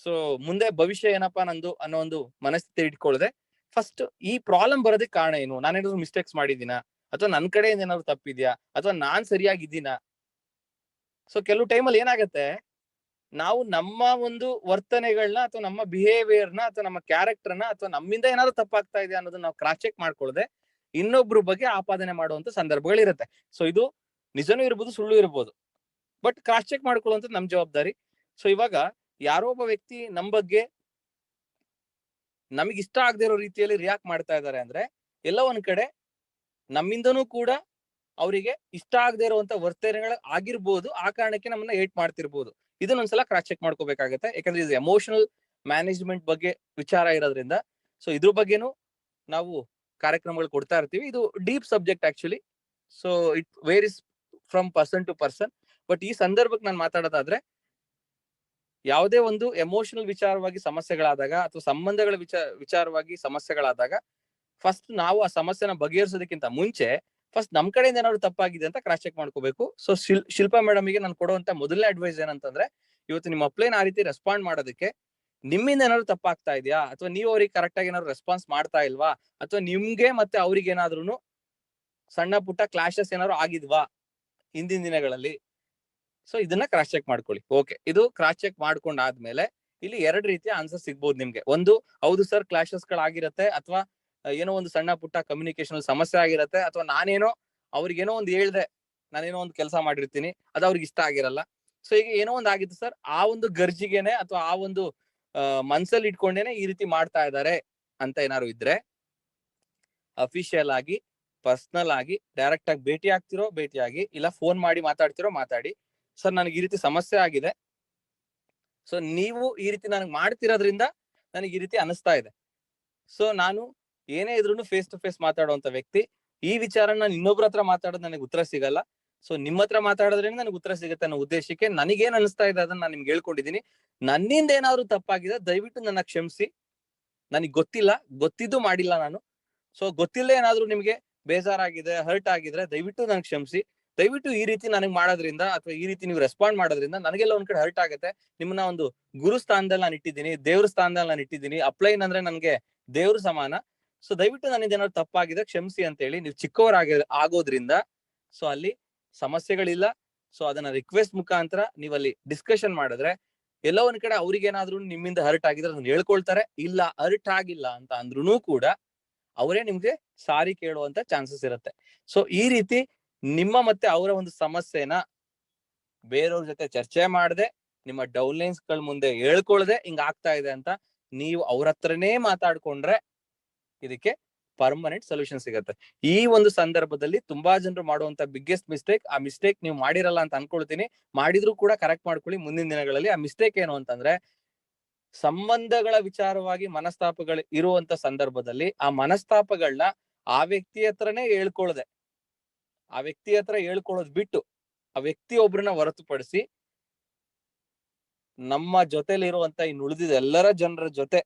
ಸೊ ಮುಂದೆ ಭವಿಷ್ಯ ಏನಪ್ಪಾ ನಂದು ಅನ್ನೋ ಒಂದು ಮನಸ್ಥಿತಿ ಇಟ್ಕೊಳ್ಳದೆ ಫಸ್ಟ್ ಈ ಪ್ರಾಬ್ಲಮ್ ಬರೋದಕ್ಕೆ ಕಾರಣ ಏನು, ನಾನೇನಾದ್ರು ಮಿಸ್ಟೇಕ್ಸ್ ಮಾಡಿದೀನಾ, ಅಥವಾ ನನ್ ಕಡೆಯಿಂದ ಏನಾದ್ರು ತಪ್ಪಿದ್ಯಾ, ಅಥವಾ ನಾನ್ ಸರಿಯಾಗಿದ್ದೀನಾ. ಸೊ ಕೆಲವು ಟೈಮಲ್ಲಿ ಏನಾಗತ್ತೆ, ನಾವು ನಮ್ಮ ಒಂದು ವರ್ತನೆಗಳನ್ನ ಅಥವಾ ನಮ್ಮ ಬಿಹೇವಿಯರ್ನ ಅಥವಾ ನಮ್ಮ ಕ್ಯಾರೆಕ್ಟರ್ನ ಅಥವಾ ನಮ್ಮಿಂದ ಏನಾದ್ರು ತಪ್ಪಾಗ್ತಾ ಇದೆ ಅನ್ನೋದನ್ನ ನಾವು ಕ್ರಾಸ್ ಚೆಕ್ ಮಾಡ್ಕೊಳ್ಳದೆ ಇನ್ನೊಬ್ರ ಬಗ್ಗೆ ಆಪಾದನೆ ಮಾಡುವಂತ ಸಂದರ್ಭಗಳಿರುತ್ತೆ. ಸೊ ಇದು ನಿಜನೂ ಇರ್ಬೋದು, ಸುಳ್ಳು ಇರ್ಬೋದು, ಬಟ್ ಕ್ರಾಸ್ ಚೆಕ್ ಮಾಡ್ಕೊಳ್ಳುವಂಥದ್ದು ನಮ್ ಜವಾಬ್ದಾರಿ. ಸೊ ಇವಾಗ ಯಾರೋ ಒಬ್ಬ ವ್ಯಕ್ತಿ ನಮ್ ಬಗ್ಗೆ ನಮಗ್ ಇಷ್ಟ ಆಗದೆ ಇರೋ ರೀತಿಯಲ್ಲಿ ರಿಯಾಕ್ಟ್ ಮಾಡ್ತಾ ಇದ್ದಾರೆ ಅಂದ್ರೆ ಎಲ್ಲ ಒಂದ್ ಕಡೆ ನಮ್ಮಿಂದನೂ ಕೂಡ ಅವರಿಗೆ ಇಷ್ಟ ಆಗದೆ ಇರುವಂತ ವರ್ತನೆಗಳು ಆಗಿರ್ಬೋದು. ಆ ಕಾರಣಕ್ಕೆ ನಮ್ಮನ್ನ ಏಟ್ ಮಾಡ್ತಿರ್ಬೋದು. ಇದನ್ನೊಂದ್ಸಲ ಕ್ರಾಸ್ ಚೆಕ್ ಮಾಡ್ಕೋಬೇಕಾಗತ್ತೆ. ಯಾಕಂದ್ರೆ ಇದು ಎಮೋಷನಲ್ ಮ್ಯಾನೇಜ್ಮೆಂಟ್ ಬಗ್ಗೆ ವಿಚಾರ ಇರೋದ್ರಿಂದ. ಸೊ ಇದ್ರ ಬಗ್ಗೆನೂ ನಾವು ಕಾರ್ಯಕ್ರಮಗಳು ಕೊಡ್ತಾ ಇರ್ತೀವಿ. ಇದು deep subject actually. So it varies from person to person. But ಈ ಸಂದರ್ಭಕ್ಕೆ ನಾನು ಮಾತಾಡೋದಾದ್ರೆ, ಯಾವುದೇ ಒಂದು ಎಮೋಷನಲ್ ವಿಚಾರವಾಗಿ ಸಮಸ್ಯೆಗಳಾದಾಗ ಅಥವಾ ಸಂಬಂಧಗಳ ವಿಚಾರವಾಗಿ ಸಮಸ್ಯೆಗಳಾದಾಗ ಫಸ್ಟ್ ನಾವು ಆ ಸಮಸ್ಯೆನ ಬಗೆಹರಿಸೋದಕ್ಕಿಂತ ಮುಂಚೆ ಫಸ್ಟ್ ನಮ್ ಕಡೆಯಿಂದ ಏನಾದ್ರು ತಪ್ಪಾಗಿದೆ ಅಂತ ಕ್ರಾಸ್ ಚೆಕ್ ಮಾಡ್ಕೋಬೇಕು. ಸೊ ಶಿಲ್ಪಾ ಮೇಡಮ್ಗೆ ನಾನು ಕೊಡುವಂತ ಮೊದಲನೇ ಅಡ್ವೈಸ್ ಏನಂತಂದ್ರೆ, ಇವತ್ತು ನಿಮ್ಮ ಅಪ್ಲೈನ್ ಆ ರೀತಿ ರೆಸ್ಪಾಂಡ್ ಮಾಡೋದಕ್ಕೆ ನಿಮ್ಮಿಂದ ಏನಾದ್ರು ತಪ್ಪಾಗ್ತಾ ಇದೆಯಾ, ಅಥವಾ ನೀವು ಅವ್ರಿಗೆ ಕರೆಕ್ಟ್ ಆಗಿ ಏನಾದ್ರು ರೆಸ್ಪಾನ್ಸ್ ಮಾಡ್ತಾ ಇಲ್ವಾ, ಅಥವಾ ನಿಮ್ಗೆ ಮತ್ತೆ ಅವ್ರಿಗೆ ಏನಾದ್ರು ಸಣ್ಣ ಪುಟ್ಟ ಕ್ಲಾಶಸ್ ಏನಾದ್ರು ಆಗಿದ್ವಾ ಹಿಂದಿನ ದಿನಗಳಲ್ಲಿ. ಸೊ ಇದನ್ನ ಕ್ರಾಸ್ ಚೆಕ್ ಮಾಡ್ಕೊಳ್ಳಿ. ಓಕೆ, ಇದು ಕ್ರಾಸ್ ಚೆಕ್ ಮಾಡ್ಕೊಂಡಾದ್ಮೇಲೆ ಇಲ್ಲಿ 2 ರೀತಿಯ ಆನ್ಸರ್ ಸಿಗ್ಬೋದು ನಿಮ್ಗೆ. ಒಂದು, ಹೌದು ಸರ್ ಕ್ಲಾಶಸ್ ಗಳಾಗಿರತ್ತೆ, ಅಥವಾ ಏನೋ ಒಂದು ಸಣ್ಣ ಪುಟ್ಟ ಕಮ್ಯುನಿಕೇಶನ್ ಸಮಸ್ಯೆ ಆಗಿರತ್ತೆ, ಅಥವಾ ನಾನೇನೋ ಅವ್ರಿಗೇನೋ ಒಂದು ಹೇಳ್ದೆ, ನಾನೇನೋ ಒಂದು ಕೆಲಸ ಮಾಡಿರ್ತೀನಿ, ಅದು ಅವ್ರಿಗೆ ಇಷ್ಟ ಆಗಿರಲ್ಲ. ಸೊ ಈಗ ಏನೋ ಒಂದು ಆಗಿತ್ತು ಸರ್, ಆ ಒಂದು ಗರ್ಜಿಗೆನೆ ಅಥವಾ ಆ ಒಂದು ಮನ್ಸಲ್ಲಿ ಇಟ್ಕೊಂಡೇನೆ ಈ ರೀತಿ ಮಾಡ್ತಾ ಇದ್ದಾರೆ ಅಂತ ಏನಾದ್ರು ಇದ್ರೆ, ಅಫಿಷಿಯಲ್ ಆಗಿ, ಪರ್ಸನಲ್ ಆಗಿ, ಡೈರೆಕ್ಟ್ ಆಗಿ ಭೇಟಿಯಾಗಿ, ಇಲ್ಲ ಫೋನ್ ಮಾಡಿ ಮಾತಾಡ್ತಿರೋ ಮಾತಾಡಿ, ಸರ್ ನನಗೆ ಈ ರೀತಿ ಸಮಸ್ಯೆ ಆಗಿದೆ, ಸೊ ನೀವು ಈ ರೀತಿ ನನಗೆ ಮಾಡ್ತಿರೋದ್ರಿಂದ ನನಗೆ ಈ ರೀತಿ ಅನಿಸ್ತಾ ಇದೆ. ಸೊ ನಾನು ಏನೇ ಇದ್ರೂ ಫೇಸ್ ಟು ಫೇಸ್ ಮಾತಾಡುವಂತ ವ್ಯಕ್ತಿ. ಈ ವಿಚಾರ ನಾನು ಇನ್ನೊಬ್ರ ಹತ್ರ ಮಾತಾಡೋದು ನನಗೆ ಉತ್ತರ ಸಿಗಲ್ಲ. ಸೊ ನಿಮ್ಮ ಹತ್ರ ಮಾತಾಡೋದ್ರಿಂದ ನನಗೆ ಉತ್ತರ ಸಿಗುತ್ತೆ ಅನ್ನೋ ಉದ್ದೇಶಕ್ಕೆ ನನಗೇನ್ ಅನಿಸ್ತಾ ಇದೆ ಅದನ್ನ ನಾನು ನಿಮ್ಗೆ ಹೇಳ್ಕೊಂಡಿದೀನಿ. ನನ್ನಿಂದ ಏನಾದ್ರು ತಪ್ಪಾಗಿದೆ ದಯವಿಟ್ಟು ನನ್ನ ಕ್ಷಮಿಸಿ. ನನಗೆ ಗೊತ್ತಿಲ್ಲ, ಗೊತ್ತಿದ್ದು ಮಾಡಿಲ್ಲ ನಾನು. ಸೊ ಗೊತ್ತಿಲ್ಲ ಏನಾದ್ರು ನಿಮ್ಗೆ ಬೇಜಾರಾಗಿದೆ, ಹರ್ಟ್ ಆಗಿದ್ರೆ ದಯವಿಟ್ಟು ನನಗೆ ಕ್ಷಮಿಸಿ. ದಯವಿಟ್ಟು ಈ ರೀತಿ ನನಗೆ ಮಾಡೋದ್ರಿಂದ ಅಥವಾ ಈ ರೀತಿ ನೀವು ರೆಸ್ಪಾಂಡ್ ಮಾಡೋದ್ರಿಂದ ನನಗೆಲ್ಲ ಒಂದ್ ಕಡೆ ಹರ್ಟ್ ಆಗುತ್ತೆ. ನಿಮ್ಮನ್ನ ಒಂದು ಗುರು ಸ್ಥಾನದಲ್ಲಿ ನಾನು ಇಟ್ಟಿದ್ದೀನಿ, ದೇವ್ರ ಸ್ಥಾನದಲ್ಲಿ ನಾನು ಇಟ್ಟಿದ್ದೀನಿ. ಅಪ್ಲೈನ್ ಅಂದ್ರೆ ನನ್ಗೆ ದೇವ್ರ ಸಮಾನ. ಸೊ ದಯವಿಟ್ಟು ನನ್ನಿಂದ ಏನಾದ್ರು ತಪ್ಪಾಗಿದೆ ಕ್ಷಮಿಸಿ ಅಂತ ಹೇಳಿ ನೀವು ಆಗೋದ್ರಿಂದ ಸೊ ಅಲ್ಲಿ ಸಮಸ್ಯೆಗಳಿಲ್ಲ. ಸೊ ಅದನ್ನ ರಿಕ್ವೆಸ್ಟ್ ಮುಖಾಂತರ ನೀವಲ್ಲಿ ಡಿಸ್ಕಷನ್ ಮಾಡಿದ್ರೆ ಎಲ್ಲೋ ಒಂದ್ ಕಡೆ ಅವ್ರಿಗೇನಾದ್ರೂ ನಿಮ್ಮಿಂದ ಹರ್ಟ್ ಆಗಿದ್ರೆ ಅದನ್ನ ಹೇಳ್ಕೊಳ್ತಾರೆ. ಇಲ್ಲ ಹರ್ಟ್ ಆಗಿಲ್ಲ ಅಂತ ಅಂದ್ರೂ ಕೂಡ ಅವರೇ ನಿಮ್ಗೆ ಸಾರಿ ಕೇಳುವಂತ ಚಾನ್ಸಸ್ ಇರುತ್ತೆ. ಸೊ ಈ ರೀತಿ ನಿಮ್ಮ ಮತ್ತೆ ಅವರ ಒಂದು ಸಮಸ್ಯೆನ ಬೇರೆಯವ್ರ ಜೊತೆ ಚರ್ಚೆ ಮಾಡದೆ, ನಿಮ್ಮ ಡೌನ್ಲೈನ್ಸ್ ಗಳ ಮುಂದೆ ಹೇಳ್ಕೊಳ್ದೆ ಹಿಂಗ ಆಗ್ತಾ ಇದೆ ಅಂತ ನೀವು ಅವ್ರ ಹತ್ರನೇ ಮಾತಾಡ್ಕೊಂಡ್ರೆ ಇದಕ್ಕೆ ಪರ್ಮನೆಂಟ್ ಸೊಲ್ಯೂಷನ್ ಸಿಗತ್ತೆ. ಈ ಒಂದು ಸಂದರ್ಭದಲ್ಲಿ ತುಂಬಾ ಜನರು ಮಾಡುವಂತ ಬಿಗ್ಗೆಸ್ಟ್ ಮಿಸ್ಟೇಕ್, ಆ ಮಿಸ್ಟೇಕ್ ನೀವು ಮಾಡಿರಲ್ಲ ಅಂತ ಅನ್ಕೊಳ್ತೀನಿ. ಮಾಡಿದ್ರು ಕೂಡ ಕರೆಕ್ಟ್ ಮಾಡ್ಕೊಳ್ಳಿ ಮುಂದಿನ ದಿನಗಳಲ್ಲಿ. ಆ ಮಿಸ್ಟೇಕ್ ಏನು ಅಂತಂದ್ರೆ, ಸಂಬಂಧಗಳ ವಿಚಾರವಾಗಿ ಮನಸ್ತಾಪಗಳು ಇರುವಂತ ಸಂದರ್ಭದಲ್ಲಿ ಆ ಮನಸ್ತಾಪಗಳನ್ನ ಆ ವ್ಯಕ್ತಿ ಹತ್ರನೇ ಹೇಳ್ಕೊಳ್ದೆ, ಆ ವ್ಯಕ್ತಿ ಹತ್ರ ಹೇಳ್ಕೊಳ್ಳೋದ್ ಬಿಟ್ಟು ಆ ವ್ಯಕ್ತಿ ಒಬ್ರನ್ನ ಹೊರತುಪಡಿಸಿ ನಮ್ಮ ಜೊತೆಲಿರುವಂತ ಇನ್ನು ಉಳಿದಿದ ಎಲ್ಲರ ಜನರ ಜೊತೆ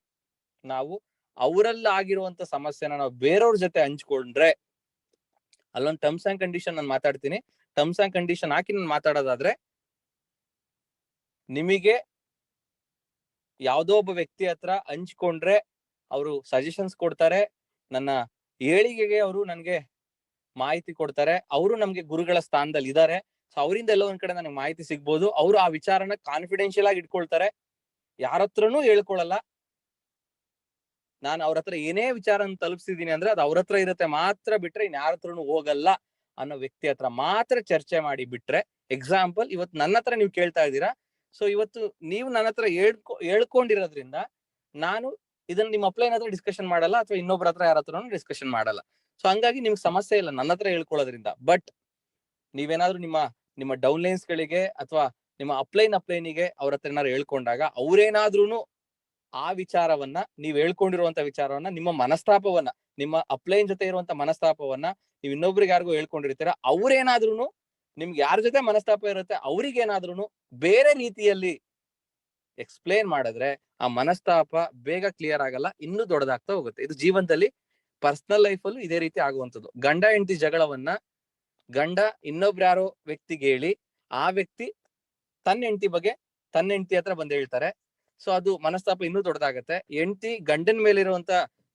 ನಾವು ಅವರಲ್ಲಿ ಆಗಿರುವಂತ ಸಮಸ್ಯೆನ ನಾವು ಬೇರೆಯವ್ರ ಜೊತೆ ಹಂಚ್ಕೊಂಡ್ರೆ, ಅಲ್ಲೊಂದು ಟರ್ಮ್ಸ್ ಅಂಡ್ ಕಂಡೀಷನ್ ನಾನು ಮಾತಾಡ್ತೀನಿ. ಟರ್ಮ್ಸ್ ಅಂಡ್ ಕಂಡೀಷನ್ ಹಾಕಿ ನಾನು ಮಾತಾಡೋದಾದ್ರೆ, ನಿಮಗೆ ಯಾವ್ದೋ ಒಬ್ಬ ವ್ಯಕ್ತಿ ಹತ್ರ ಹಂಚ್ಕೊಂಡ್ರೆ ಅವರು ಸಜೆಷನ್ಸ್ ಕೊಡ್ತಾರೆ, ನನ್ನ ಏಳಿಗೆಗೆ ಅವರು ನನ್ಗೆ ಮಾಹಿತಿ ಕೊಡ್ತಾರೆ, ಅವರು ನಮ್ಗೆ ಗುರುಗಳ ಸ್ಥಾನದಲ್ಲಿ ಇದ್ದಾರೆ. ಸೊ ಅವರಿಂದ ಎಲ್ಲೋ ಒಂದ್ ಕಡೆ ನನಗೆ ಮಾಹಿತಿ ಸಿಗ್ಬೋದು. ಅವರು ಆ ವಿಚಾರನ ಕಾನ್ಫಿಡೆನ್ಶಿಯಲ್ ಆಗಿ ಇಟ್ಕೊಳ್ತಾರೆ, ಯಾರ ಹತ್ರನೂ ಹೇಳ್ಕೊಳಲ್ಲ. ನಾನು ಅವ್ರ ಹತ್ರ ಏನೇ ವಿಚಾರನ ತಲುಪಿಸಿದೀನಿ ಅಂದ್ರೆ ಅದು ಅವ್ರ ಹತ್ರ ಇರುತ್ತೆ ಮಾತ್ರ, ಬಿಟ್ರೆ ಇನ್ ಯಾರ ಹತ್ರನು ಹೋಗಲ್ಲ ಅನ್ನೋ ವ್ಯಕ್ತಿ ಹತ್ರ ಮಾತ್ರ ಚರ್ಚೆ ಮಾಡಿ ಬಿಟ್ರೆ. ಎಕ್ಸಾಂಪಲ್, ಇವತ್ತು ನನ್ನ ಹತ್ರ ನೀವು ಕೇಳ್ತಾ ಇದ್ದೀರಾ. ಸೊ ಇವತ್ತು ನೀವು ನನ್ನ ಹತ್ರ ಹೇಳ್ಕೊಂಡಿರೋದ್ರಿಂದ ನಾನು ಇದನ್ನ ನಿಮ್ಮ ಅಪ್ಲೈನ್ ಹತ್ರ ಡಿಸ್ಕಷನ್ ಮಾಡಲ್ಲ, ಅಥವಾ ಇನ್ನೊಬ್ರ ಹತ್ರ ಯಾರ ಹತ್ರನೂ ಡಿಸ್ಕಷನ್ ಮಾಡಲ್ಲ. ಸೊ ಹಂಗಾಗಿ ನಿಮ್ಗೆ ಸಮಸ್ಯೆ ಇಲ್ಲ ನನ್ನ ಹತ್ರ ಹೇಳ್ಕೊಳ್ಳೋದ್ರಿಂದ. ಬಟ್ ನೀವೇನಾದ್ರೂ ನಿಮ್ಮ ಡೌನ್ಲೈನ್ಸ್ ಗಳಿಗೆ ಅಥವಾ ನಿಮ್ಮ ಅಪ್ಲೈನಿಗೆ ಅವ್ರ ಹತ್ರ ಏನಾದ್ರು ಹೇಳ್ಕೊಂಡಾಗ ಅವ್ರೇನಾದ್ರೂ ಆ ವಿಚಾರವನ್ನ, ನೀವ್ ಹೇಳ್ಕೊಂಡಿರುವಂತ ವಿಚಾರವನ್ನ, ನಿಮ್ಮ ಮನಸ್ತಾಪವನ್ನ, ನಿಮ್ಮ ಅಪ್ಲೈನ್ ಜೊತೆ ಇರುವಂತ ಮನಸ್ತಾಪವನ್ನ ನೀವು ಇನ್ನೊಬ್ರಿಗೆ ಯಾರಿಗೂ ಹೇಳ್ಕೊಂಡಿರ್ತೀರ, ಅವ್ರೇನಾದ್ರೂ ನಿಮ್ಗೆ ಯಾರ ಜೊತೆ ಮನಸ್ತಾಪ ಇರುತ್ತೆ ಅವ್ರಿಗೇನಾದ್ರೂ ಬೇರೆ ರೀತಿಯಲ್ಲಿ ಎಕ್ಸ್ಪ್ಲೇನ್ ಮಾಡಿದ್ರೆ ಆ ಮನಸ್ತಾಪ ಬೇಗ ಕ್ಲಿಯರ್ ಆಗಲ್ಲ, ಇನ್ನೂ ದೊಡ್ಡದಾಗ್ತಾ ಹೋಗುತ್ತೆ. ಇದು ಜೀವನದಲ್ಲಿ ಪರ್ಸನಲ್ ಲೈಫ್ ಅಲ್ಲೂ ಇದೇ ರೀತಿ ಆಗುವಂಥದ್ದು. ಗಂಡ ಹೆಂಡತಿ ಜಗಳವನ್ನ ಗಂಡ ಇನ್ನೊಬ್ರು ಯಾರೋ ವ್ಯಕ್ತಿಗೆ ಹೇಳಿ, ಆ ವ್ಯಕ್ತಿ ತನ್ನ ಹೆಂಡತಿ ಹತ್ರ ಬಂದು ಹೇಳ್ತಾರೆ. ಸೊ ಅದು ಮನಸ್ತಾಪ ಇನ್ನೂ ದೊಡ್ಡದಾಗತ್ತೆ. ಹೆಂಡತಿ ಗಂಡನ ಮೇಲಿರುವಂತ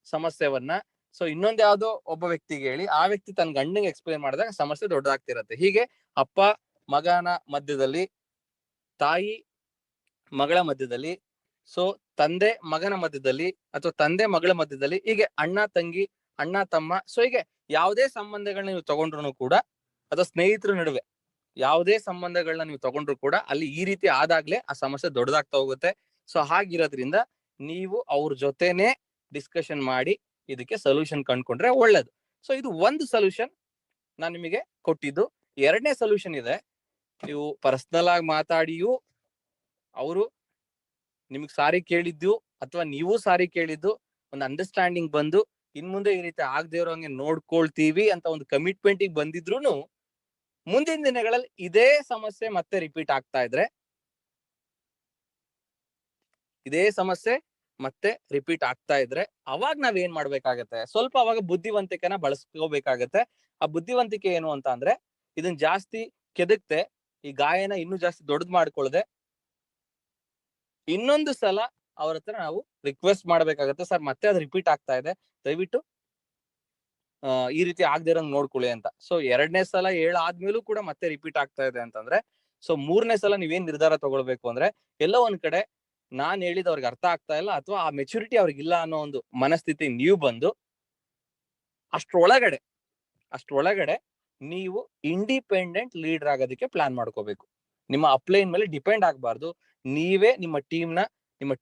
ಸಮಸ್ಯೆವನ್ನ ಸೊ ಇನ್ನೊಂದ್ ಯಾವ್ದೋ ಒಬ್ಬ ವ್ಯಕ್ತಿಗೆ ಹೇಳಿ, ಆ ವ್ಯಕ್ತಿ ತನ್ನ ಗಂಡನಿಗೆ ಎಕ್ಸ್ಪ್ಲೇನ್ ಮಾಡಿದಾಗ ಸಮಸ್ಯೆ ದೊಡ್ಡದಾಗ್ತಿರತ್ತೆ. ಹೀಗೆ ಅಪ್ಪ ಮಗನ ಮಧ್ಯದಲ್ಲಿ, ತಾಯಿ ಮಗಳ ಮಧ್ಯದಲ್ಲಿ, ಸೊ ತಂದೆ ಮಗನ ಮಧ್ಯದಲ್ಲಿ, ಅಥವಾ ತಂದೆ ಮಗಳ ಮಧ್ಯದಲ್ಲಿ, ಹೀಗೆ ಅಣ್ಣ ತಂಗಿ, ಅಣ್ಣ ತಮ್ಮ, ಸೊ ಹೀಗೆ ಯಾವುದೇ ಸಂಬಂಧಗಳನ್ನ ನೀವು ತಗೊಂಡ್ರು ಕೂಡ, ಅಥವಾ ಸ್ನೇಹಿತರ ನಡುವೆ ಯಾವುದೇ ಸಂಬಂಧಗಳನ್ನ ನೀವು ತಗೊಂಡ್ರು ಕೂಡ ಅಲ್ಲಿ ಈ ರೀತಿ ಆದಾಗ್ಲೇ ಆ ಸಮಸ್ಯೆ ದೊಡ್ಡದಾಗ್ತಾ ಹೋಗುತ್ತೆ. ಸೊ ಹಾಗಿರೋದ್ರಿಂದ ನೀವು ಅವ್ರ ಜೊತೆನೆ ಡಿಸ್ಕಷನ್ ಮಾಡಿ ಇದಕ್ಕೆ ಸೊಲ್ಯೂಷನ್ ಕಂಡ್ಕೊಂಡ್ರೆ ಒಳ್ಳೇದು. ಸೊ ಇದು ಒಂದು ಸೊಲ್ಯೂಷನ್ ನಾನು ನಿಮಗೆ ಕೊಟ್ಟಿದ್ದು. ಎರಡನೇ ಸೊಲ್ಯೂಷನ್ ಇದೆ, ನೀವು ಪರ್ಸನಲ್ ಆಗಿ ಮಾತಾಡಿಯೂ ಅವರು ನಿಮ್ಗೆ ಸಾರಿ ಕೇಳಿದ್ದು ಅಥವಾ ನೀವು ಸಾರಿ ಕೇಳಿದ್ದು ಒಂದು ಅಂಡರ್ಸ್ಟ್ಯಾಂಡಿಂಗ್ ಬಂದು ಇನ್ ಮುಂದೆ ಈ ರೀತಿ ಆಗದೆ ಇರೋಂಗೆ ನೋಡ್ಕೊಳ್ತೀವಿ ಅಂತ ಒಂದು ಕಮಿಟ್ಮೆಂಟ್ ಬಂದಿದ್ರು ಮುಂದಿನ ದಿನಗಳಲ್ಲಿ ಇದೇ ಸಮಸ್ಯೆ ಮತ್ತೆ ರಿಪೀಟ್ ಆಗ್ತಾ ಇದ್ರೆ, ಅವಾಗ ನಾವ್ ಏನ್ ಮಾಡ್ಬೇಕಾಗತ್ತೆ, ಸ್ವಲ್ಪ ಅವಾಗ ಬುದ್ಧಿವಂತಿಕೆನ ಬಳಸ್ಕೋಬೇಕಾಗತ್ತೆ. ಆ ಬುದ್ಧಿವಂತಿಕೆ ಏನು ಅಂತ ಅಂದ್ರೆ, ಇದನ್ ಜಾಸ್ತಿ ಕೆದಕ್ತೆ ಈ ಗಾಯನ ಇನ್ನೂ ಜಾಸ್ತಿ ದೊಡ್ಡದ್ ಮಾಡ್ಕೊಳ್ದೆ ಇನ್ನೊಂದು ಸಲ ಅವ್ರ ಹತ್ರ ನಾವು ರಿಕ್ವೆಸ್ಟ್ ಮಾಡ್ಬೇಕಾಗತ್ತೆ, ಸರ್ ಮತ್ತೆ ಅದು ರಿಪೀಟ್ ಆಗ್ತಾ ಇದೆ, ದಯವಿಟ್ಟು ಈ ರೀತಿ ಆಗದೆ ಇರೋಂಗ್ ನೋಡ್ಕೊಳ್ಳಿ ಅಂತ. ಸೊ ಎರಡನೇ ಸಲ ಹೇಳಾದ್ಮೇಲೂ ಕೂಡ ಮತ್ತೆ ರಿಪೀಟ್ ಆಗ್ತಾ ಇದೆ ಅಂತಂದ್ರೆ, ಸೊ ಮೂರನೇ ಸಲ ನೀವೇನ್ ನಿರ್ಧಾರ ತಗೊಳ್ಬೇಕು ಅಂದ್ರೆ, ಎಲ್ಲೋ ಒಂದ್ ಕಡೆ ನಾನ್ ಹೇಳಿದ ಅವ್ರಿಗೆ ಅರ್ಥ ಆಗ್ತಾ ಇಲ್ಲ ಅಥವಾ ಆ ಮೆಚುರಿಟಿ ಅವ್ರಿಗೆ ಇಲ್ಲ ಅನ್ನೋ ಒಂದು ಮನಸ್ಥಿತಿ ನೀವು ಬಂದು ಅಷ್ಟ್ರೊಳಗಡೆ ನೀವು ಇಂಡಿಪೆಂಡೆಂಟ್ ಲೀಡರ್ ಆಗೋದಕ್ಕೆ ಪ್ಲಾನ್ ಮಾಡ್ಕೋಬೇಕು. ನಿಮ್ಮ ಅಪ್ಲೈನ್ ಮೇಲೆ ಡಿಪೆಂಡ್ ಆಗಬಾರ್ದು. ನೀವೇ ನಿಮ್ಮ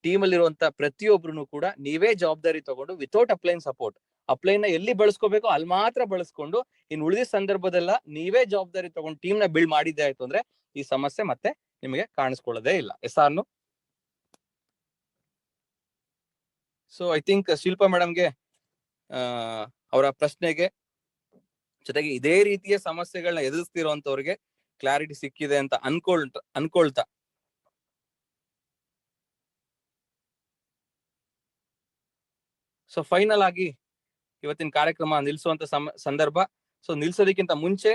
ಟೀಮ್ ಅಲ್ಲಿರುವಂತ ಪ್ರತಿಯೊಬ್ರು ಕೂಡ ನೀವೇ ಜವಾಬ್ದಾರಿ ತಗೊಂಡು ವಿತೌಟ್ ಅಪ್ಲೈನ್ ಸಪೋರ್ಟ್ ಅಪ್ಲೈನ್ ನ ಎಲ್ಲಿ ಬಳಸ್ಕೋಬೇಕು ಅಲ್ಲಿ ಮಾತ್ರ ಬಳಸ್ಕೊಂಡು ಇನ್ನು ಉಳಿದ ಸಂದರ್ಭದಲ್ಲ ನೀವೇ ಜವಾಬ್ದಾರಿ ತಗೊಂಡು ಟೀಮ್ ನ ಬಿಲ್ಡ್ ಮಾಡಿದ್ದೆ ಆಯ್ತು ಅಂದ್ರೆ ಈ ಸಮಸ್ಯೆ ಮತ್ತೆ ನಿಮಗೆ ಕಾಣಿಸ್ಕೊಳ್ಳೋದೇ ಇಲ್ಲ. ಎಸ್ಆರ್ನು? ಸೊ ಐ ಥಿಂಕ್ ಶಿಲ್ಪಾ ಮೇಡಮ್ಗೆ ಅವರ ಪ್ರಶ್ನೆಗೆ ಜೊತೆಗೆ ಇದೇ ರೀತಿಯ ಸಮಸ್ಯೆಗಳನ್ನ ಎದುರಿಸ್ತಿರುವಂತವ್ರಿಗೆ ಕ್ಲಾರಿಟಿ ಸಿಕ್ಕಿದೆ ಅಂತ ಅನ್ಕೊಳ್ತಾ ಸೊ ಫೈನಲ್ ಆಗಿ ಇವತ್ತಿನ ಕಾರ್ಯಕ್ರಮ ನಿಲ್ಸುವಂತ ಸಂದರ್ಭ. ಸೊ ನಿಲ್ಸೋದಕ್ಕಿಂತ ಮುಂಚೆ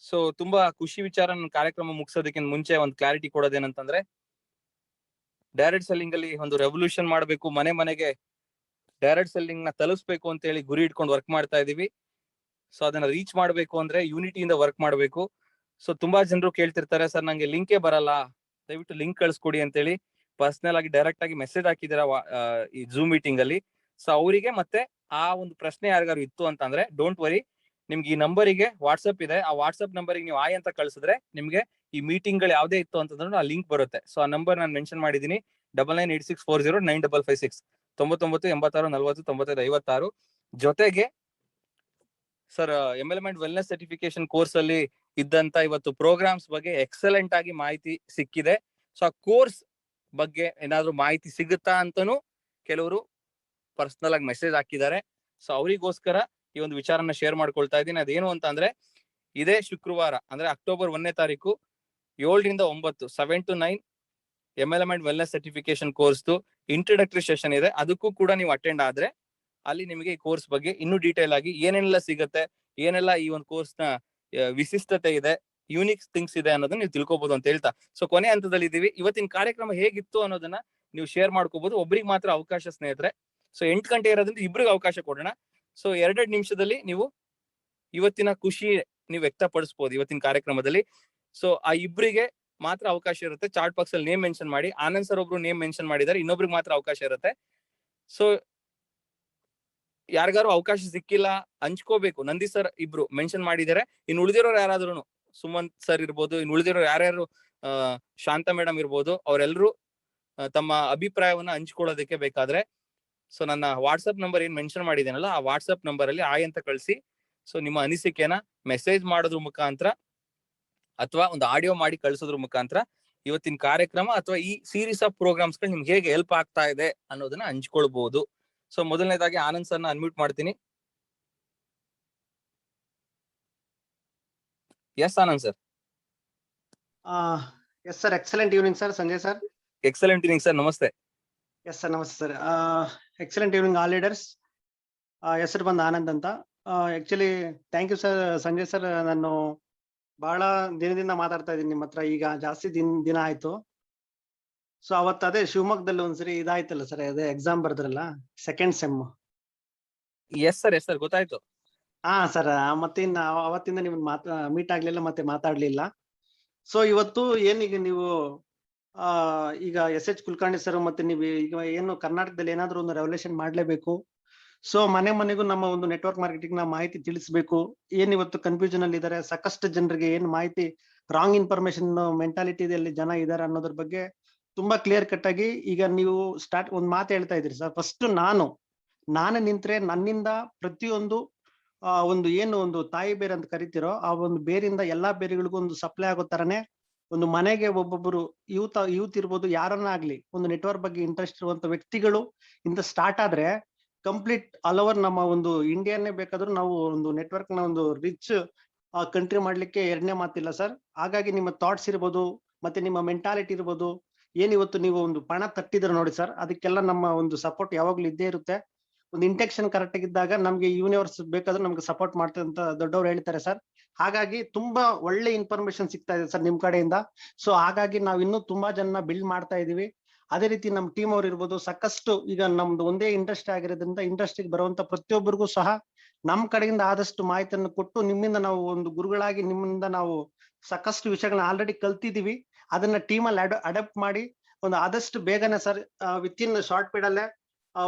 ಸೊ ತುಂಬಾ ಖುಷಿ ವಿಚಾರ, ಕಾರ್ಯಕ್ರಮ ಮುಗಿಸೋದಕ್ಕಿಂತ ಮುಂಚೆ ಒಂದು ಕ್ಲಾರಿಟಿ ಕೊಡೋದೇನಂತಂದ್ರೆ, ಡೈರೆಕ್ಟ್ ಸೆಲ್ಲಿಂಗ್ ಅಲ್ಲಿ ಒಂದು ರೆವಲ್ಯೂಷನ್ ಮಾಡಬೇಕು, ಮನೆಗೆ ಡೈರೆಕ್ಟ್ ಸೆಲ್ಲಿಂಗ್ ನ ತಲುಪಿಸ್ಬೇಕು ಅಂತ ಹೇಳಿ ಗುರಿ ಇಟ್ಕೊಂಡು ವರ್ಕ್ ಮಾಡ್ತಾ ಇದೀವಿ. ಸೊ ಅದನ್ನ ರೀಚ್ ಮಾಡ್ಬೇಕು ಅಂದ್ರೆ ಯೂನಿಟಿಯಿಂದ ವರ್ಕ್ ಮಾಡ್ಬೇಕು. ಸೊ ತುಂಬಾ ಜನರು ಕೇಳ್ತಿರ್ತಾರೆ, ಸರ್ ನಂಗೆ ಲಿಂಕೇ ಬರಲ್ಲ, ದಯವಿಟ್ಟು ಲಿಂಕ್ ಕಳಿಸ್ಕೊಡಿ ಅಂತೇಳಿ ಪರ್ಸನಲ್ ಆಗಿ ಡೈರೆಕ್ಟ್ ಆಗಿ ಮೆಸೇಜ್ ಹಾಕಿದಾರ ಈ ಜೂಮ್ ಮೀಟಿಂಗ್ ಅಲ್ಲಿ. ಸೊ ಅವರಿಗೆ ಮತ್ತೆ ಆ ಒಂದು ಪ್ರಶ್ನೆ ಯಾರಿಗಾರು ಇತ್ತು ಅಂತಂದ್ರೆ ಡೋಂಟ್ ವರಿ, ನಿಮ್ಗೆ ಈ ನಂಬರಿಗೆ ವಾಟ್ಸ್ಆಪ್ ಇದೆ, ಆ ವಾಟ್ಸ್ಆಪ್ ನಂಬರ್ಗೆ ನೀವು ಆಯ್ ಅಂತ ಕಳಿಸಿದ್ರೆ ನಿಮ್ಗೆ ಈ ಮೀಟಿಂಗ್ ಗಳು ಯಾವ್ದೇ ಇತ್ತು ಅಂತಂದ್ರೆ ಆ ಲಿಂಕ್ ಬರುತ್ತೆ. ಸೊ ಆ ನಂಬರ್ ನಾನು ಮೆನ್ಷನ್ ಮಾಡಿದೀನಿ, 9986409556 9986409556. ಜೊತೆಗೆ ಸರ್ ಎಂಎಲ್ಎಂಎಂಟ್ ವೆಲ್ನೆಸ್ ಸರ್ಟಿಫಿಕೇಶನ್ ಕೋರ್ಸ್ ಅಲ್ಲಿ ಇದ್ದಂತ ಇವತ್ತು ಪ್ರೋಗ್ರಾಮ್ಸ್ ಬಗ್ಗೆ ಎಕ್ಸಲೆಂಟ್ ಆಗಿ ಮಾಹಿತಿ ಸಿಕ್ಕಿದೆ. ಸೊ ಆ ಕೋರ್ಸ್ ಬಗ್ಗೆ ಏನಾದ್ರು ಮಾಹಿತಿ ಸಿಗುತ್ತಾ ಅಂತಾನು ಕೆಲವರು ಪರ್ಸನಲ್ ಆಗಿ ಮೆಸೇಜ್ ಹಾಕಿದ್ದಾರೆ. ಸೊ ಅವರಿಗೋಸ್ಕರ ಈ ಒಂದು ವಿಚಾರನ ಶೇರ್ ಮಾಡ್ಕೊಳ್ತಾ ಇದ್ದೀನಿ. ಅದೇನು ಅಂತ ಅಂದ್ರೆ, ಇದೇ ಶುಕ್ರವಾರ ಅಂದ್ರೆ ಅಕ್ಟೋಬರ್ 1ನೇ ತಾರೀಕು 7 ರಿಂದ 9 7 to 9 ಎಂಎಲ್ಎಂಎಂಟ್ wellness certification course introductory session ಇದೆ. ಅದಕ್ಕೂ ಕೂಡ ನೀವು ಅಟೆಂಡ್ ಆದ್ರೆ ಅಲ್ಲಿ ನಿಮಗೆ ಈ ಕೋರ್ಸ್ ಬಗ್ಗೆ ಇನ್ನೂ ಡೀಟೇಲ್ ಆಗಿ ಏನೆಲ್ಲ ಸಿಗುತ್ತೆ, ಏನೆಲ್ಲ ಈ ಒಂದು ಕೋರ್ಸ್ ನ ವಿಶಿಷ್ಟತೆ ಇದೆ, ಯೂನಿಕ್ ಥಿಂಗ್ಸ್ ಇದೆ ಅನ್ನೋದನ್ನ ನೀವು ತಿಳ್ಕೊಬಹುದು ಅಂತ ಹೇಳ್ತಾ, ಸೊ ಕೊನೆ ಹಂತದಲ್ಲಿ ಇದೀವಿ. ಇವತ್ತಿನ ಕಾರ್ಯಕ್ರಮ ಹೇಗಿತ್ತು ಅನ್ನೋದನ್ನ ನೀವು ಶೇರ್ ಮಾಡ್ಕೋಬಹುದು. ಒಬ್ರಿಗೆ ಮಾತ್ರ ಅವಕಾಶ ಸ್ನೇಹಿತರೆ. ಸೊ 8 ಗಂಟೆ ಇರೋದ್ರಿಂದ ಇಬ್ರಿಗೆ ಅವಕಾಶ ಕೊಡೋಣ. ಸೊ 2 ನಿಮಿಷದಲ್ಲಿ ನೀವು ಇವತ್ತಿನ ಖುಷಿ ನೀವು ವ್ಯಕ್ತಪಡಿಸಬಹುದು ಇವತ್ತಿನ ಕಾರ್ಯಕ್ರಮದಲ್ಲಿ. ಸೊ ಆ ಇಬ್ರಿಗೆ ಮಾತ್ರ ಅವಕಾಶ ಇರುತ್ತೆ. ಚಾರ್ಟ್ ಬಾಕ್ಸ್ ಅಲ್ಲಿ ನೇಮ್ ಮೆನ್ಷನ್ ಮಾಡಿ. ಆನಂದ್ ಸರ್ ಒಬ್ರು ನೇಮ್ ಮೆನ್ಷನ್ ಮಾಡಿದ್ದಾರೆ, ಇನ್ನೊಬ್ರಿಗೆ ಮಾತ್ರ ಅವಕಾಶ ಇರುತ್ತೆ. ಸೊ ಯಾರಿಗಾರು ಅವಕಾಶ ಸಿಕ್ಕಿಲ್ಲ ಹಂಚ್ಕೋಬೇಕು. ನಂದಿ ಸರ್ ಇಬ್ರು ಮೆನ್ಷನ್ ಮಾಡಿದ್ದಾರೆ, ಇನ್ನು ಉಳಿದಿರೋರು ಯಾರಾದ್ರೂ ಸುಮಂತ್ ಸರ್ ಇರ್ಬೋದು, ಇನ್ನು ಉಳಿದಿರೋರು ಯಾರ್ಯಾರು ಶಾಂತ ಮೇಡಮ್ ಇರ್ಬೋದು, ಅವರೆಲ್ಲರೂ ತಮ್ಮ ಅಭಿಪ್ರಾಯವನ್ನ ಹಂಚ್ಕೊಳ್ಳೋದಕ್ಕೆ ಬೇಕಾದ್ರೆ ಸೊ ನನ್ನ ವಾಟ್ಸ್ಆಪ್ ನಂಬರ್ ಏನ್ ಮೆನ್ಷನ್ ಮಾಡಿದ್ದೇನಲ್ಲ ಆ ವಾಟ್ಸ್ಆಪ್ ನಂಬರ್ ಅಲ್ಲಿ ಆಯ್ ಅಂತ ಕಳಿಸಿ. ಸೊ ನಿಮ್ಮ ಅನಿಸಿಕೆನ ಮೆಸೇಜ್ ಮಾಡೋದ್ರ ಮುಖಾಂತರ ಅಥವಾ ಒಂದು ಆಡಿಯೋ ಮಾಡಿ ಕಳಿಸೋದ್ರ ಮುಖಾಂತರ ಇವತ್ತಿನ ಕಾರ್ಯಕ್ರಮ ಅಥವಾ ಈ ಸೀರೀಸ್ ಆಫ್ ಪ್ರೋಗ್ರಾಮ್ಸ್ ಗಳು ನಿಮ್ಗೆ ಹೇಗೆ ಹೆಲ್ಪ್ ಆಗ್ತಾ ಇದೆ ಅನ್ನೋದನ್ನ ಹಂಚ್ಕೊಳ್ಬಹುದು. ಸೊ ಮೊದಲನೇದಾಗಿ ಆನಂದ್ ಸರ್ನ ಅನ್ಮ್ಯೂಟ್ ಮಾಡ್ತೀನಿ. Yes Anand sir. Yes sir, excellent evening sir. Sanjay sir, excellent evening sir. ನಮಸ್ತೆ. ಎಸ್ ಸರ್, ನಮಸ್ತೆ sir. Excellent evening all leaders. ಹೆಸರು ಬಂದು ಆನಂದ್ ಅಂತ. Actually thank you sir Sanjay sir. ನಾನು ಬಹಳ ದಿನದಿಂದ ಮಾತಾಡ್ತಾ ಇದ್ದೀನಿ ನಿಮ್ಮ ಹತ್ರ, ಈಗ ಜಾಸ್ತಿ ದಿನ ಆಯ್ತು. ಸೊ ಅವತ್ತು ಅದೇ ಶಿವಮೊಗ್ಗದಲ್ಲಿ ಒಂದ್ಸರಿ ಇದಾಯ್ತಲ್ಲ ಸರ್, ಅದೇ ಎಕ್ಸಾಮ್ ಬರ್ದ್ರಲ್ಲ, ಸೆಕೆಂಡ್ ಸೆಮ್. ಎಸ್ ಸರ್ ಗೊತ್ತಾಯ್ತು. ಹಾ ಸರ್, ಮತ್ತೆ ಅವತ್ತಿಂದ ನಿಮ್ಮನ್ನ ಮೀಟ್ ಆಗ್ಲಿಲ್ಲ, ಮತ್ತೆ ಮಾತಾಡ್ಲಿಲ್ಲ. ಸೊ ಇವತ್ತು ಏನೀಗ ನೀವು ಈಗ ಎಸ್ ಕುಲಕರ್ಣಿ ಸರ್ ಮತ್ತೆ ನೀವು ಈಗ ಏನು ಕರ್ನಾಟಕದಲ್ಲಿ ಏನಾದ್ರು ಒಂದು ರೆವಲ್ಯೂಷನ್ ಮಾಡ್ಲೇಬೇಕು. ಸೊ ಮನೆಗೂ ನಮ್ಮ ಒಂದು ನೆಟ್ವರ್ಕ್ ಮಾರ್ಕೆಟಿಂಗ್ ನ ಮಾಹಿತಿ ತಿಳಿಸ್ಬೇಕು. ಏನ್ ಇವತ್ತು ಕನ್ಫ್ಯೂಷನ್ ಅಲ್ಲಿ ಇದಾರೆ, ಸಾಕಷ್ಟು ಜನರಿಗೆ ಏನ್ ಮಾಹಿತಿ ರಾಂಗ್ ಇನ್ಫಾರ್ಮೇಶನ್ ಮೆಂಟಾಲಿಟಿಯಲ್ಲಿ ಜನ ಇದಾರೆ ಅನ್ನೋದ್ರ ಬಗ್ಗೆ ತುಂಬಾ ಕ್ಲಿಯರ್ ಕಟ್ ಆಗಿ ಈಗ ನೀವು ಒಂದ್ ಮಾತು ಹೇಳ್ತಾ ಇದ್ರಿ ಸರ್. ಫಸ್ಟ್ ನಾನೇ ನಿಂತ್ರೆ ನನ್ನಿಂದ ಪ್ರತಿಯೊಂದು ಒಂದು ಏನು ಒಂದು ತಾಯಿ ಬೇರೆ ಅಂತ ಕರಿತಿರೋ ಆ ಒಂದು ಬೇರಿಂದ ಎಲ್ಲಾ ಬೇರೆಗಳಿಗೂ ಒಂದು ಸಪ್ಲೈ ಆಗೋ ತರನೇ ಒಂದು ಮನೆಗೆ ಒಬ್ಬೊಬ್ಬರು ಯೂತ್ ಇರ್ಬೋದು, ಯಾರನ್ನ ಆಗ್ಲಿ ಒಂದು ನೆಟ್ವರ್ಕ್ ಬಗ್ಗೆ ಇಂಟ್ರೆಸ್ಟ್ ಇರುವಂತ ವ್ಯಕ್ತಿಗಳು ಇಂದ ಸ್ಟಾರ್ಟ್ ಆದ್ರೆ ಕಂಪ್ಲೀಟ್ ಆಲ್ ಓವರ್ ನಮ್ಮ ಒಂದು ಇಂಡಿಯಾನೇ ಬೇಕಾದ್ರೂ ನಾವು ಒಂದು ನೆಟ್ವರ್ಕ್ ನ ಒಂದು ರಿಚ್ ಕಂಟ್ರಿ ಮಾಡ್ಲಿಕ್ಕೆ ಎರಡನೇ ಮಾತಿಲ್ಲ ಸರ್. ಹಾಗಾಗಿ ನಿಮ್ಮ ಥಾಟ್ಸ್ ಇರ್ಬೋದು, ಮತ್ತೆ ನಿಮ್ಮ ಮೆಂಟಾಲಿಟಿ ಇರ್ಬೋದು, ಏನಿವತ್ತು ನೀವು ಒಂದು ಪಣ ತಟ್ಟಿದ್ರೆ ನೋಡಿ ಸರ್, ಅದಕ್ಕೆಲ್ಲ ನಮ್ಮ ಒಂದು ಸಪೋರ್ಟ್ ಯಾವಾಗ್ಲೂ ಇದ್ದೇ ಇರುತ್ತೆ. ಒಂದು ಇಂಟೆನ್ಷನ್ ಕರೆಕ್ಟ್ ಆಗಿದ್ದಾಗ ನಮ್ಗೆ ಯೂನಿವರ್ಸ್ ಬೇಕಾದ್ರೂ ನಮ್ಗೆ ಸಪೋರ್ಟ್ ಮಾಡ್ತದೆ ಅಂತ ದೊಡ್ಡವ್ರು ಹೇಳ್ತಾರೆ ಸರ್. ಹಾಗಾಗಿ ತುಂಬಾ ಒಳ್ಳೆ ಇನ್ಫಾರ್ಮೇಶನ್ ಸಿಗ್ತಾ ಇದೆ ಸರ್ ನಿಮ್ ಕಡೆಯಿಂದ. ಸೊ ಹಾಗಾಗಿ ನಾವ್ ಇನ್ನೂ ತುಂಬಾ ಜನ ಬಿಲ್ಡ್ ಮಾಡ್ತಾ ಇದೀವಿ. ಅದೇ ರೀತಿ ನಮ್ಮ ಟೀಮ್ ಅವ್ರು ಇರ್ಬೋದು, ಸಾಕಷ್ಟು ಈಗ ನಮ್ದು ಒಂದೇ ಇಂಡಸ್ಟ್ರಿ ಆಗಿರೋದ್ರಿಂದ ಇಂಡಸ್ಟ್ರಿಗೆ ಬರುವಂತ ಪ್ರತಿಯೊಬ್ಬರಿಗೂ ಸಹ ನಮ್ ಕಡೆಯಿಂದ ಆದಷ್ಟು ಮಾಹಿತಿಯನ್ನು ಕೊಟ್ಟು ನಿಮ್ಮಿಂದ ನಾವು ಒಂದು ಗುರುಗಳಾಗಿ ನಿಮ್ಮಿಂದ ನಾವು ಸಾಕಷ್ಟು ವಿಷಯಗಳನ್ನ ಆಲ್ರೆಡಿ ಕಲ್ತಿದೀವಿ. ಅದನ್ನ ಟೀಮಲ್ಲಿ ಅಡಾಪ್ಟ್ ಮಾಡಿ ಒಂದು ಆದಷ್ಟು ಬೇಗನೆ sir with in short period ಅಲ್ಲೇ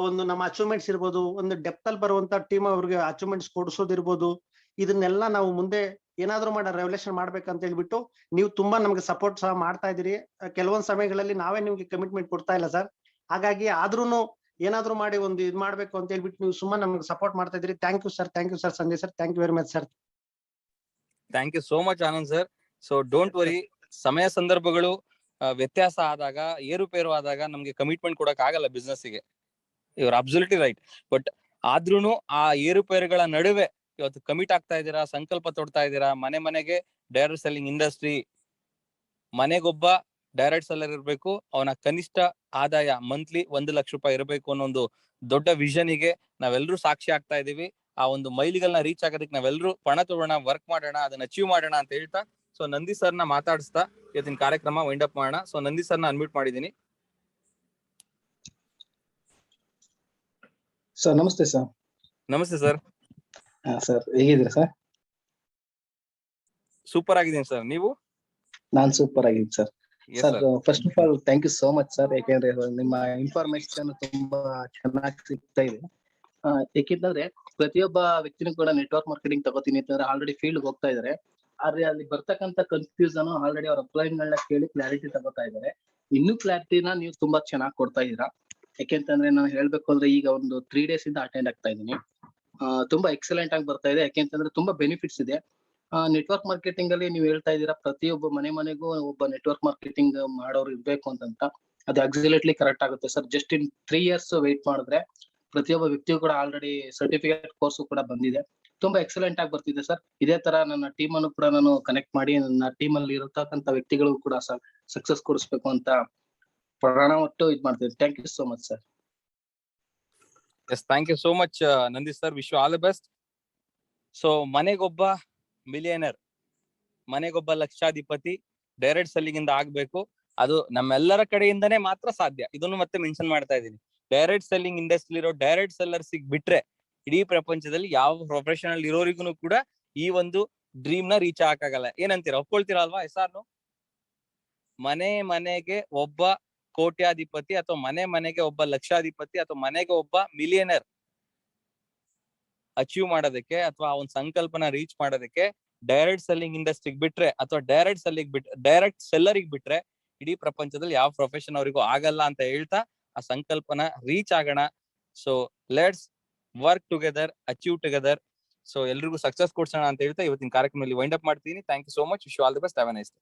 ಒಂದು ನಮ್ಮ ಅಚೀವ್ಮೆಂಟ್ಸ್ ಇರ್ಬೋದು, ಒಂದು ಡೆಪ್ತ್ ಅಲ್ಲಿ ಬರುವಂತ ಟೀಮ್ ಅವ್ರಿಗೆ ಅಚೀವ್ಮೆಂಟ್ಸ್ ಕೊಡಿಸೋದಿರ್ಬೋದು, ಇದನ್ನೆಲ್ಲ ನಾವು ಮುಂದೆ ಏನಾದ್ರೂ ಮಾಡಿ ರೆವಲ್ಯೂಷನ್ ಮಾಡ್ಬೇಕಂತ ಹೇಳ್ಬಿಟ್ಟು ನೀವು ತುಂಬಾ ನಮ್ಗೆ ಸಪೋರ್ಟ್ ಸಹ ಮಾಡ್ತಾ ಇದೀರಿ. ಕೆಲವೊಂದ್ ಸಮಯಗಳಲ್ಲಿ ನಾವೇ ನಿಮ್ಗೆ ಕಮಿಟ್ಮೆಂಟ್ ಕೊಡ್ತಾ ಇಲ್ಲ ಸರ್. ಹಾಗಾಗಿ ಆದ್ರೂನು ಏನಾದ್ರೂ ಮಾಡಿ ಒಂದು ಇದ್ ಮಾಡ್ಬೇಕು ಅಂತ ಹೇಳ್ಬಿಟ್ಟು ನೀವು ಸುಮ್ಮನೆ ನಮ್ಗೆ ಸಪೋರ್ಟ್ ಮಾಡ್ತಾ ಇದ್ರಿ. Thank you sir Sanjay sir, thank you very much sir. Thank you so much Anand sir. So don't worry, ಸಮಯ ಸಂದರ್ಭಗಳು ವ್ಯತ್ಯಾಸ ಆದಾಗ, ಏರುಪೇರು ಆದಾಗ ನಮ್ಗೆ ಕಮಿಟ್ಮೆಂಟ್ ಕೊಡಕ್ ಆಗಲ್ಲ ಬಿಸ್ನೆಸ್ಗೆ. ಇವ್ರ ಅಬ್ಸಲ್ಯೂಟ್ಲಿ ರೈಟ್. ಬಟ್ ಆದ್ರೂನು ಆ ಏರುಪೇರುಗಳ ನಡುವೆ ಇವತ್ತು ಕಮಿಟ್ ಆಗ್ತಾ ಇದ್ದೀರಾ, ಸಂಕಲ್ಪ ತೊಡ್ತಾ ಇದ್ದೀರಾ. ಮನೆಗೆ ಡೈರೆಕ್ಟ್ ಸೆಲ್ಲಿಂಗ್ ಇಂಡಸ್ಟ್ರಿ, ಮನೆಗೊಬ್ಬ ಡೈರೆಕ್ಟ್ ಸೆಲ್ಲರ್ ಇರ್ಬೇಕು, ಅವನ ಕನಿಷ್ಠ ಆದಾಯ ಮಂತ್ಲಿ 1 ಲಕ್ಷ ರೂಪಾಯಿ ಇರಬೇಕು ಅನ್ನೋ ಒಂದು ದೊಡ್ಡ ವಿಷನ್ಗೆ ನಾವೆಲ್ಲರೂ ಸಾಕ್ಷಿ ಆಗ್ತಾ ಇದೀವಿ. ಆ ಒಂದು ಮೈಲಿಗಳನ್ನ ರೀಚ್ ಆಗೋದಕ್ಕೆ ನಾವೆಲ್ಲರೂ ಪಣ ತಗೋಣ, ವರ್ಕ್ ಮಾಡೋಣ, ಅದನ್ನ ಅಚೀವ್ ಮಾಡೋಣ ಅಂತ ಹೇಳ್ತಾ, ಸೊ ನಂದಿ ಸರ್ನ ಮಾತಾಡಿಸ್ತಾ ಇವತ್ತಿನ ಕಾರ್ಯಕ್ರಮ ವೈಂಡ್ ಅಪ್ ಮಾಡೋಣ. ಸೊ ನಂದಿ ಸರ್ನ ಅನ್ಮ್ಯೂಟ್ ಮಾಡಿದೀನಿ. ಸರ್ ನಮಸ್ತೆ ಸರ್. ನಮಸ್ತೆ ಸರ್. ಸರ್ ಹೇಗಿದ್ದೀರಾ ಸರ್? ಸೂಪರ್ ಆಗಿದ್ದೀನಿ ಸರ್, ನೀವು? ನಾನ್ ಸೂಪರ್ ಆಗಿದ್ದೀನಿ sir. Yes, sir sir. First of all thank you so much sir, ಯಾಕೆಂದ್ರೆ ನಿಮ್ಮ ಇನ್ಫಾರ್ಮೇಶನ್ ತುಂಬಾ ಚೆನ್ನಾಗಿ ಸಿಗ್ತಾ ಇದೆ. ಯಾಕೆಂದ್ರೆ ಪ್ರತಿಯೊಬ್ಬ ವ್ಯಕ್ತಿನೂ ಕೂಡ ನೆಟ್ವರ್ಕ್ ಮಾರ್ಕೆಟಿಂಗ್ ತಗೋತೀನಿ ಅಂತಂದ್ರೆ ಆಲ್ರೆಡಿ ಫೀಲ್ಡ್ ಹೋಗ್ತಾ ಇದಾರೆ. ಆದ್ರೆ ಅಲ್ಲಿ ಬರ್ತಕ್ಕಂತ ಕನ್ಫ್ಯೂಷನ್ ಆಲ್ರೆಡಿ ಅವ್ರ ಅಪ್ಲೈನ್ಗಳನ್ನ ಕೇಳಿ ಕ್ಲಾರಿಟಿ ತಗೋತಾ ಇದಾರೆ. ಇನ್ನೂ ಕ್ಲಾರಿಟಿನ ನೀವು ತುಂಬಾ ಚೆನ್ನಾಗಿ ಕೊಡ್ತಾ ಇದೀರಾ. ಯಾಕೆಂತಂದ್ರೆ ನಾನು ಹೇಳ್ಬೇಕು ಅಂದ್ರೆ ಈಗ ಒಂದು 3 days ಇಂದ ಅಟೆಂಡ್ ಆಗ್ತಾ ಇದ್ದೀನಿ. ತುಂಬಾ ಎಕ್ಸಲೆಂಟ್ ಆಗಿ ಬರ್ತಾ ಇದೆ. ಯಾಕೆಂತಂದ್ರೆ ತುಂಬಾ ಬೆನಿಫಿಟ್ಸ್ ಇದೆ. ನೆಟ್ವರ್ಕ್ ಮಾರ್ಕೆಟಿಂಗ್ ಅಲ್ಲಿ ನೀವು ಹೇಳ್ತಾ ಇದ್ದೀರಾ ಪ್ರತಿಯೊಬ್ಬ ಮನೆಗೂ ಒಬ್ಬ ನೆಟ್ವರ್ಕ್ ಮಾರ್ಕೆಟಿಂಗ್ ಮಾಡೋರು ಇರ್ಬೇಕು ಅಂತ. ಅದು ಅಬ್ಸಲ್ಯೂಟ್ಲಿ ಕರೆಕ್ಟ್ ಆಗುತ್ತೆ sir. Just in 3 years wait ಮಾಡಿದ್ರೆ ಪ್ರತಿಯೊಬ್ಬ ವ್ಯಕ್ತಿಯು ಕೂಡ ಆಲ್ರೆಡಿ ಸರ್ಟಿಫಿಕೇಟ್ ಕೋರ್ಸ್ ಕೂಡ ಬಂದಿದೆ. ತುಂಬಾ ಎಕ್ಸಲೆಂಟ್ ಆಗಿ ಬರ್ತಿದೆ ಸರ್. ಇದೇ ತರ ನನ್ನ ಟೀಮ್ ಅನ್ನು ಕೂಡ ನಾನು ಕನೆಕ್ಟ್ ಮಾಡಿ ನನ್ನ ಟೀಮ್ ಅಲ್ಲಿ ಇರತಕ್ಕಂತ ವ್ಯಕ್ತಿಗಳು ಕೂಡ ಸಕ್ಸಸ್ ಕೊಡಿಸ್ಬೇಕು ಅಂತ ಪ್ರಾಣ ಒಟ್ಟು ಇದ್ ಮಾಡ್ತಿದ್ದೆ. Thank you so much sir. Yes, thank you so much Nandi sir. Wish you all the best. So ಮನೆಗೊಬ್ಬ ಮಿಲಿಯನರ್, ಮನೆಗೊಬ್ಬ ಲಕ್ಷಾಧಿಪತಿ ಡೈರೆಕ್ಟ್ ಸೆಲ್ಲಿಂಗ್ ಇಂದ ಆಗ್ಬೇಕು. ಅದು ನಮ್ಮೆಲ್ಲರ ಕಡೆಯಿಂದನೇ ಮಾತ್ರ ಸಾಧ್ಯ. ಇದನ್ನು ಮತ್ತೆ ಮೆನ್ಷನ್ ಮಾಡ್ತಾ ಇದ್ದೀನಿ. ಡೈರೆಕ್ಟ್ ಸೆಲ್ಲಿಂಗ್ ಇಂಡಸ್ಟ್ರಿ ಇರೋ ಡೈರೆಕ್ಟ್ ಸೆಲ್ಲರ್ ಬಿಟ್ರೆ ಇಡೀ ಪ್ರಪಂಚದಲ್ಲಿ ಯಾವ ಪ್ರೊಫೆಷನಲ್ ಇರೋರಿಗೂ ಕೂಡ ಈ ಒಂದು ಡ್ರೀಮ್ ನ ರೀಚ್ ಆಗಕ್ಕಾಗಲ್ಲ. ಏನಂತೀರಾ, ಒಪ್ಕೊಳ್ತೀರಾ ಅಲ್ವಾ? ಎಸ್ಆರ್ನು? ಮನೆಗೆ ಒಬ್ಬ ಕೋಟ್ಯಾಧಿಪತಿ ಅಥವಾ ಮನೆಗೆ ಒಬ್ಬ ಲಕ್ಷಾಧಿಪತಿ ಅಥವಾ ಮನೆಗೆ ಒಬ್ಬ ಮಿಲಿಯನರ್ ಅಚೀವ್ ಮಾಡೋದಕ್ಕೆ ಅಥವಾ ಒಂದು ಸಂಕಲ್ಪನ ರೀಚ್ ಮಾಡೋದಕ್ಕೆ ಡೈರೆಕ್ಟ್ ಸೆಲ್ಲಿಂಗ್ ಇಂಡಸ್ಟ್ರಿಗೆ ಬಿಟ್ರೆ ಅಥವಾ ಡೈರೆಕ್ಟ್ ಸೆಲ್ಲರಿಗೆ ಬಿಟ್ರೆ ಇಡೀ ಪ್ರಪಂಚದಲ್ಲಿ ಯಾವ ಪ್ರೊಫೆಷನ್ ಅವರಿಗೂ ಆಗಲ್ಲ ಅಂತ ಹೇಳ್ತಾ ಆ ಸಂಕಲ್ಪನ ರೀಚ್ ಆಗೋಣ. So let's work together, achieve together. So ಎಲ್ರಿಗೂ ಸಕ್ಸಸ್ ಕೊಡ್ಸೋಣ ಅಂತ ಹೇಳ್ತಾ ಇವತ್ತಿನ ಕಾರ್ಯಕ್ರಮದಲ್ಲಿ ವೈಂಡ್ ಅಪ್ ಮಾಡ್ತೀನಿ. Thank you so much. Wish you all the best. Have a nice day.